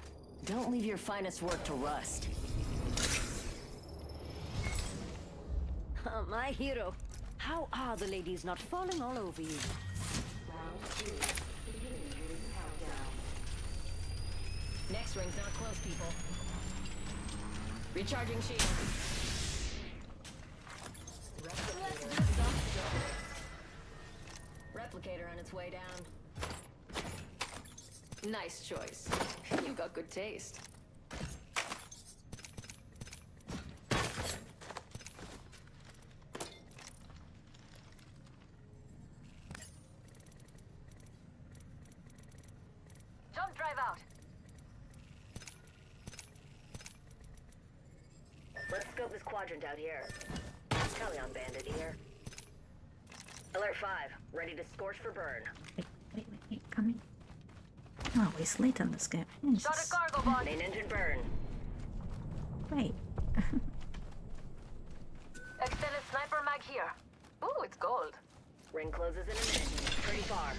Don't leave your finest work to rust. My hero. How are the ladies not falling all over you? Round 2. Beginning ring countdown. Next ring's not close, people. Recharging shield. Replicator on its way down. Nice choice. You got good taste. Jump drive out. Let's scope this quadrant out here. Talion bandit here. Alert 5, ready to scorch for burn. Wait, coming. Oh, it's late on this game. Shot a cargo bot. Main engine burn. Wait. Extended sniper mag here. Ooh, it's gold. Ring closes in a minute. Pretty far.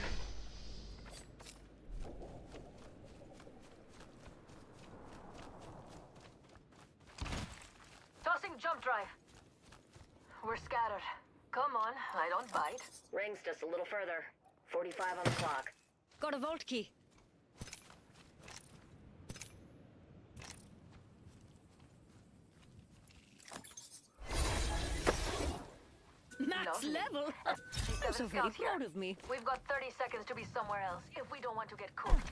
Tossing jump drive. We're scattered. Come on, I don't bite. Ring's just a little further. 45 on the clock. Got a vault key. Max Lovely. level? I'm Seven so very scouts here. proud of me. We've got 30 seconds to be somewhere else if we don't want to get cooked.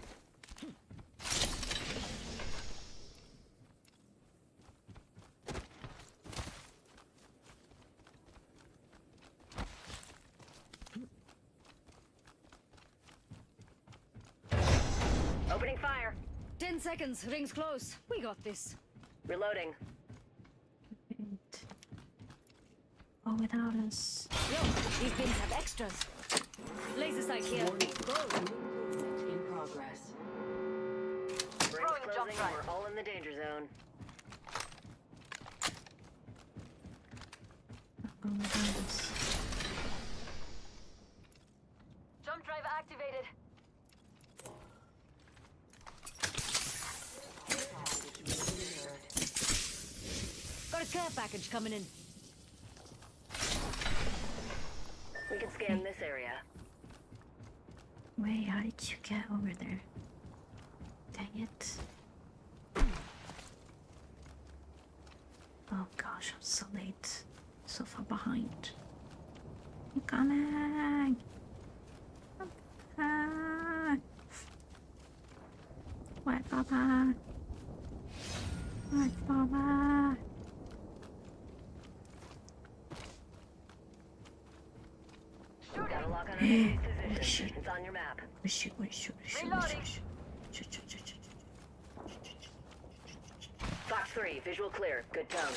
Opening fire. 10 seconds. Rings close. We got this. Reloading. Oh, without us. Yo, these bins have extras. Laser sight here. Movement in progress. Ring's Throwing jump closing drive. and we're all in the danger zone. Oh, without us. Jump drive activated. Got a care package coming in. We can scan this area. Wait, how did you get over there? Dang it. Oh gosh, I'm so late. So far behind. I'm coming! Ah. What, Papa? What, Papa? Got a lock on our enemy's Holy position. shit. It's on your map. Shoot. Reloading. Shoot. Fox 3, visual clear. Good tone.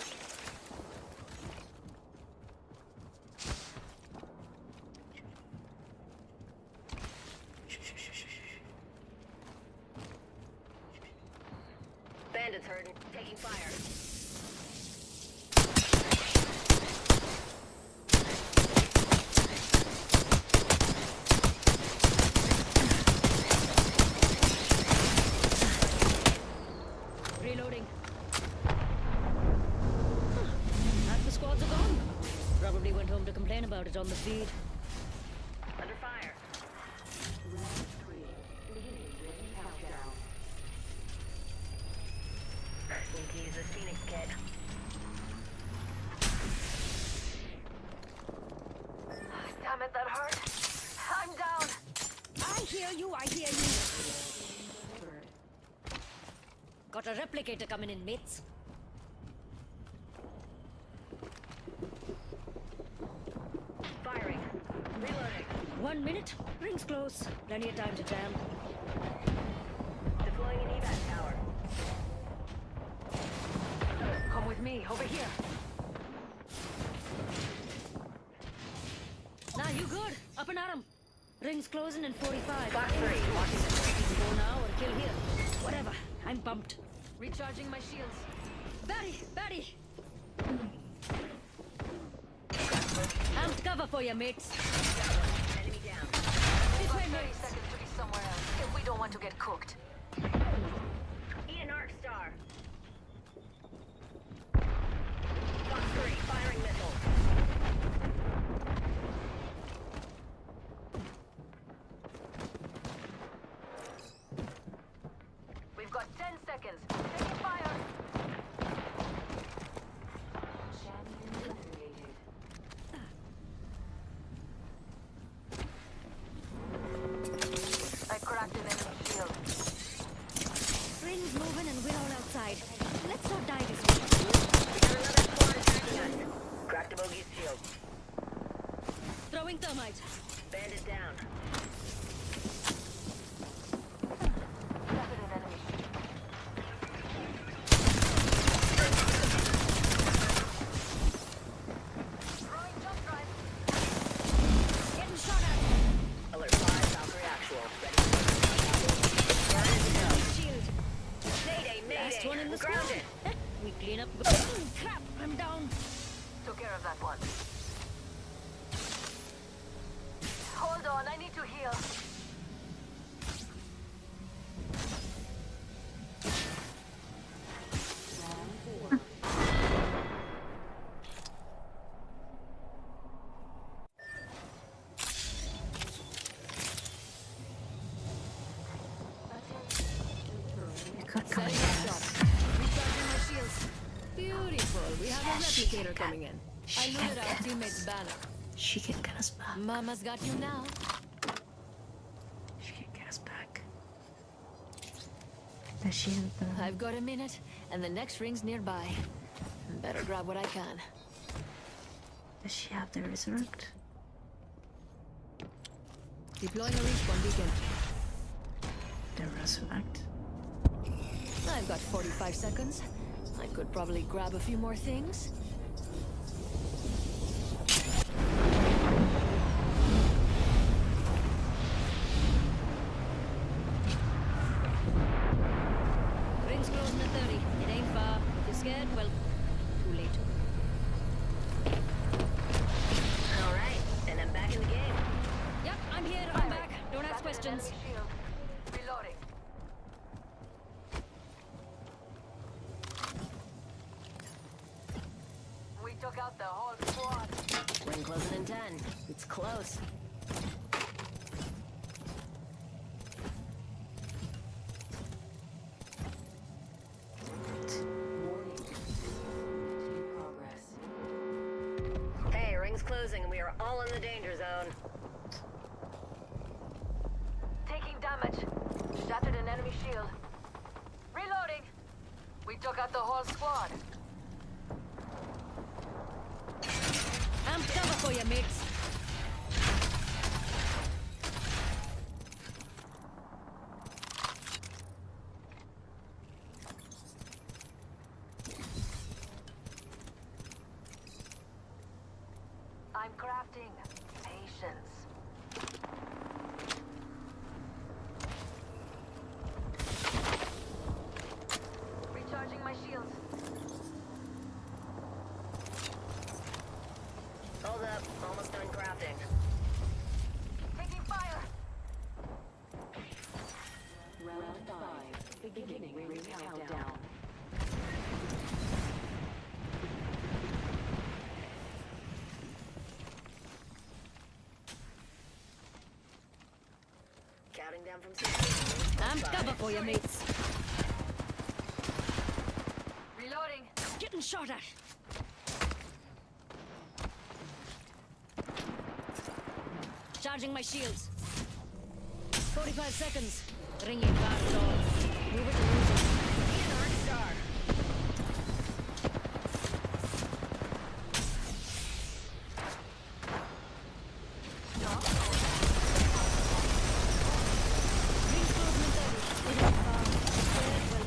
Bandits hurting. Taking fire. Reloading. Half the squads are gone. Probably went home to complain about it on the feed. Under fire. Round 3. Beginning ring countdown. Need to use this Phoenix kit. Damn it, that hurt. I'm down. I hear you. Third. Got a replicator coming in, mates. Firing. Reloading. 1 minute. Rings close. Plenty of time to jam. Deploying an evac tower. Come with me, over here. you good? Up and at 'em. Rings closing in 45. Fox 3, marking the You can go now or kill here. Whatever. I'm bumped. Recharging my shields. Batty! I'm cover for you, mates. enemy down. This way, 30 mates. seconds to be somewhere else if we don't want to get cooked. Eat an arc star. Fox 3, firing missiles. We've got 10 seconds. Taking fire. I cracked an enemy shield. Rings moving and we're all outside. Let's not die this way. Got another squad attacking us. Cracked a bogey's shield. Throwing thermite. Bandit down. Spotted an enemy shield. Throwing jump drive. Getting shot at. Alert 5, Valkyrie actual. Ready to go. Shield. Mayday, Last one in the squad. Grounded. We clean up. Crap, I'm down. Took care of that one. Hold on, I need to heal. Setting up shop. Recharging my shields. Beautiful. We have a replicator coming in. I looted our teammate's banner. She can get us back. Mama's got you now. She can get us back. Does she have the... I've got a minute, and the next ring's nearby. Better grab what I can. Does she have the resurrect? Deploying a respawn beacon. The resurrect? I've got 45 seconds. I could probably grab a few more things. Rings closing at 30. It ain't far. If you're scared, well, too late. Alright, and I'm back in the game. Yep, I'm here. I'm back. Don't ask Spotted an questions. enemy shield. Reloading. We took out the whole squad. Ring closing in 10. It's close. Hey, ring's closing and we are all in the danger zone. Taking damage. Shattered an enemy shield. Reloading. We took out the whole squad. I'm cover for you, mates. I'm crafting patience. Recharging my shields. Hold up, almost done crafting. Taking fire. Round 5. Beginning ring countdown. Counting down from 16. I'm cover for you, mates. Reloading. Getting shot at. Charging my shields. 45 seconds. Ringing fast on. Move it to lose it. Eat an arc star. Rings closing in 30. It ain't far. Scared, well,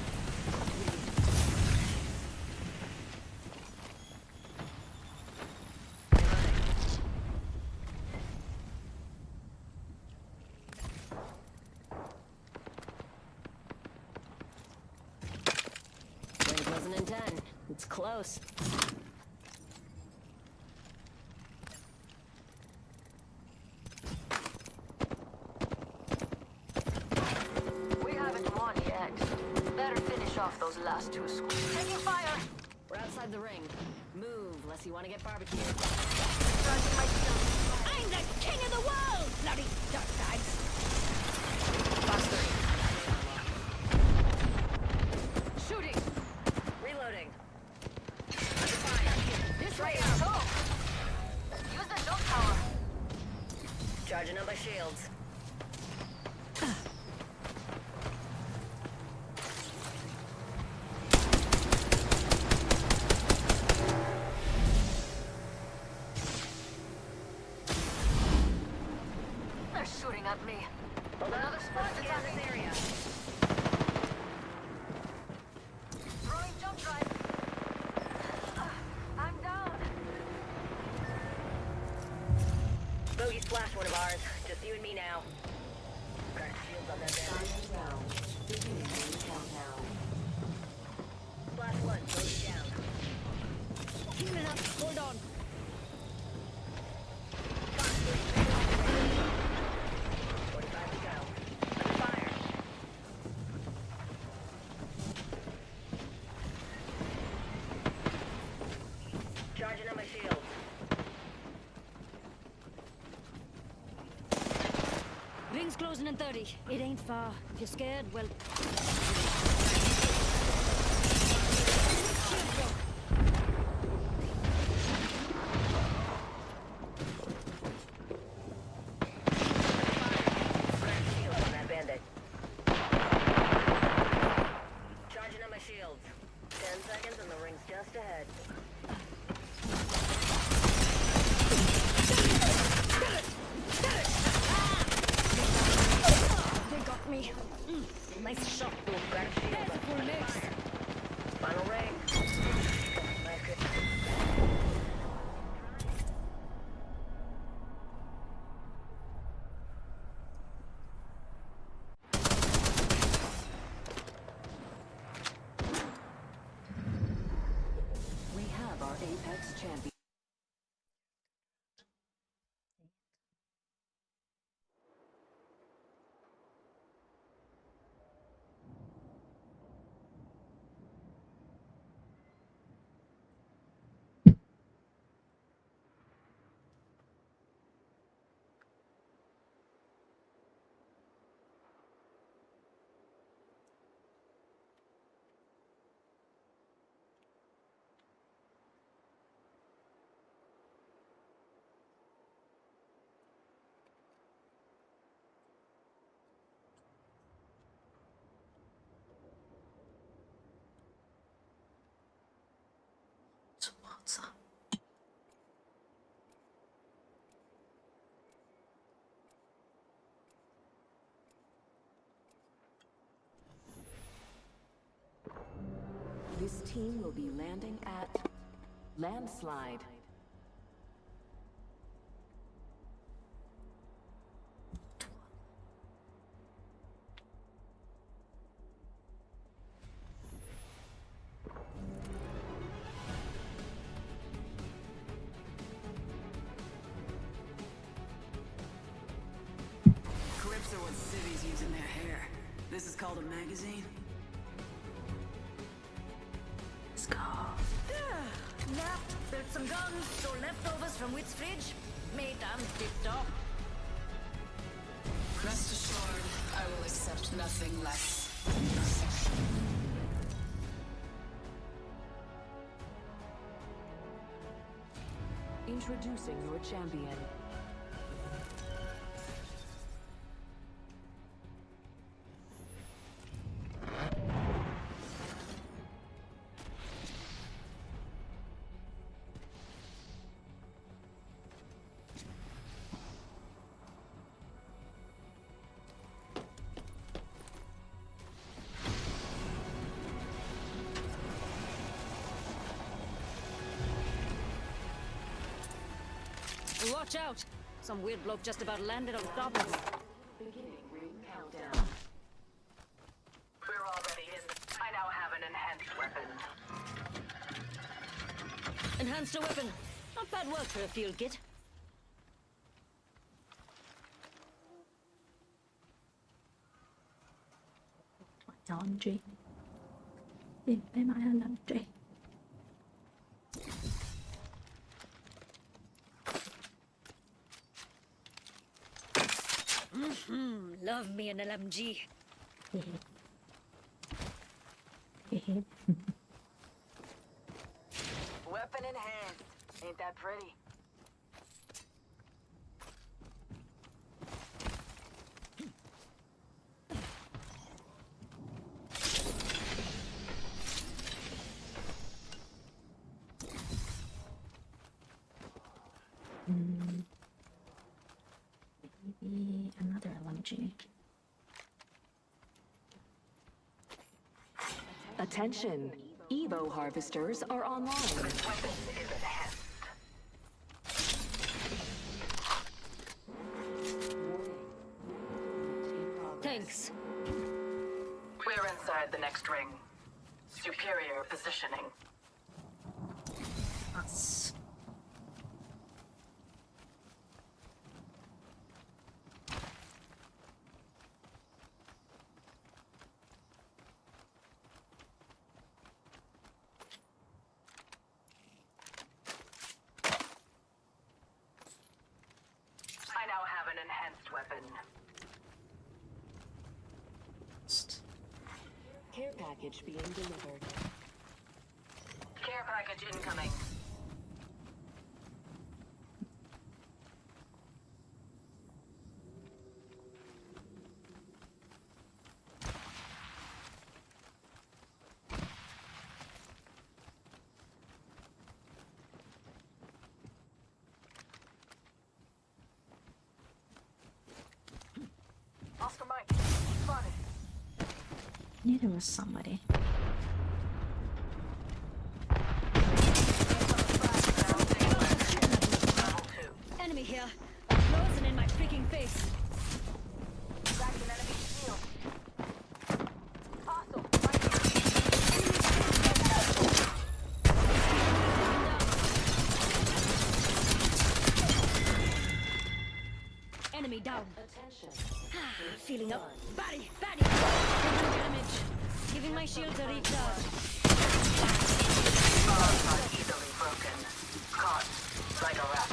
close. We haven't won yet. Better finish off those last two squads. Taking fire! We're outside the ring. Move, unless you want to get barbecued. Charging my shield. I'm the king of the world, bloody dirtbags. Box 3. Shooting! Reloading. Under fire. This way! Go! Use the jump tower. Charging up my shields. They're shooting at me. Hold on. Another squad is Scan on this area. Throwing jump drive. I'm down. Bogey splashed one of ours. Just you and me now. Crack shields on that bandit. Splash 1, bogey down. Healing up. Hold on. Box 45 to go. Under fire. Charging on my shields. Ring's closing in 30. It ain't far. If you're scared, well... Shield broke. Crack shields on that bandit. Charging on my shields. 10 seconds and the ring's just ahead. They got me. Nice shot, dude. Crack shields There's a on full mix. final ring. Nice good. We have our Apex champion. What's up? This team will be landing at Landslide. Clips are what cities use in their hair. This is called a magazine. Let's go. Napped, built some guns, stole leftovers from Witt's fridge. Made damn tip-top. Rest assured, I will accept nothing less. Introducing your champion. Watch out! Some weird bloke just about landed on top of me. Beginning ring countdown. We're already in. I now have an enhanced weapon. enhanced a weapon. Not bad work for a field kit. LMG. Tìm thấy mãi LMG. Love me an LMG. Weapon in hand. Ain't that pretty? Maybe another LMG. Attention, Evo harvesters are online. Thanks. We're inside the next ring. Superior positioning. Us. I now have an enhanced weapon. Care package being delivered. Care package incoming. Oscar Mike, spotted. Knew there was somebody. Enemy here. Frozen in my freaking face. Back an enemy shield. Hostile, Enemy down. Attention. Feeling up. Batty, batty. Taking damage. Giving my shields a recharge. Bombs are easily broken. Caught like a rat.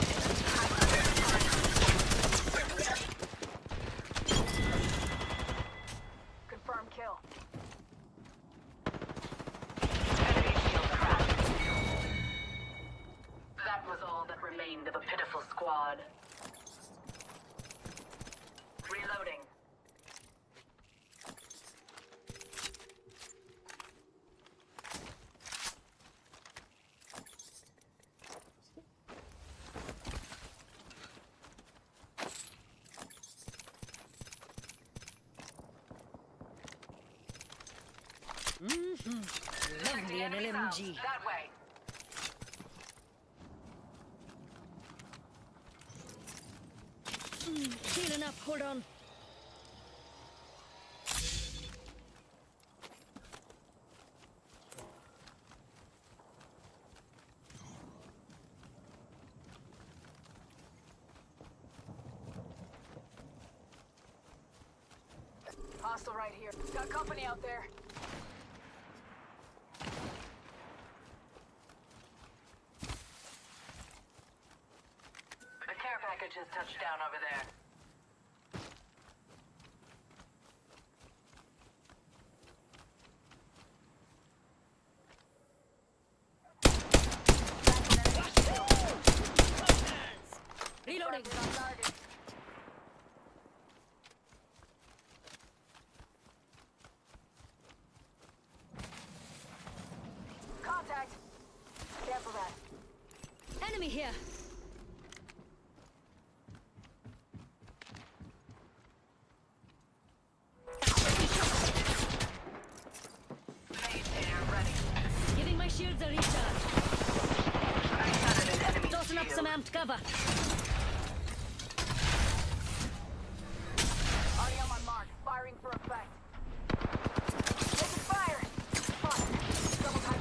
Confirm kill. Enemy shield cracked. That was all that remained of a pitiful squad. Reloading. Love me an LMG. That way. Healing up. Hold on. Hostile right here. Got company out there. The care package has touched down over there. Reloading. Contact. Careful that. Enemy here. Phase air ready. Giving my shields a recharge. I shattered an enemy Tossing up shield. some amped cover. Already on my mark. Firing for effect. Taking fire. Spotted. Double time.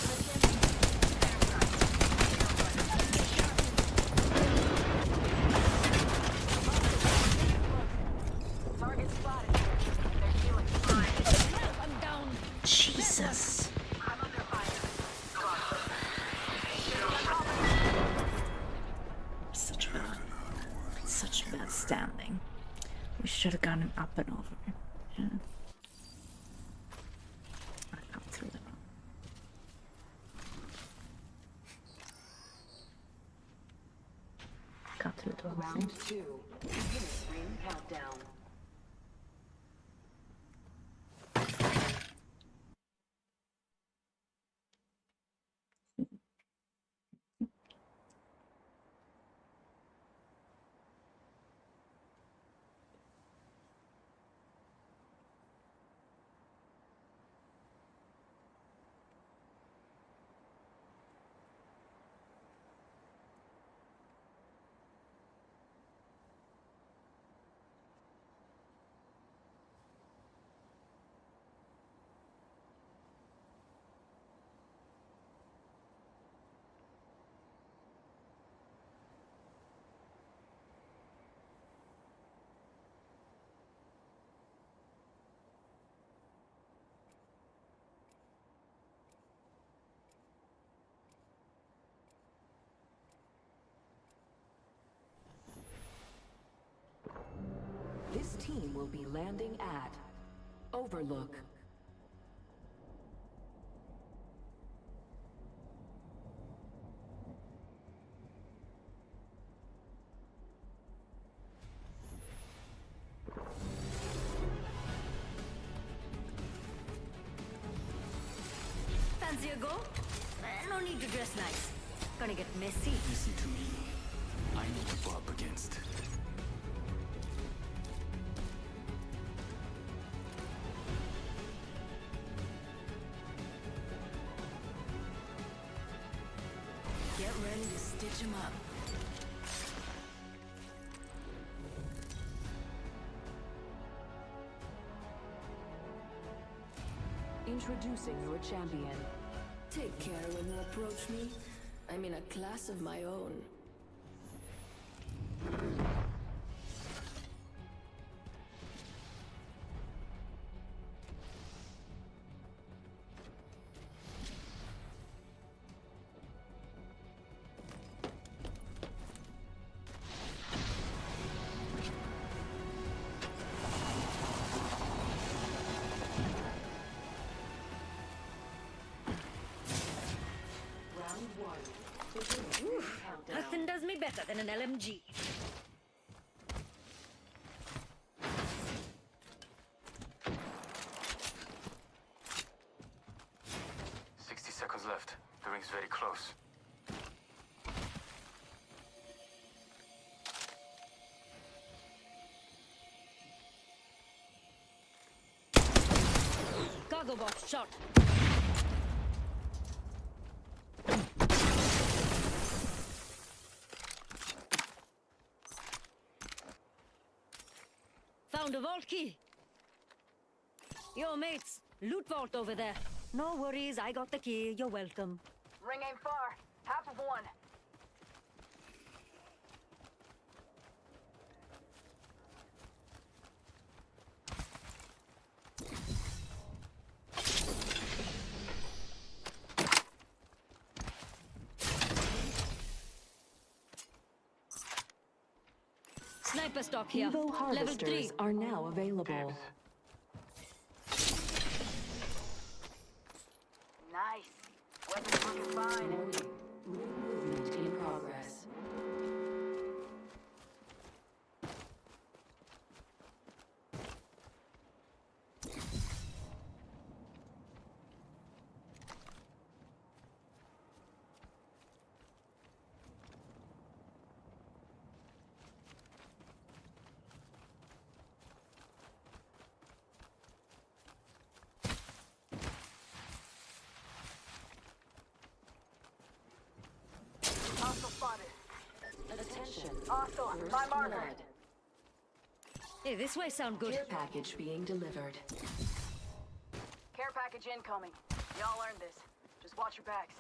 Position. Airstrike. Jesus. Such bad standing. We should have gotten up and over. Yeah. I got through that. Got through the whole thing. Round 2. Unit ring countdown. This team will be landing at Overlook. Fancy a go? No need to dress nice. Gonna get messy. Listen to me. I know what we're up against. Get ready to stitch him up. Introducing your champion. Take care when you approach me. I'm in a class of my own. Nothing does me better than an LMG. Seconds left. The ring's very close. Cargo box shot. Found a vault key. Yo, mates, loot vault over there. No worries, I got the key. You're welcome. Ring ain't far. Half of one. Sniper stock here. Evo Level 3. harvesters are now available. Nice. Weapons looking fine. Movement in progress. Hostile spotted. Attention. Hostile. First My marker. blood. Hey, this way sound good. Care package being delivered. Care package incoming. Y'all earned this. Just watch your backs.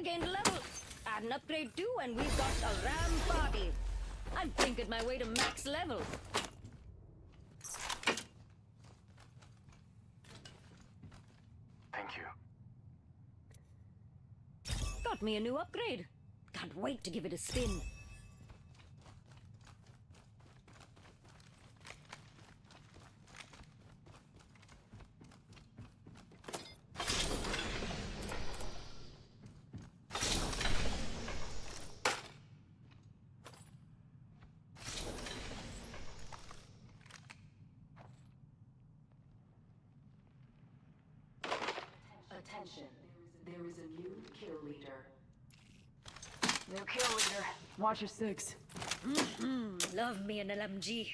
gained a level. Add an upgrade too, and we've got a ram party. I'm thinking my way to max level. Thank you. Got me a new upgrade. Can't wait to give it a spin. Attention. There is a new kill leader. New kill leader. Watch your six. Love me an LMG.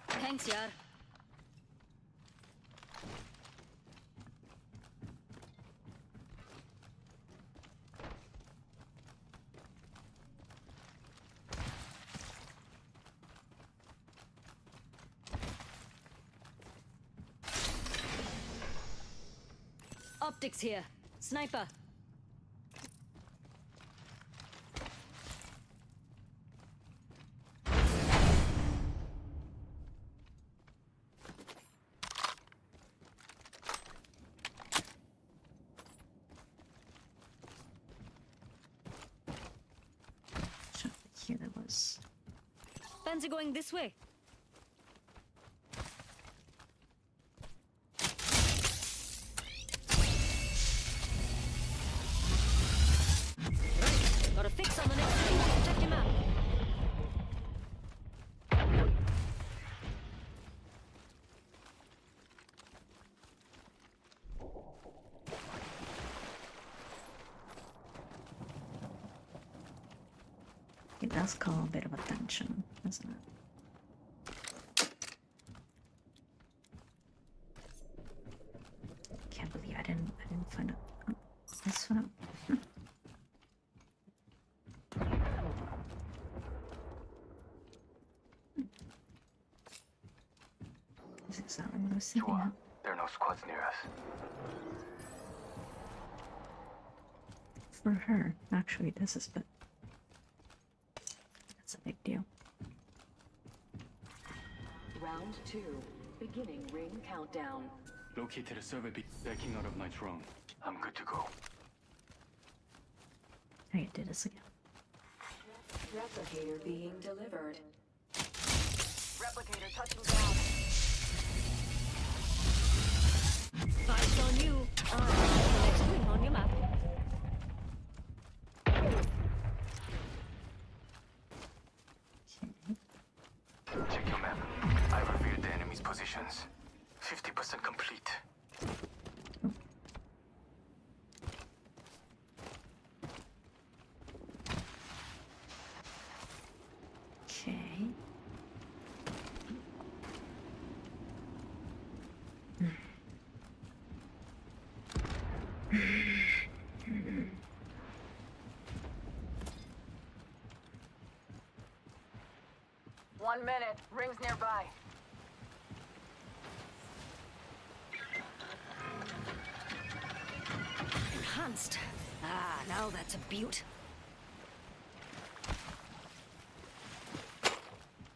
Thanks, yaar. Optics here. Sniper. So here there was. Fancy going this way? Got a fix on the next thing. Check him out. It does call a bit of attention, doesn't it? Can't believe I didn't find it. Oh, this one. That's exactly what I was thinking. Chua, there are no squads near us. For her, actually, this is, but that's a big deal. Round 2. Beginning ring countdown. Located a server backing out of my drone. I'm good to go. I can do this again. Replicator being delivered. Replicator touching down. Eyes on you. The next win on your map. Check your map. I revealed the enemy's positions. 50% complete. Okay. One minute. Rings nearby. Enhanced. Ah, now that's a beaut.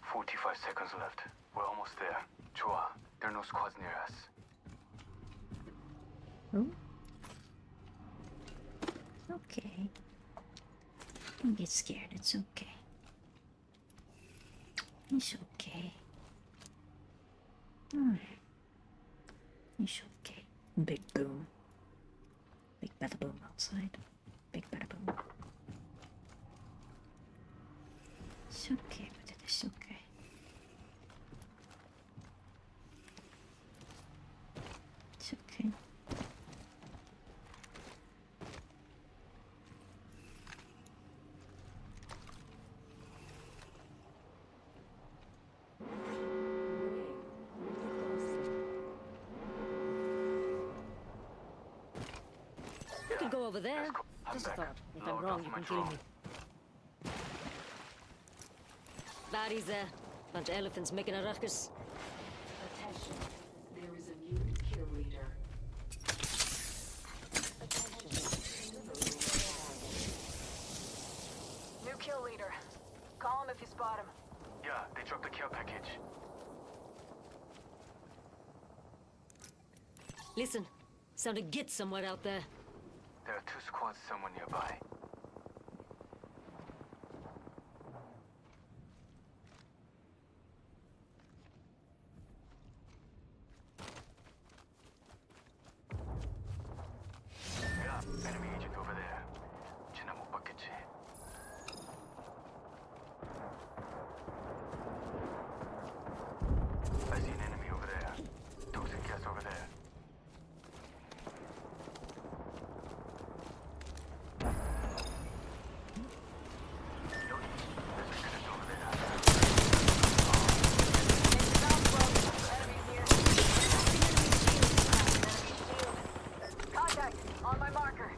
45 seconds left. We're almost there. Chua, there are no squads near us. Oh. Okay. Don't get scared. It's okay. It's okay. It's okay. Big boom. Big bada boom outside. Big bada boom. It's okay, but it is okay. It's okay. You could go over there. I'm Just a back. thought. If I'm Logged wrong, off you my can kill drone. me. Bodies there. Bunch of elephants making a ruckus. Attention. There is a new kill leader. Attention. kill leader. Call him if you spot him. Yeah, they dropped the care package. Listen, sounded git somewhere out there. There are 2 squads somewhere nearby. Yeah, enemy agent over there. 쟤나 못 봤겠지. I see an enemy over there. Toxic gas over there. Contact! On my marker.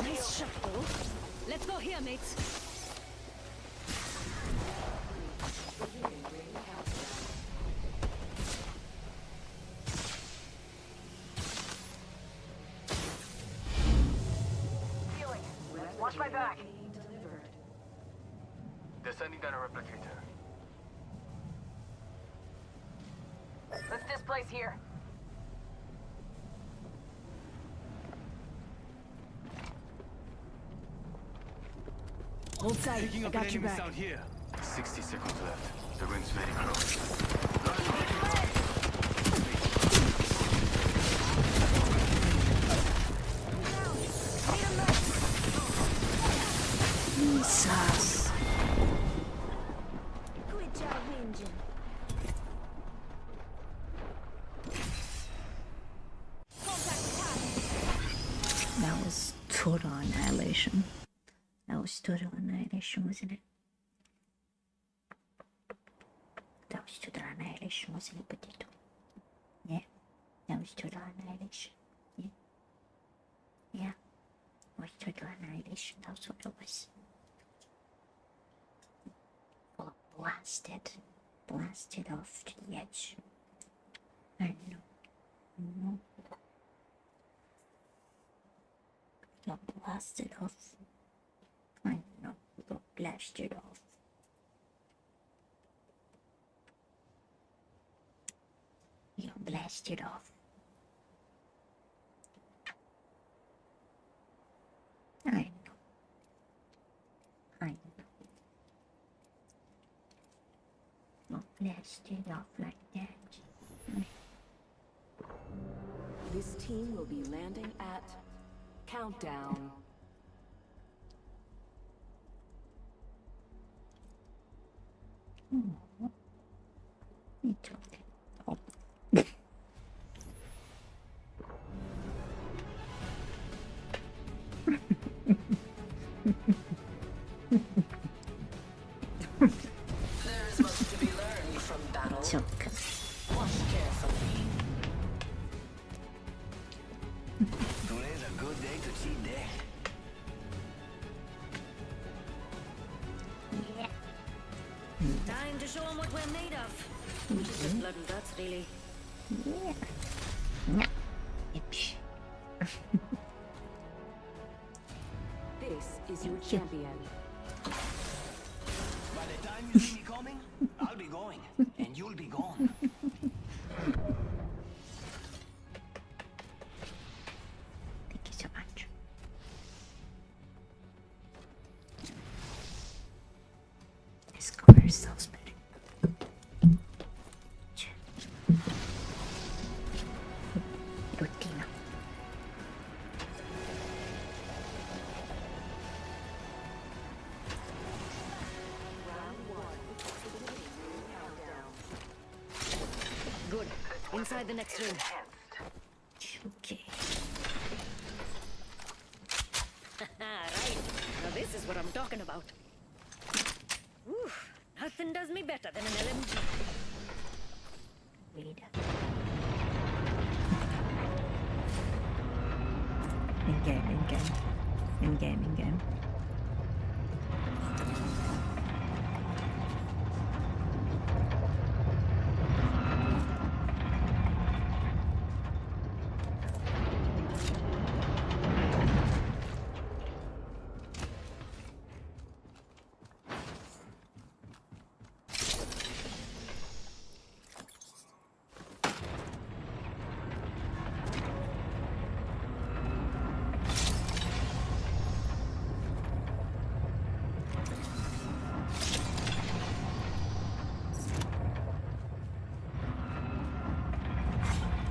Nice shot, though. Let's go here, mates. Healing. Watch my back. They're sending down a replicator. Let's displace here. Hold tight. Picking I up got your enemies back. out here. 60 seconds left. The ring's very close. Jesus. Good job, Ninja. That was total annihilation. That was total annihilation, wasn't it? That was total annihilation, wasn't it, Potato? Yeah, that was total annihilation. Yeah, yeah, it was total annihilation. That's what it was. Well, blasted off to the edge. I know. Got blasted off. I know. Got blasted off. You got blasted off. I know. Got blasted off like that. This team will be landing at Countdown. It's okay. Oh. There's much to be learned from battle. It's okay. Watch carefully. Today's a good day to cheat day. Time to show them what we're made of. Just blood and guts, really. Yeah. Yips. This is your champion. By the time you see me coming, I'll be going, and you'll be gone. Thank you so much. Let's cover ourselves better. Rutina. Good. Inside the next ring. Okay. Right. Now this is what I'm talking about. Oof. Nothing does me better than an LMG. Read. In game, in game. In game, in game.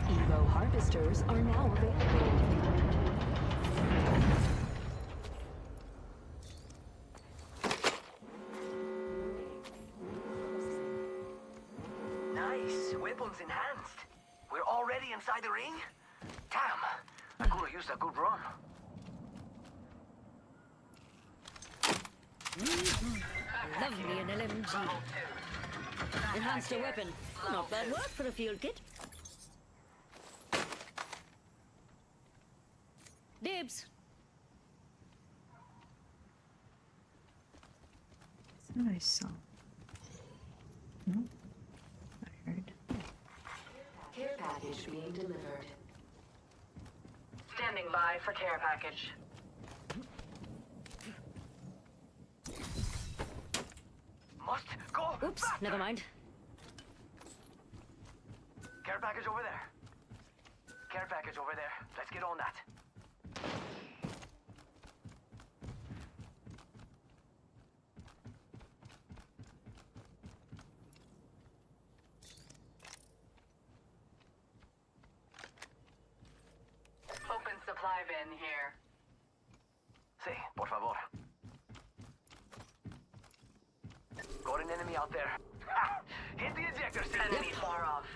Evo harvesters are now available. Nice. Weapons enhanced. We're already inside the ring? Damn. I could have used a good run. Lovely an LMG. Enhanced a weapon. Not bad work for a field kit. Dibs. So I saw. No? I heard. Care package being delivered. Standing by for care package. Must go. Oops, back. never mind. Care package over there. Care package over there. Let's get on that. Open supply bin here. Sí, por favor. Got an enemy out there. Ha! Hit the ejector seat. Enemy far off.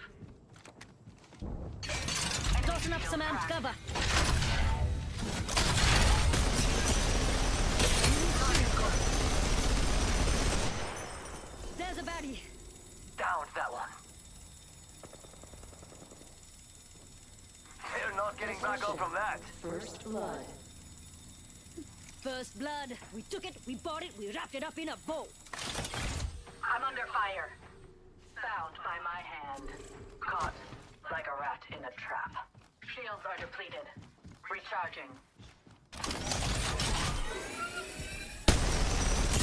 Tossing up some amped cover. There's a baddie. Downed that one. They're not getting back up from that. First blood. First blood. We took it, we bought it, we wrapped it up in a bow. I'm under fire. Bound by my hand. Caught like a rat in a trap. Shields are depleted. Recharging.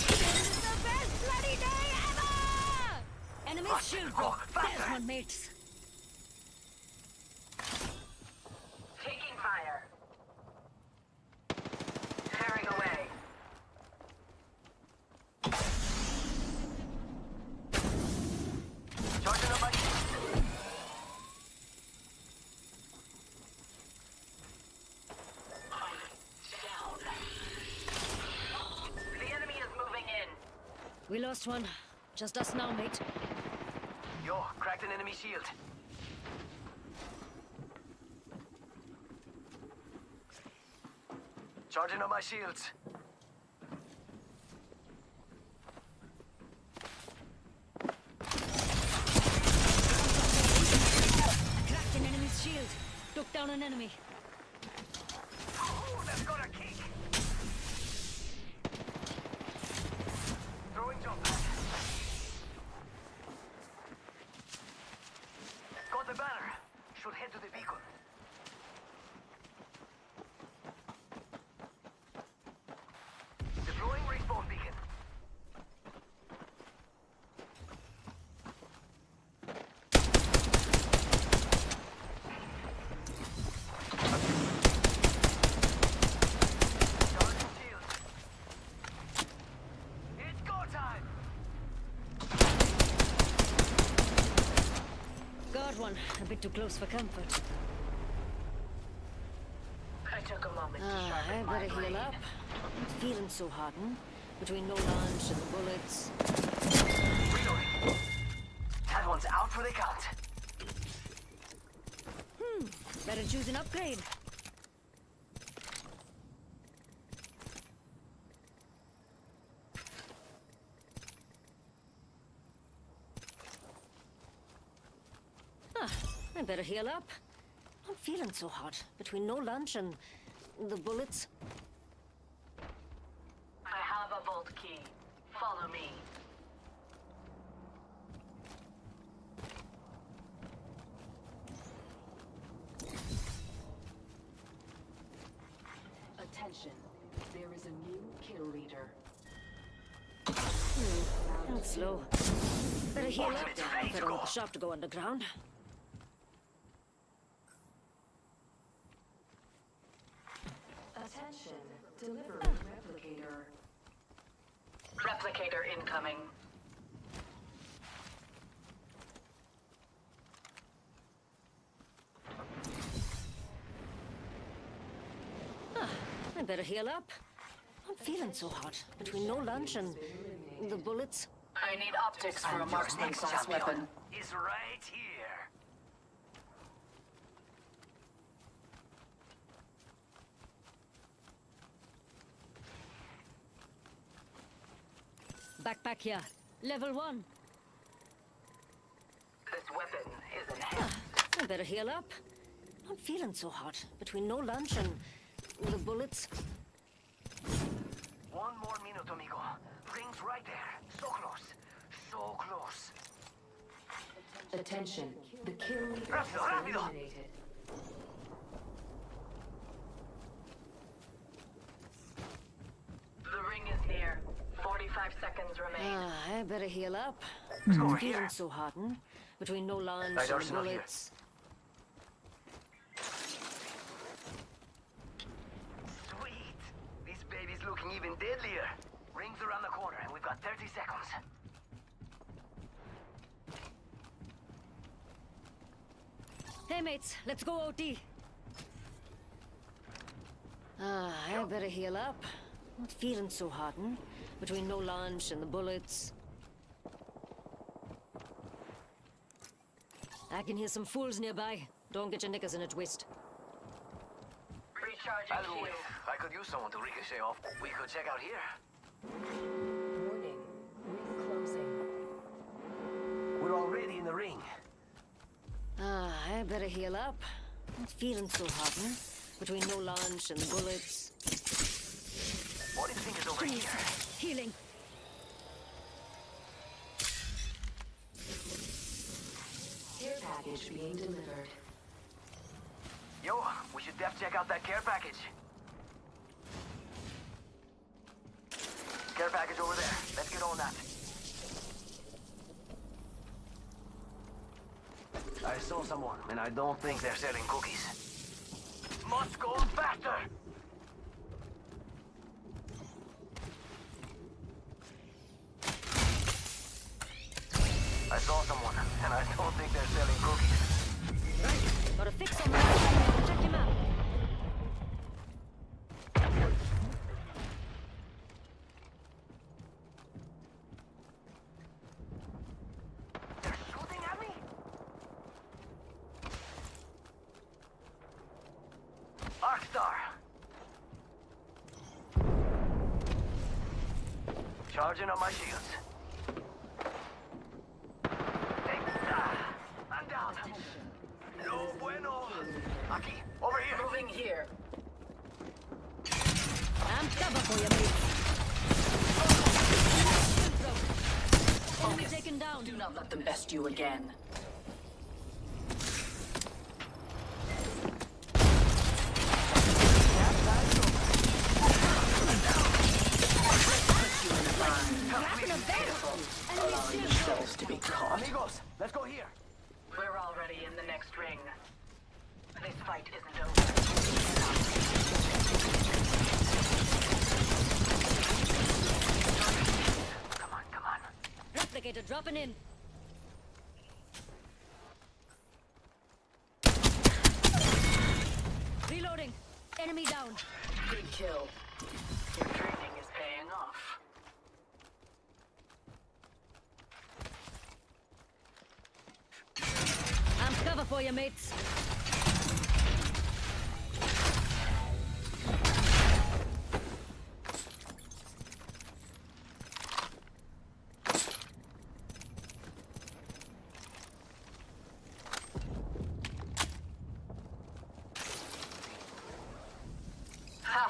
This is the best bloody day ever! Enemy shield broke. There's one, mates. Taking fire. Tearing away. Charging up my Down. The enemy is moving in. We lost one. Just us now, mate. Yo, cracked an enemy shield. Charging up my shields. Cracked an enemy's shield. Took down an enemy. Oh, that's got a kick. Throwing jump pad. Got the banner. Should head to the beacon. Deploying respawn beacon. Charging shields. It's go time. Got one. A bit too close for comfort. I took a moment to I sharpen my better heal blade. up. I'm feeling so hot, between no lunch and the bullets. Reloading. That one's out for the count. Better choose an upgrade. I better heal up. I'm feeling so hot, between no lunch and The bullets? I have a vault key. Follow me. Attention. There is a new kill leader. That's slow. Better heal up if I don't want the shop to go underground. Attention. Delivery replicator. Replicator incoming. I better heal up. I'm feeling so hot. Between no lunch and the bullets. I need optics for a marksman class weapon. Is right here. Backpack here. Level 1. This weapon is enhanced. I better heal up. I'm feeling so hot. Between no lunch and the bullets. One more minute, amigo. Ring's right there. So close. So close. Attention. The kill leader has Rápido, been rápido. eliminated. The ring is near. 45 seconds remain. I better heal up. Let's go I'm over feeling here. so hot. Between no lunch Right, and Arsenal here. bullets. Sweet. This baby's looking even deadlier. Ring's around the corner, and we've got 30 seconds. Hey mates, let's go OT. I better heal up. Not feeling so hot. Between no lunch and the bullets. I can hear some fools nearby. Don't get your knickers in a twist. Recharging By the way, shield. I could use someone to ricochet off. We could check out here. Warning. Ring closing. We're already in the ring. I better heal up. Not feeling so hot. Between no lunch and the bullets. What do you think is over here? Healing. Care package being delivered. Yo, we should def check out that care package. Care package over there. Let's get on that. I saw someone, and I don't think they're selling cookies. Must go faster! I saw someone, and I don't think they're selling cookies. Right. Got a fix on that. Check him out. They're shooting at me? Arcstar! Charging on my shields. I'm down. No bueno. Aki, over here. Moving here. I'm cover for you, mate. Enemy taken down. Do not let them best you again. Allowing yourselves to be caught. Amigos, let's go here. We're already in the next ring. This fight isn't over. Come on, come on. Replicator dropping in. Reloading. Enemy down. Good kill. Your training is paying off. I'm cover for you, mates.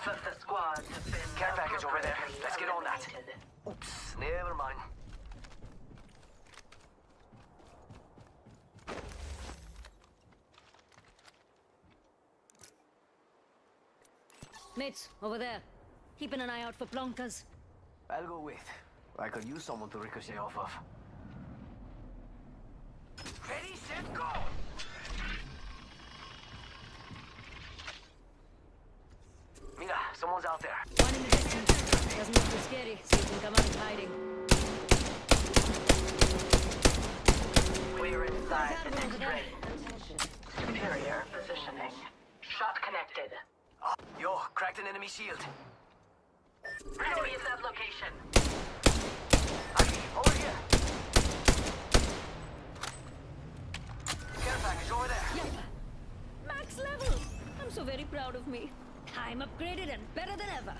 Half of the squads have been Care package over there. appropriately Let's get on that. eliminated. Oops, never mind. Mates, over there. Keeping an eye out for Blankas. I'll go with. I could use someone to ricochet off of. Ready, set, go! Mira, someone's out there. One in the distance. Doesn't look too scary, so you can come out of hiding. We're inside the Over next there. ring. Superior positioning. Shot connected. Yo, cracked an enemy shield. Enemy is at location. Aki, over here. Care package over there. Yep. Max level! I'm so very proud of me. I'm upgraded and better than ever.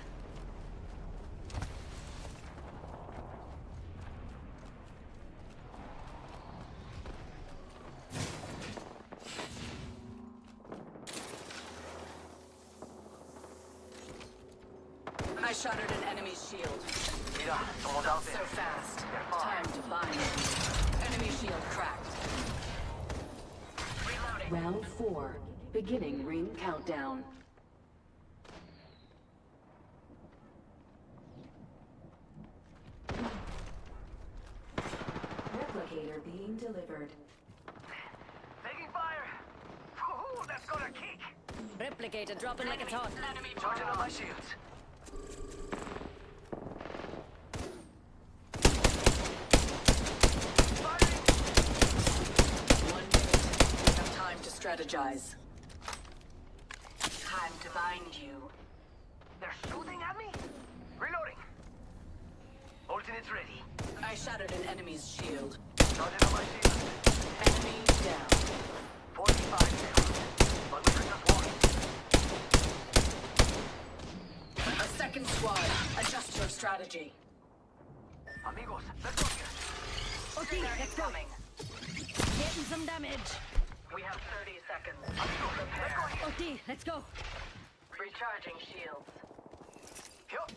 I shattered an enemy's shield. Mira, someone's out So there. fast. Time to bind. Enemy shield cracked. Round 4. Beginning ring countdown. Replicator being delivered. Taking fire. Woohoo, that's gonna kick. Replicator dropping like it's hot. Enemy Charging on my shields. Firing. 1 minute. We have time to strategize. time to bind you. They're shooting at me? Reloading. Alternates ready. I shattered an enemy's shield. Charging on my shields. Enemy down. 45 seconds. But we're just one. A second squad. Adjust your strategy. Amigos, let's go here. Okay, let's go. Coming. Getting some damage. We have 30 seconds. Amigos, let's go here. Okay, let's go. Recharging shields. Yup.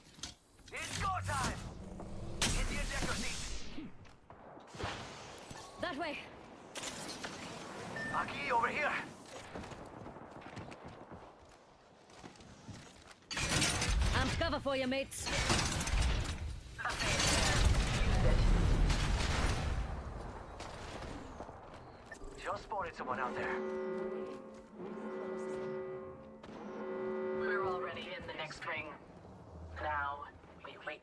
It's go time. Hit the ejector seat. That way. Aki, over here. I'm cover for you, mates. Just spotted someone out there. We're already in the next ring. Now, we wait.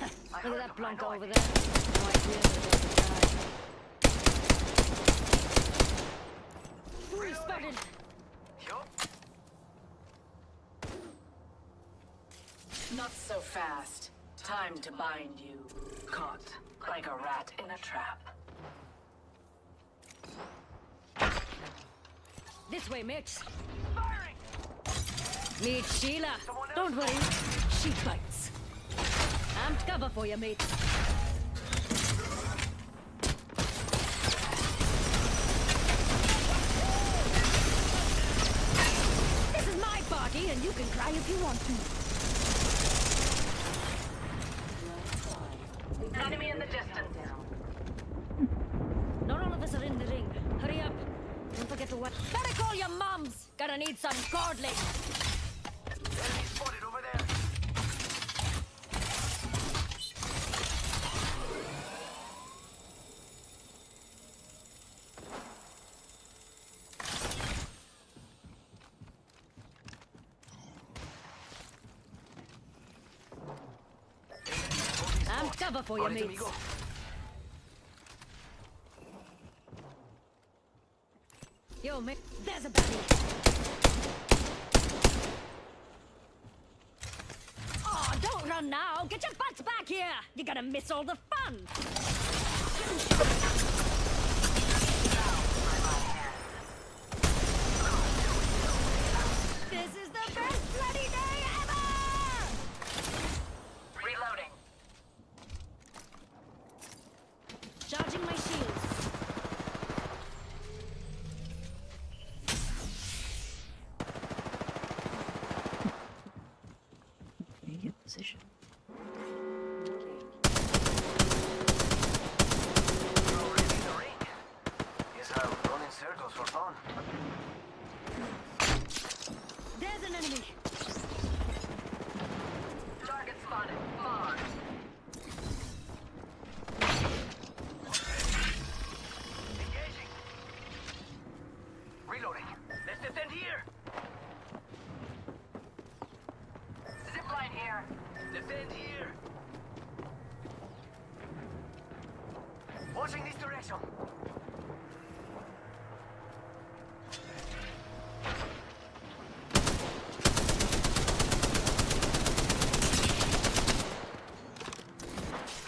Look at that Blanca over there. No idea what they're trying. Fully spotted. Yup. Not so fast. Time to bind you. Caught like a rat in a trap. This way, mates. Firing. Meet Sheila. Don't worry, she bites. I'm cover for you, mates. This is my party, and you can cry if you want to. Enemy in the distance. Not all of us are in the ring. Hurry up. Don't forget to watch. Better call your moms. Gonna need some cordling. Enemy spotted over there. I'm cover for you, Got it, mates. amigo. Yo, mate, there's a baddie. Oh, don't run now. Get your butts back here. You're gonna miss all the fun. This is the best bloody day ever! Reloading. Charging my shields. enemy. Target spotted. Far. Engaging. Reloading. Let's defend here. Zipline here. Defend here. Watching this direction.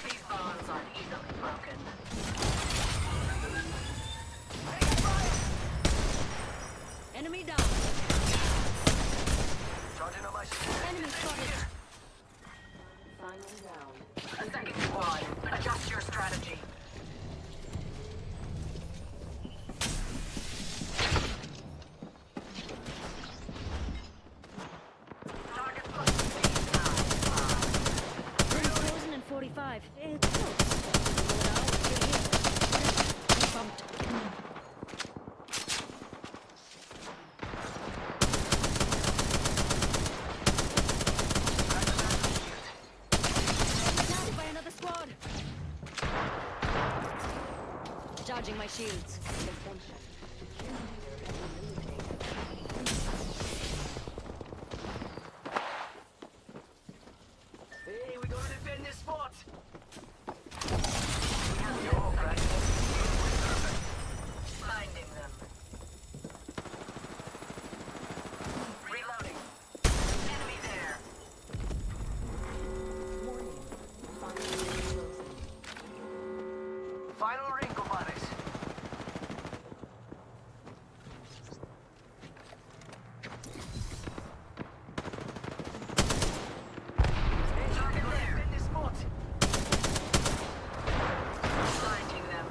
These bonds aren't easily broken. Enemy down. Charging on my shield. Enemy spotted. Final round. A second squad. Adjust your strategy. Target spotted. Ring frozen in 45. It's close. Loadout still here. I bumped. Attacked by another squad. Charging my shields. Hey, we gotta defend this spot. Finding them. Reloading. Enemy there. Final ring, compadres. Hey, target there. Defend this spot. Finding them.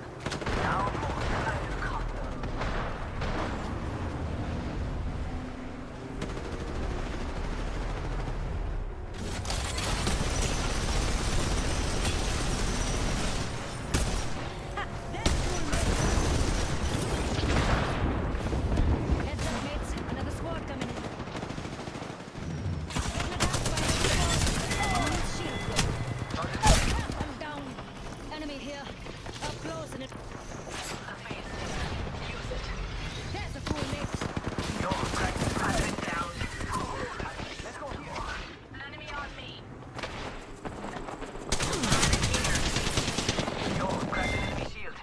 Down more. I caught them. Heads up, mates. Another squad coming in. Getting attacked by another squad. Shield. I'm down. Enemy here. Up close and it. A phase station. Use it. There's a fool, mates. Yo, crack this Pattern down. Let's go here. Enemy on me. Yo, crack the enemy shield.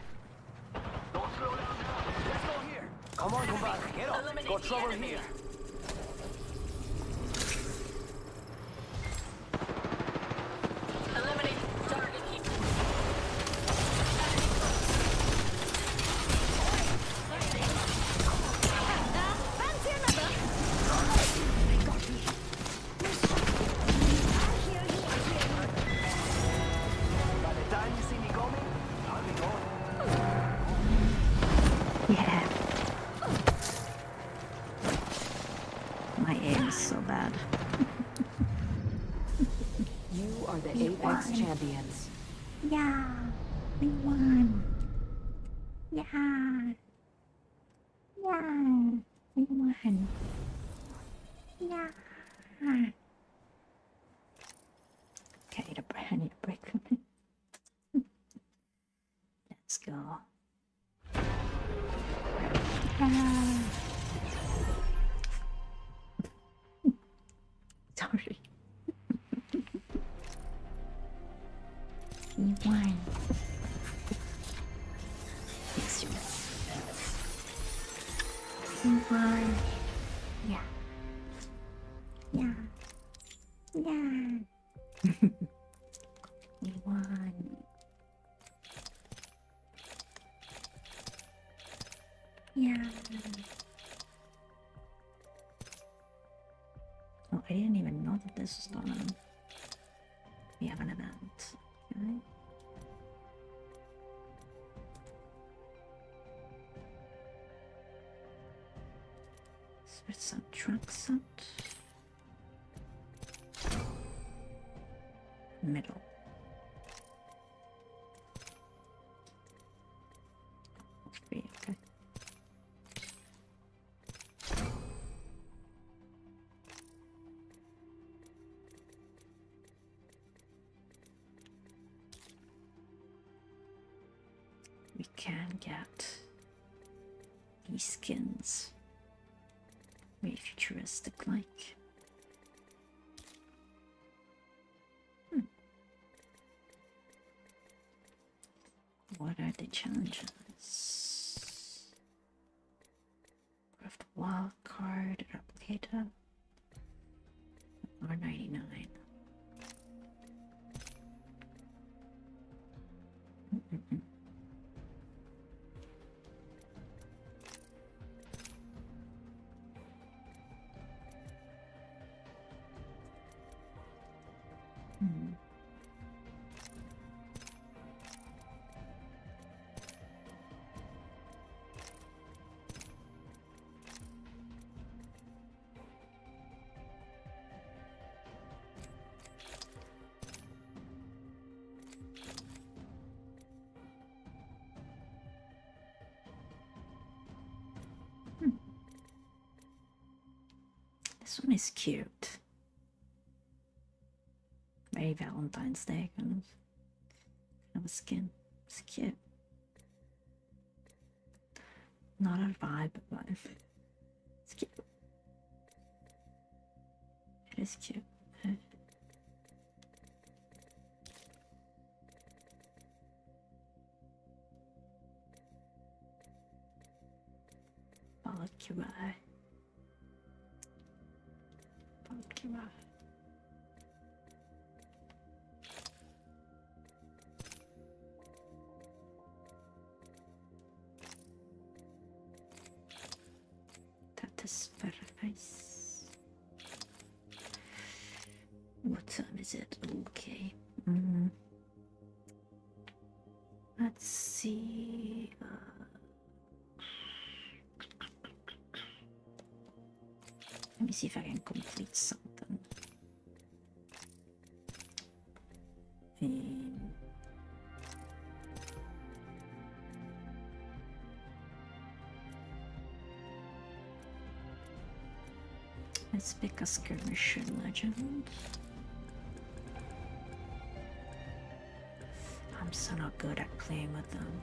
Don't slow down now. Let's go here. Come on, compadre. Get up. Eliminate Got the trouble enemy. here. Eliminate target heat. Fancy another? They got me. I hear you. By the time you see me coming, I'll be gone. Yeah. My aim is so bad. You are the Apex champions. Yeah, we won. Yeah. Yeah, we won. Yeah. Okay, I need a break from it. Let's go. Ah. Sorry. We won. Yes, you we won. Yeah. Yeah. Yeah. We won. Yeah. Oh, I didn't even know that this was gonna. We have an event. Okay. There's some trucks out. Middle. Three, okay. can get these skins. Very futuristic like. What are the challenges? Craft wild card, replicator, R99. This one is cute. Very Valentine's Day kind of a skin. It's cute. Not a vibe, but it's cute. It is cute. Valkyrie. Valkyrie. That is very nice. What time is it? Okay. Let's see. Let me see if I can complete something. Let's pick a skirmisher legend. I'm so not good at playing with them.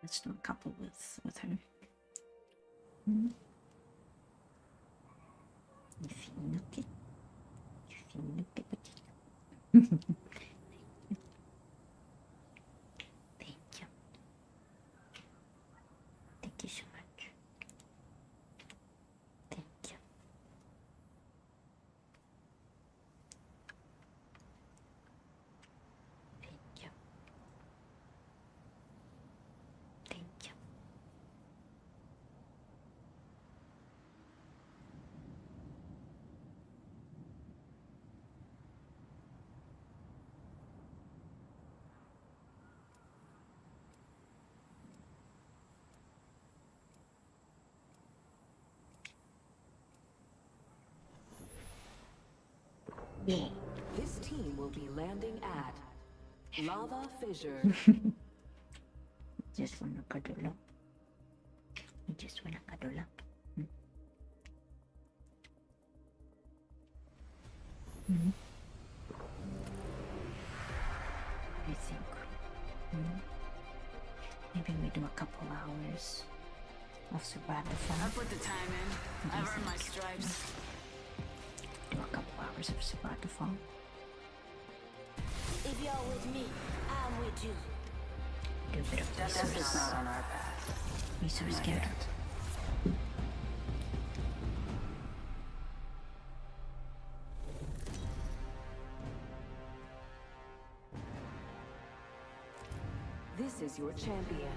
Let's do a couple with her. Finucchi. Finucchi petit. Thank you. Thank you so much. Thank you. Thank you. Thank you. Yeah. This team will be landing at Lava Fissure. Just wanna cuddle up. I just wanna cuddle up. I think maybe we do a couple hours of survival I fun. put the time in. I've earned my stripes. Do a couple hours of survival fun. If you're with me, I'm with you. Do a bit of Death is not on our path. me so scared. Recognize your champion.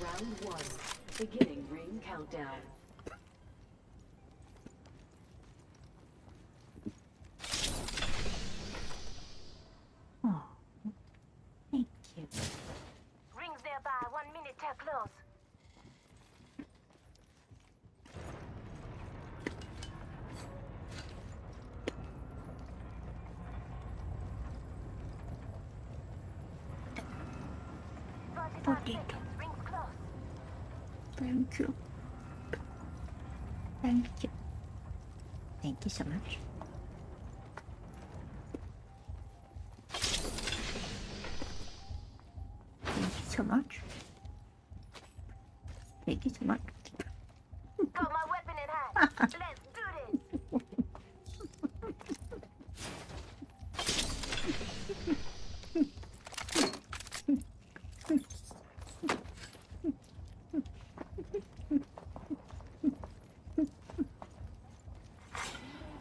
Round 1. Beginning ring countdown. Oh, thank you. Rings nearby. 1 minute till close. Potato. Rings close. Thank you. Thank you. Thank you so much. Thank you so much. Thank you so much. Got my weapon in hand. Let's do this.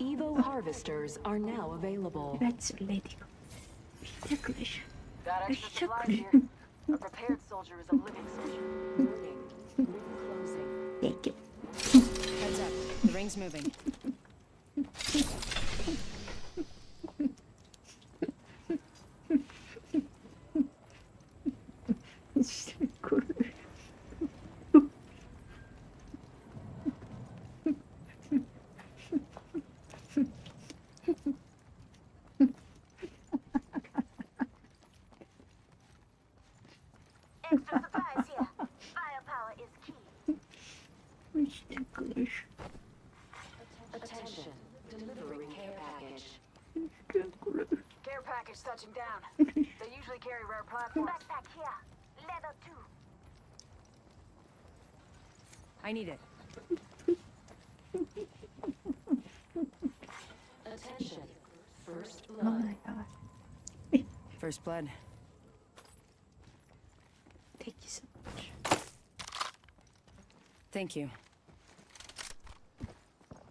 Evo harvesters are now available. That's lady. English. Got extra It's supplies okay. here. A prepared soldier is a living soldier. Warning. Ring closing. Thank you. Heads up. The ring's moving. It's good. Extra supplies here. Firepower is key. It's English. Attention. Delivering care package. It's English. Care package touching down. They usually carry rare platforms. Backpack here. Level 2. I need it. Attention. First Oh blood. my god. First blood. Thank you so much. Thank you.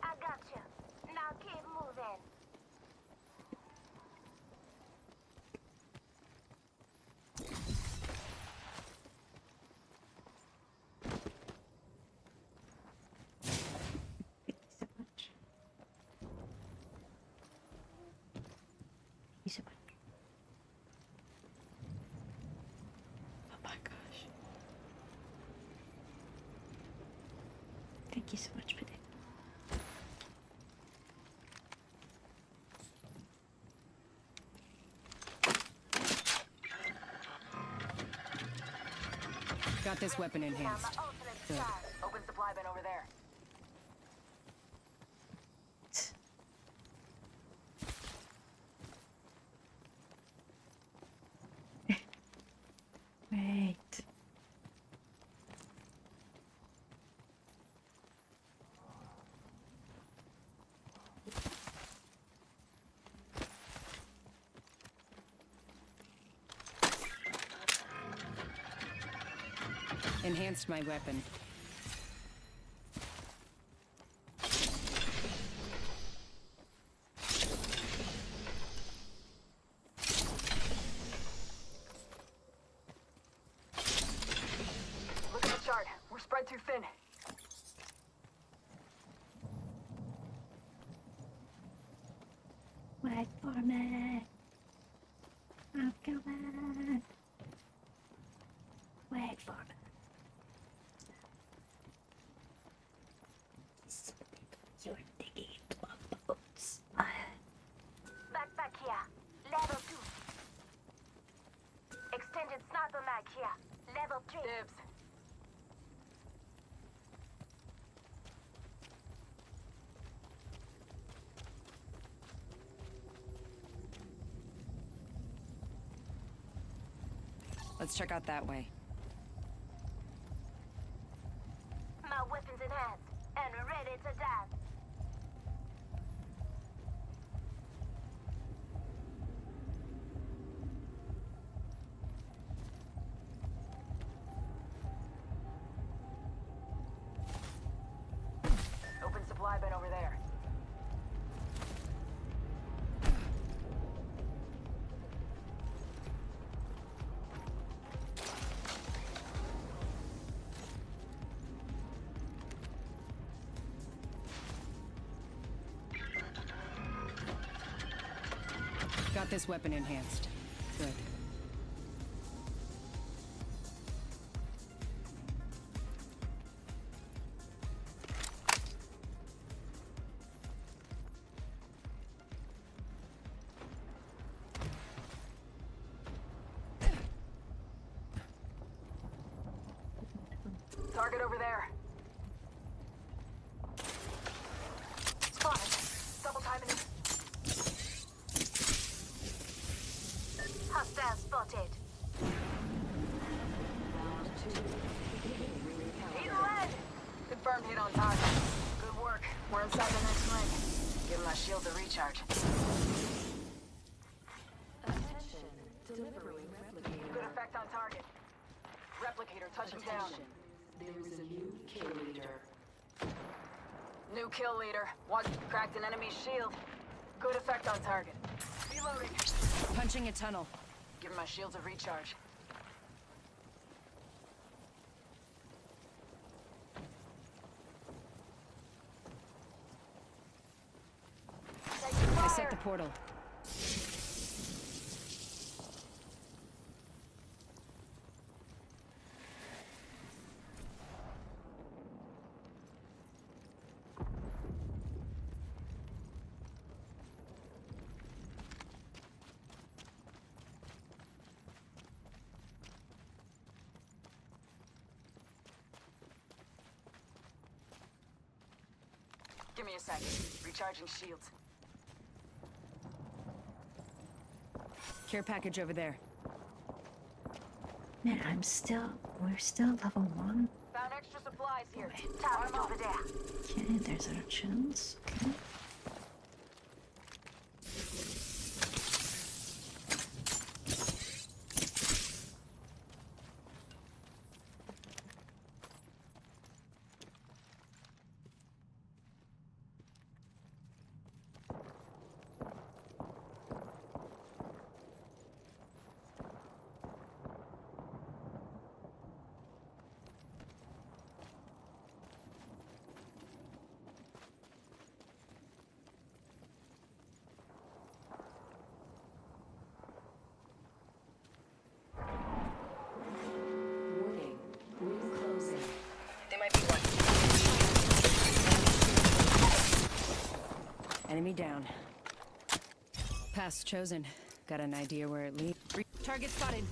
I got you. Now keep moving. Thank you so much. Thank you so much. Oh my gosh. Thank you so much for that. Got this weapon Now enhanced. my ultimate shot. Open supply bin over there. Wait. Enhanced my weapon. Look at the chart. We're spread too thin. Wait for me. I'm coming. Wait for me. You're digging into my boats. Backpack here. Level 2. Extended sniper mag here. Level 3. Dibs. Let's check out that way. My weapons in hand and ready to dance. Open supply bin over there. Got this weapon enhanced. Good. Target over there. Spotted. Double timing it. Hostile spotted. Either way. Confirmed hit on target. Good work. We're inside the next ring. Give my shield a recharge. Good effect on target. Replicator touching down. There is a new kill leader. New kill leader. One cracked an enemy's shield. Good effect on target. Reloading. Punching a tunnel. Give my shields a recharge. I set the portal. Give me a second. Recharging shields. Care package over there. Man, we're still level 1. Found extra supplies here. Target over there. Okay, there's our chance. Okay. Warning. Room closing. They might be one. Enemy down. Pass chosen. Got an idea where it leads. Target spotted.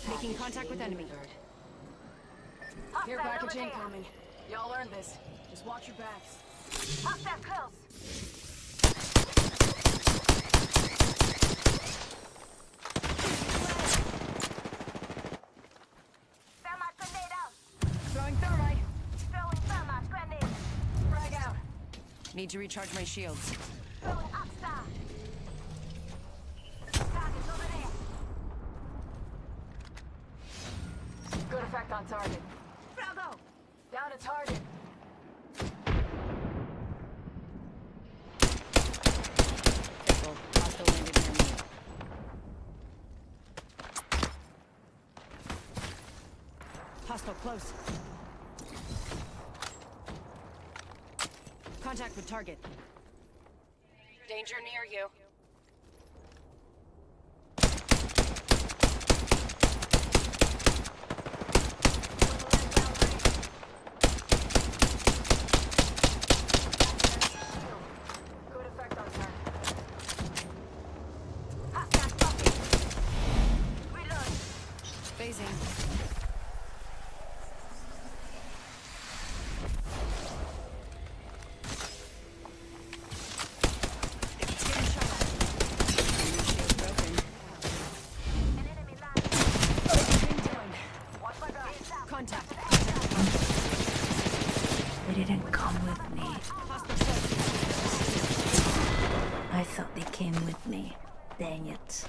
Making contact with enemy. Care Hostile over package there. incoming. Y'all earned this. Just watch your backs. Hostile close. Thermite grenade out. Throwing thermite. Throwing thermite grenade. Frag out. Need to recharge my shields. Throwing upstar. Target over there. Good effect on target. Bravo. Down to target. Careful. Hostile landed near me. Hostile close. Contact with target. Danger near you. Good effect on target. Hostile spotted. Reload. Phasing. it.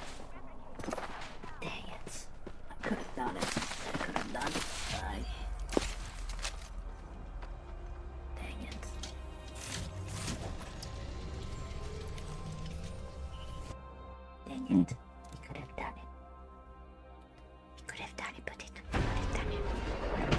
Dang it. I could have done it. I could have done it. Dang it. Dang it. You could have done it. You could have done it, but it could have done it.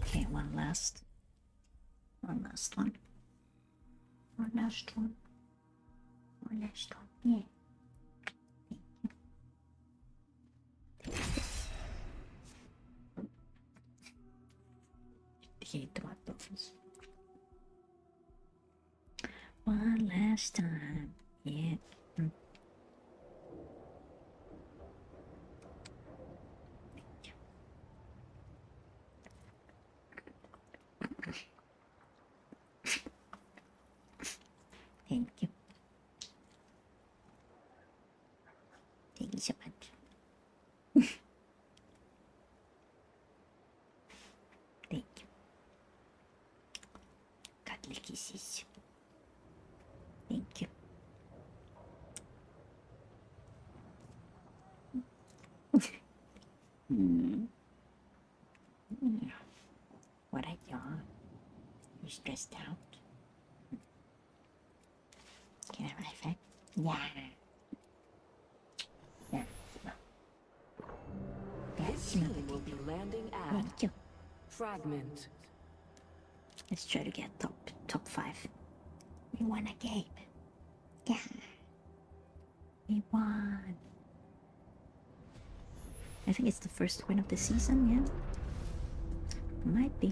Okay, one last one. One last one. One last one. Yeah. Hate tomatoes. One last time. Yeah. Thank you. Thank you so much. Thank you. Cuddly kisses. Thank you. What a yawn. You stressed out? Can I have a high five? Yeah. Yeah. This team will be landing at Thank you. Fragment. Let's try to get top 5. We won a game. Yeah. We won. I think it's the first win of the season, yeah? Might be.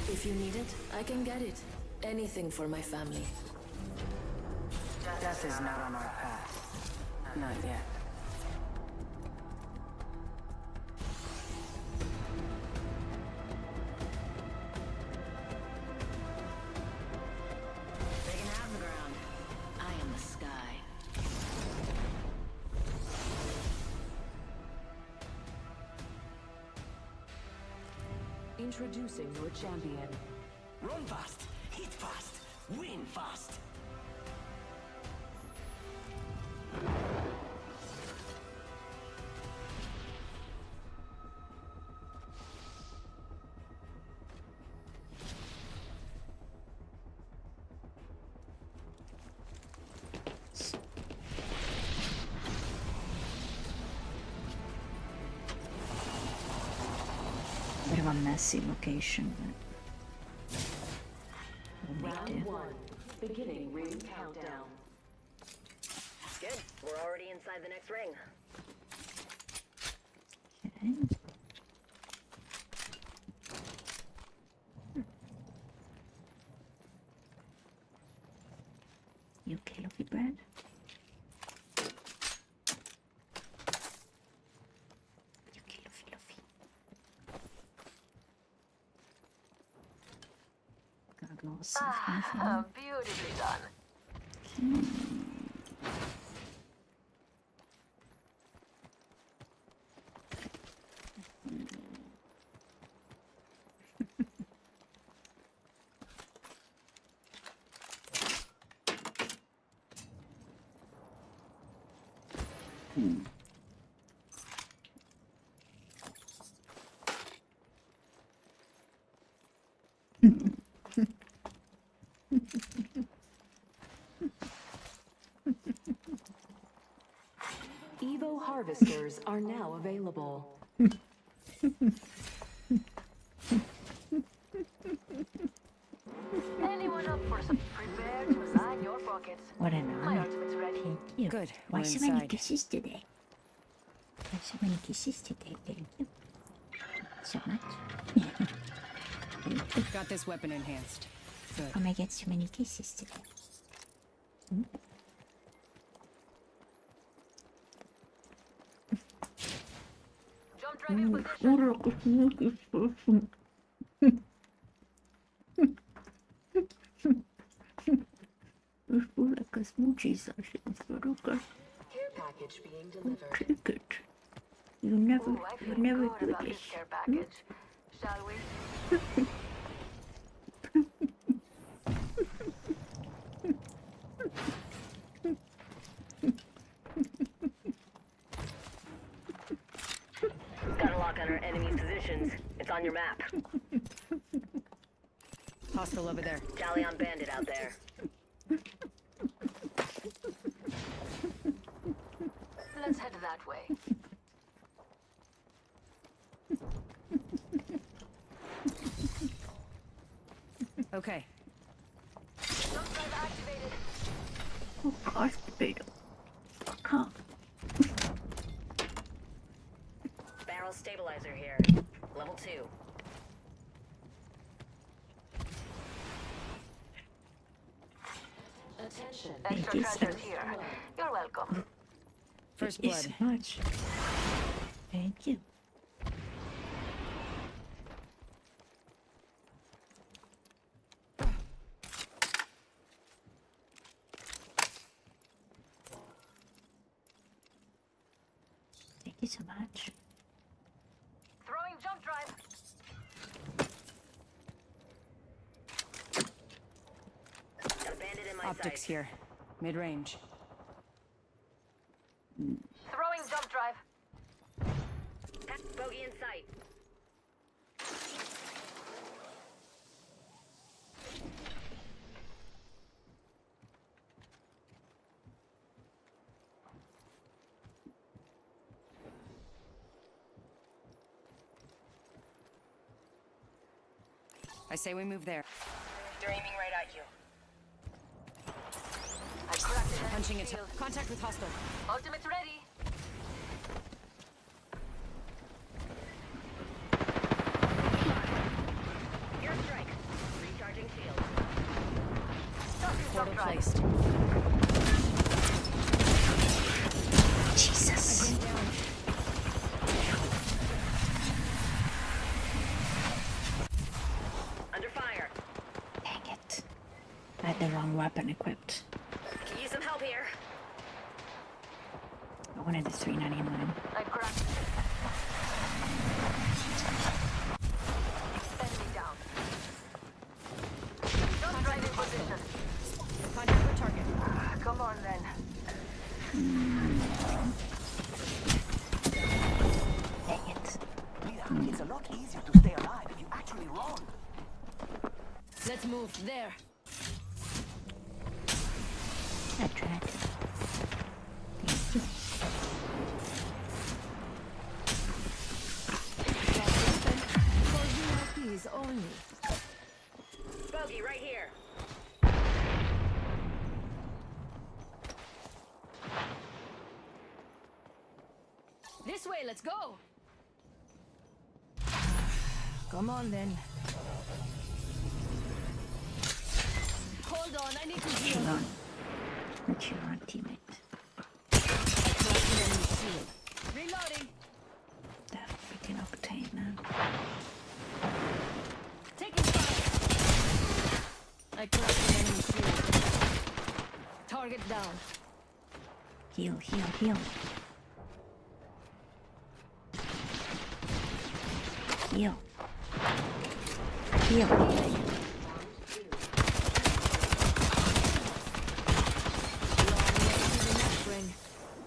If you need it, I can get it. Anything for my family. Death is not on our path. Not yet. They can have the ground. I am the sky. Introducing your champion. Run fast, hit fast, win fast. Bit of a messy location, but we'll make Round do. 1. Beginning ring countdown. Good. We're already inside the next ring. Okay. You okay, Luffy bread? You okay, Luffy? Goggles. Beautifully done. Evo harvesters are now available. Anyone up for some? Prepare to line your pockets. What an My honor. ultimate's ready. Thank you. Good, Why we're so many inside. kisses today? Why so many kisses today? Thank you so much. Thank you. Got this weapon enhanced. Good. How am I get so many kisses today? Jump drive in position. like a smoochie session. Care package being delivered. Take it. You never do About this. this care package. Shall we? Got a lock on our enemy's positions. It's on your map. Hostile over there. Tally on bandit out there. Let's head that way. Okay. Jump drive activated. Oh gosh, potato. Come. Barrel stabilizer here. Level 2. Attention. Extra you, treasures sir. here. You're welcome. First Thank you so blood. much. Thank you. Thank you so much. Throwing jump drive. Got a bandit in my Optics sight. here. Mid-range. Throwing jump drive. Bogey in sight. I say we move there. They're aiming right at you. I cracked it. Punching it. Contact with hostile. Ultimate's ready. Airstrike. Recharging shield. Tossing Portal jump drive. placed. Jesus. Under fire. Dang it. I had the wrong weapon equipped. Can use some help here. I wanted the $3.99. I cracked it. Enemy down. Jump drive in position. Contact with target. Come on then. Dang it. It's a lot easier to stay alive if you actually run. Let's move there. I tried. Thank you. For VIPs only. Bogey right here. This way, let's go. Come on then. Hold on, I need to heal. Chiron. The Chiron teammate. Reloading. That freaking Octane, man. Taking fire. I cracked an enemy shield. Target down. Heal, heal, heal. Heal. Heal.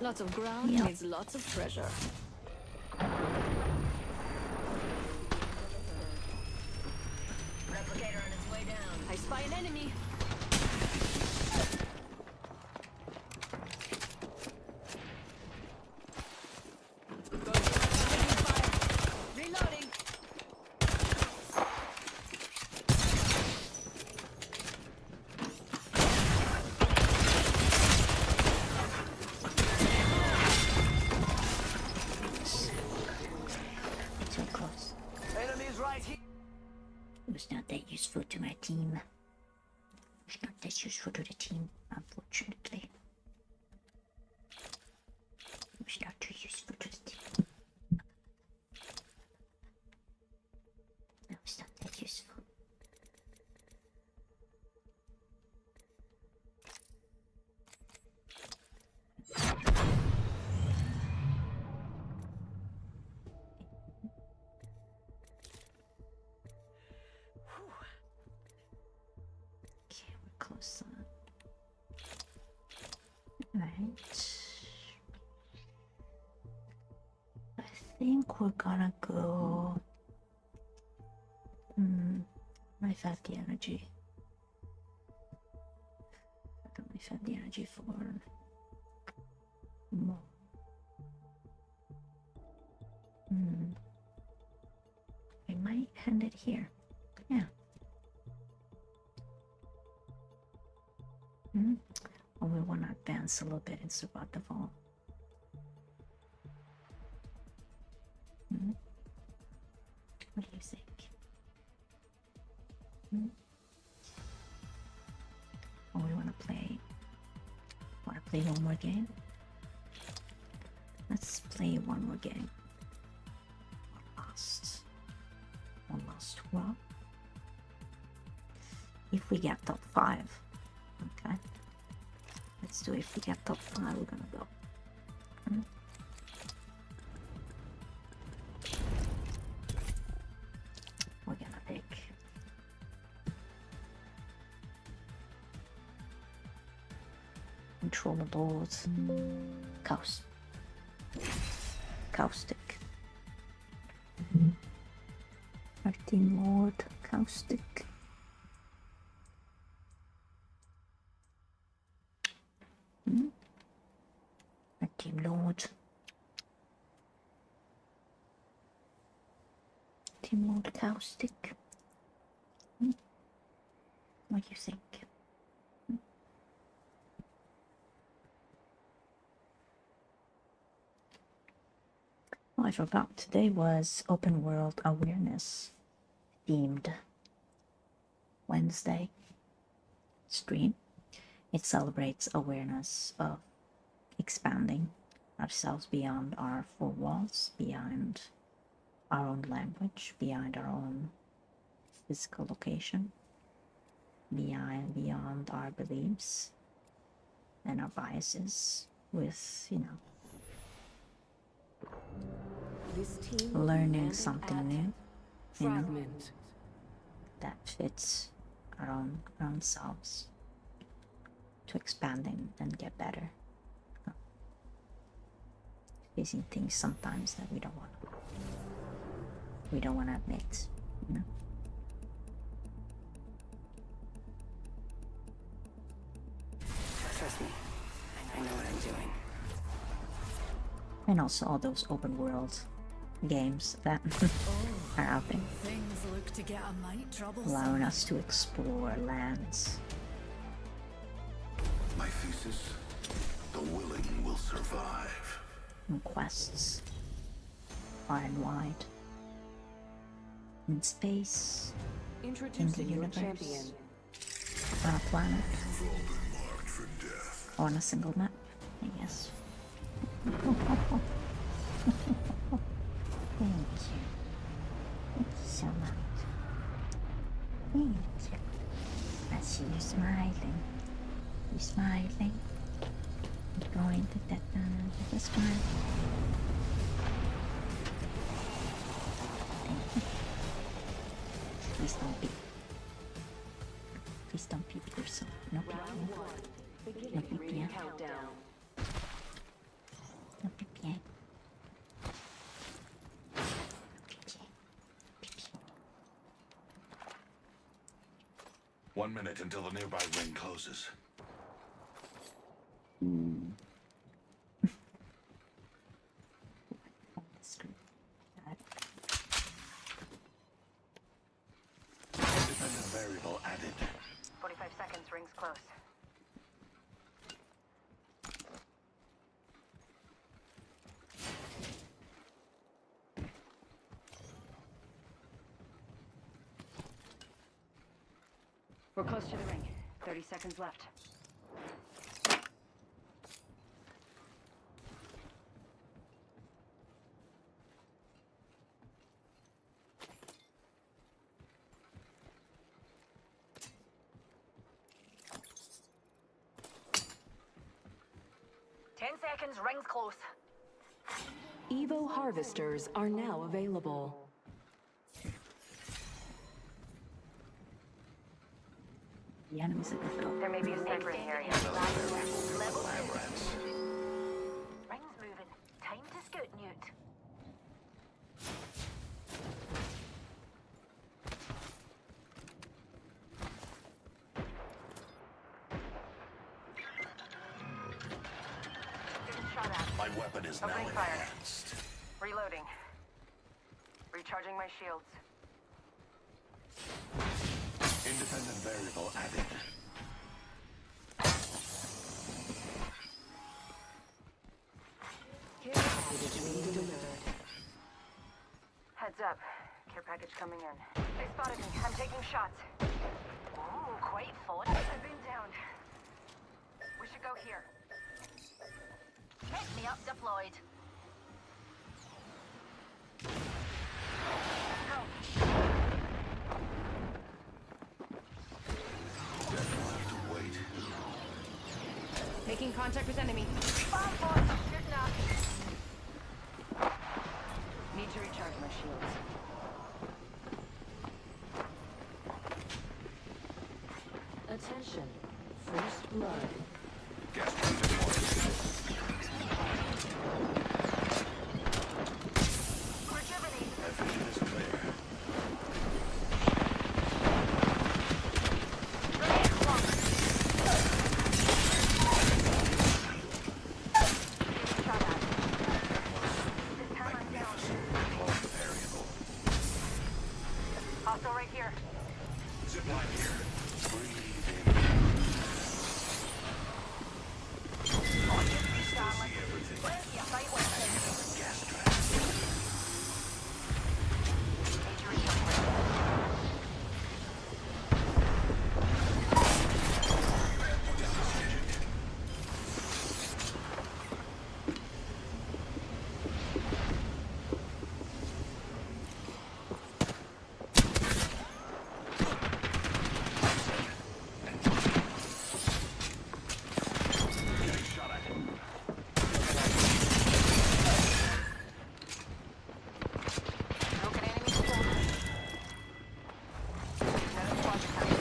Lots of ground Yeah. needs lots of treasure. Replicator on its way down. I spy an enemy. Reloading. So close. Enemies right here. It was not that useful to my team. It was not that useful to the team, unfortunately. It was not too useful to the team. It was not that useful. was that? Right. I think we're gonna go. I've had the energy. I don't know if I have the energy for more. I might end it here. Yeah. Or we want to advance a little bit and support the fall. What do you think? Or we want to play one more game? Let's play one more game. One last hurrah. If we get top 5. Okay. Let's do it. If we get top 5, we're gonna go. We're gonna pick controllables. Caustic. Our team Lord Caustic. Our team Lord. Team Lord Caustic. What do you think? Oh, I forgot. Today was Open World Awareness themed Wednesday stream. It celebrates awareness of expanding ourselves beyond our four walls, beyond our own language, beyond our own physical location, beyond our beliefs and our biases, with, you know, This team learning landing something at new, you know, Fragment. that fits our own selves, to expanding and get better. Facing things sometimes that we don't want to admit, you know. Trust me, I know what I'm doing. And also all those open world games that are out there, Things look to get a mite troublesome. allowing us to explore lands My thesis: the willing will survive. and quests far and wide, in space, Introducing your universe. champion. on a planet, or on a single map, I guess. Thank you. Thank you so much. Thank you. I see you smiling. You're smiling. You're going to that with a smile. Thank you. Please don't be. Please don't peep yourself. No peep. Round 1. No Beginning peep. ring countdown. No peep. No peep. 1 minute until the nearby ring closes. Independent variable added. 45 seconds, rings close. We're close to the ring. 30 seconds left. Rings close. Evo harvesters are now available. The enemies at the top. There may be a sniper in the area. Level 2. Ring's moving. Time to scout Newt. Getting shot at. My weapon is now Opening fire. enhanced. Reloading. Recharging my shields. Independent variable added. Care package being delivered. Heads up. Care package coming in. They spotted me. I'm taking shots. Ooh, quite fun. I've been downed. We should go here. Pick me up deployed. Go. Wait. Making contact with enemy. Bomb force. Shooting up. Need to recharge my shields. Attention. First blood. Gas trap deployed. Rejuvenate. My vision is clear. Grenade launch. Getting shot at. This time I'm down. Deploy the variable. Hostile right here. Zipline here. Breathe in. Sound like yeah, fight with Gas trap. major recharge. Getting shot at. Broken enemy spotted. Another squad coming.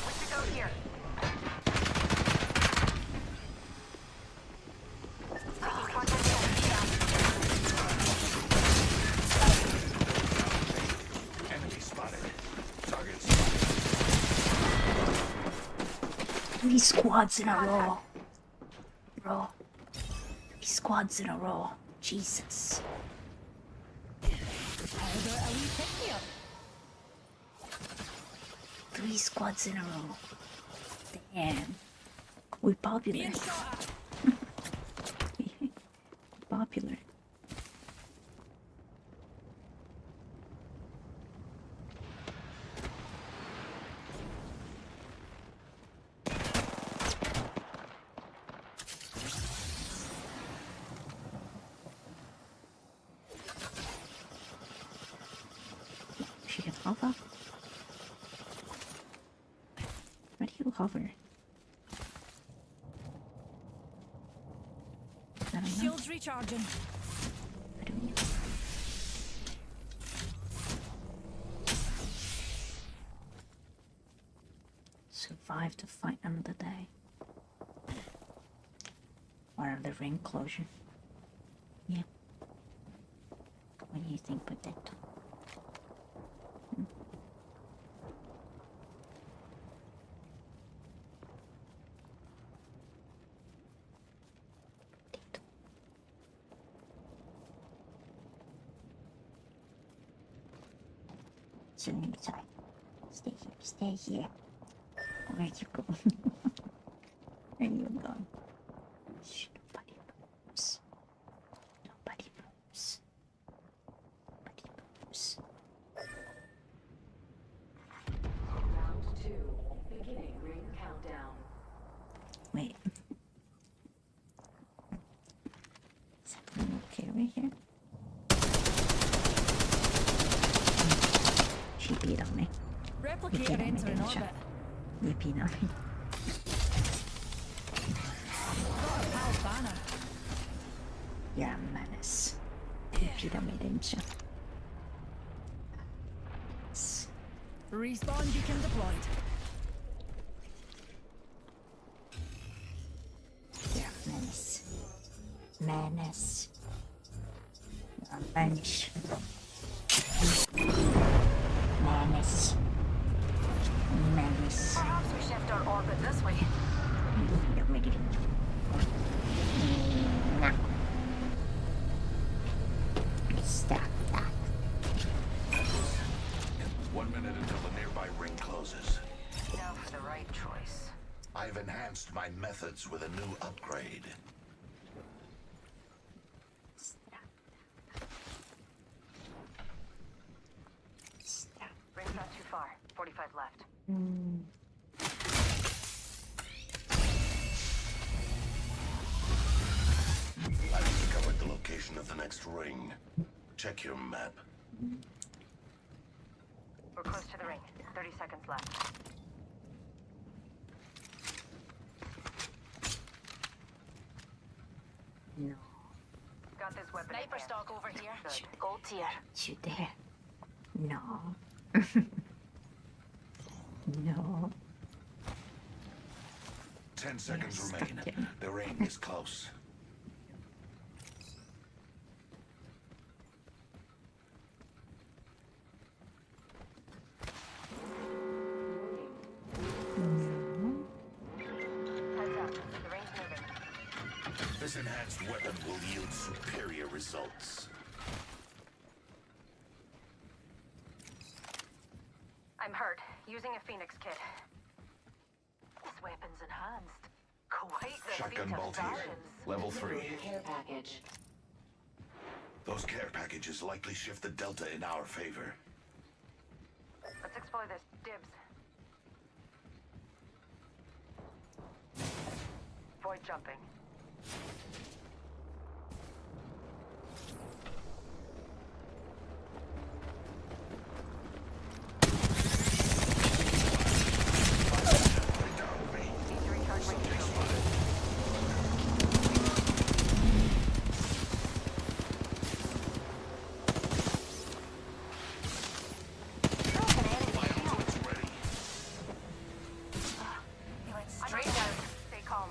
We should go here. Making contact with Enemy spotted. Target spotted. 3 squads in a row. Bro. 3 squads in a row. Jesus. Three squads in a row. Damn. We popular. Popular. She can hover. Where do you hover? I don't know. Shields recharging. Where do you? Survive to fight another day. Or the ring closure. Yeah. What do you think, Potato? Potato. So inside. Stay here. Stay here. Where you go? Where you going? Shh, nobody moves. Nobody moves. Nobody moves. Round 2. Beginning ring countdown. Wait. Is everything okay right here? She beat on me. Replicator entering didn't you? orbit. You beat on me. Got a pal banner. You're a menace. You beat on me, didn't you? Respawn beacon deployed. Yeah, menace. Menace. You're a menace. Menace. Menace. Perhaps we shift our orbit this way. Don't make it. Stop that. 1 minute until the nearby ring closes. Now for the right choice. I've enhanced my methods with a new upgrade. Stop. Ring's not too far. 45 left. I've discovered the location of the next ring. Check your map. We're close to the ring. 30 seconds left. No. Got this weapon. Sniper stock over here. Good. Gold tier. You there? No. No. 10 seconds Yes, remain. okay. The ring is close. Heads up. The ring's moving. This enhanced weapon will yield superior results. I'm hurt. Using a Phoenix kit. This weapon's enhanced. Quite the Shotgun feat of bolt here. Darwin's. Level 3. Care package. Those care packages likely shift the delta in our favor. Let's explore this. Dibs. Void jumping. Need to recharge my shield. He went straight down. Stay calm.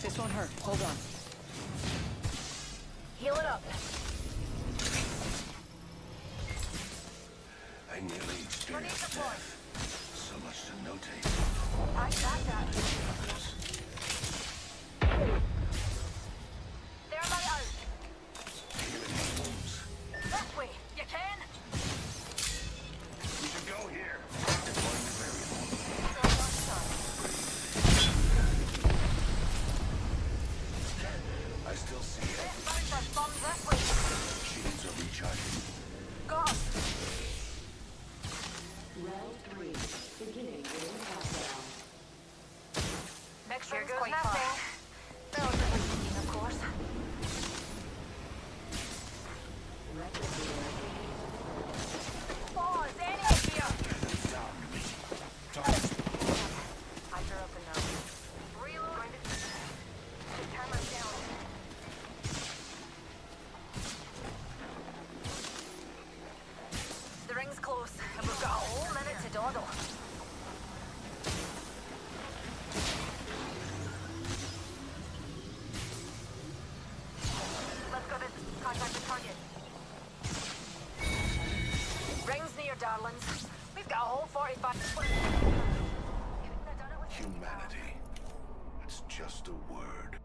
This won't hurt. Hold on. Heal it up. I nearly experienced death. So much to notate. I got that. There my out. Healing my wounds. That way. You can. We should go here. Deploying the variable. I still see it. Bounce our bombs this way. Shields are recharging. Go. Round 3. Beginning ring countdown. Next ring's quite nothing. Relatively speaking, of course. Pause. Enemy here. Down me. I drew up a note. Reload. Going to camera down. The ring's close, and we've got a whole minute to dawdle. Let's go to contact the target. Ring's near, darlings. We've got a whole 45. Couldn't have done it with Humanity. It's just a word.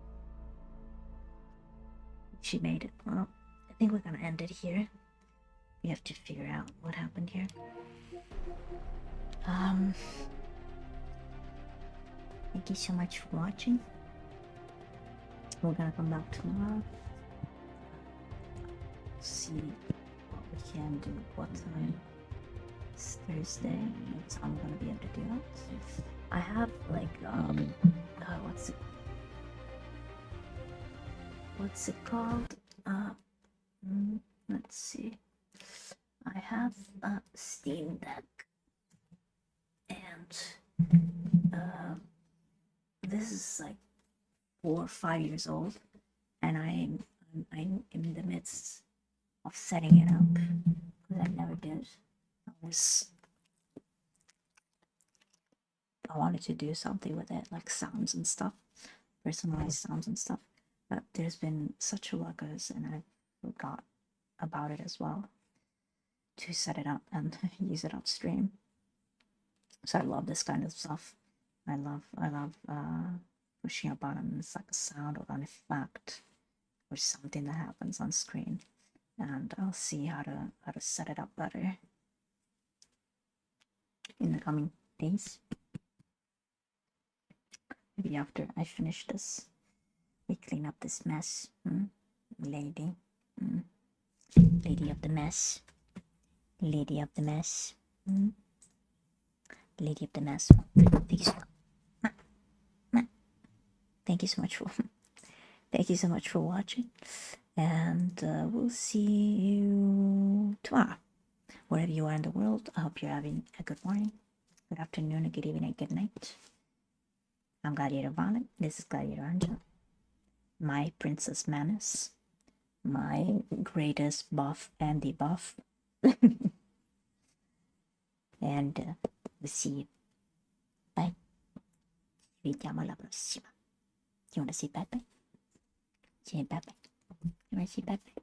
She made it. Well, I think we're gonna end it here. We have to figure out what happened here. Thank you so much for watching. We're gonna come back tomorrow. See what we can do. What time? It's Thursday. What time I'm gonna be able to do that? I have like what's it called? Let's see. I have a Steam Deck, and this is like 4 or 5 years old, and I'm in the midst of setting it up because I never did. I wanted to do something with it, like sounds and stuff, personalized sounds and stuff. But there's been such a ruckus, and I forgot about it as well to set it up and use it on stream. So I love this kind of stuff. I love pushing a button. It's like a sound or an effect or something that happens on screen, and I'll see how to set it up better in the coming days. Maybe after I finish this, we clean up this mess, lady. Lady of the mess. Lady of the mess. Lady of the mess. Thank you so much for thank you so much for watching, and we'll see you tomorrow. Wherever you are in the world, I hope you're having a good morning, good afternoon, a good evening, a good night. I'm Gladiator Violet. This is Gladiator Anja. My Princess Manus. My greatest buff and debuff. And we'll see you. Bye. Ci vediamo alla prossima. You want to see Pepe? Say Pepe. You want to see Pepe?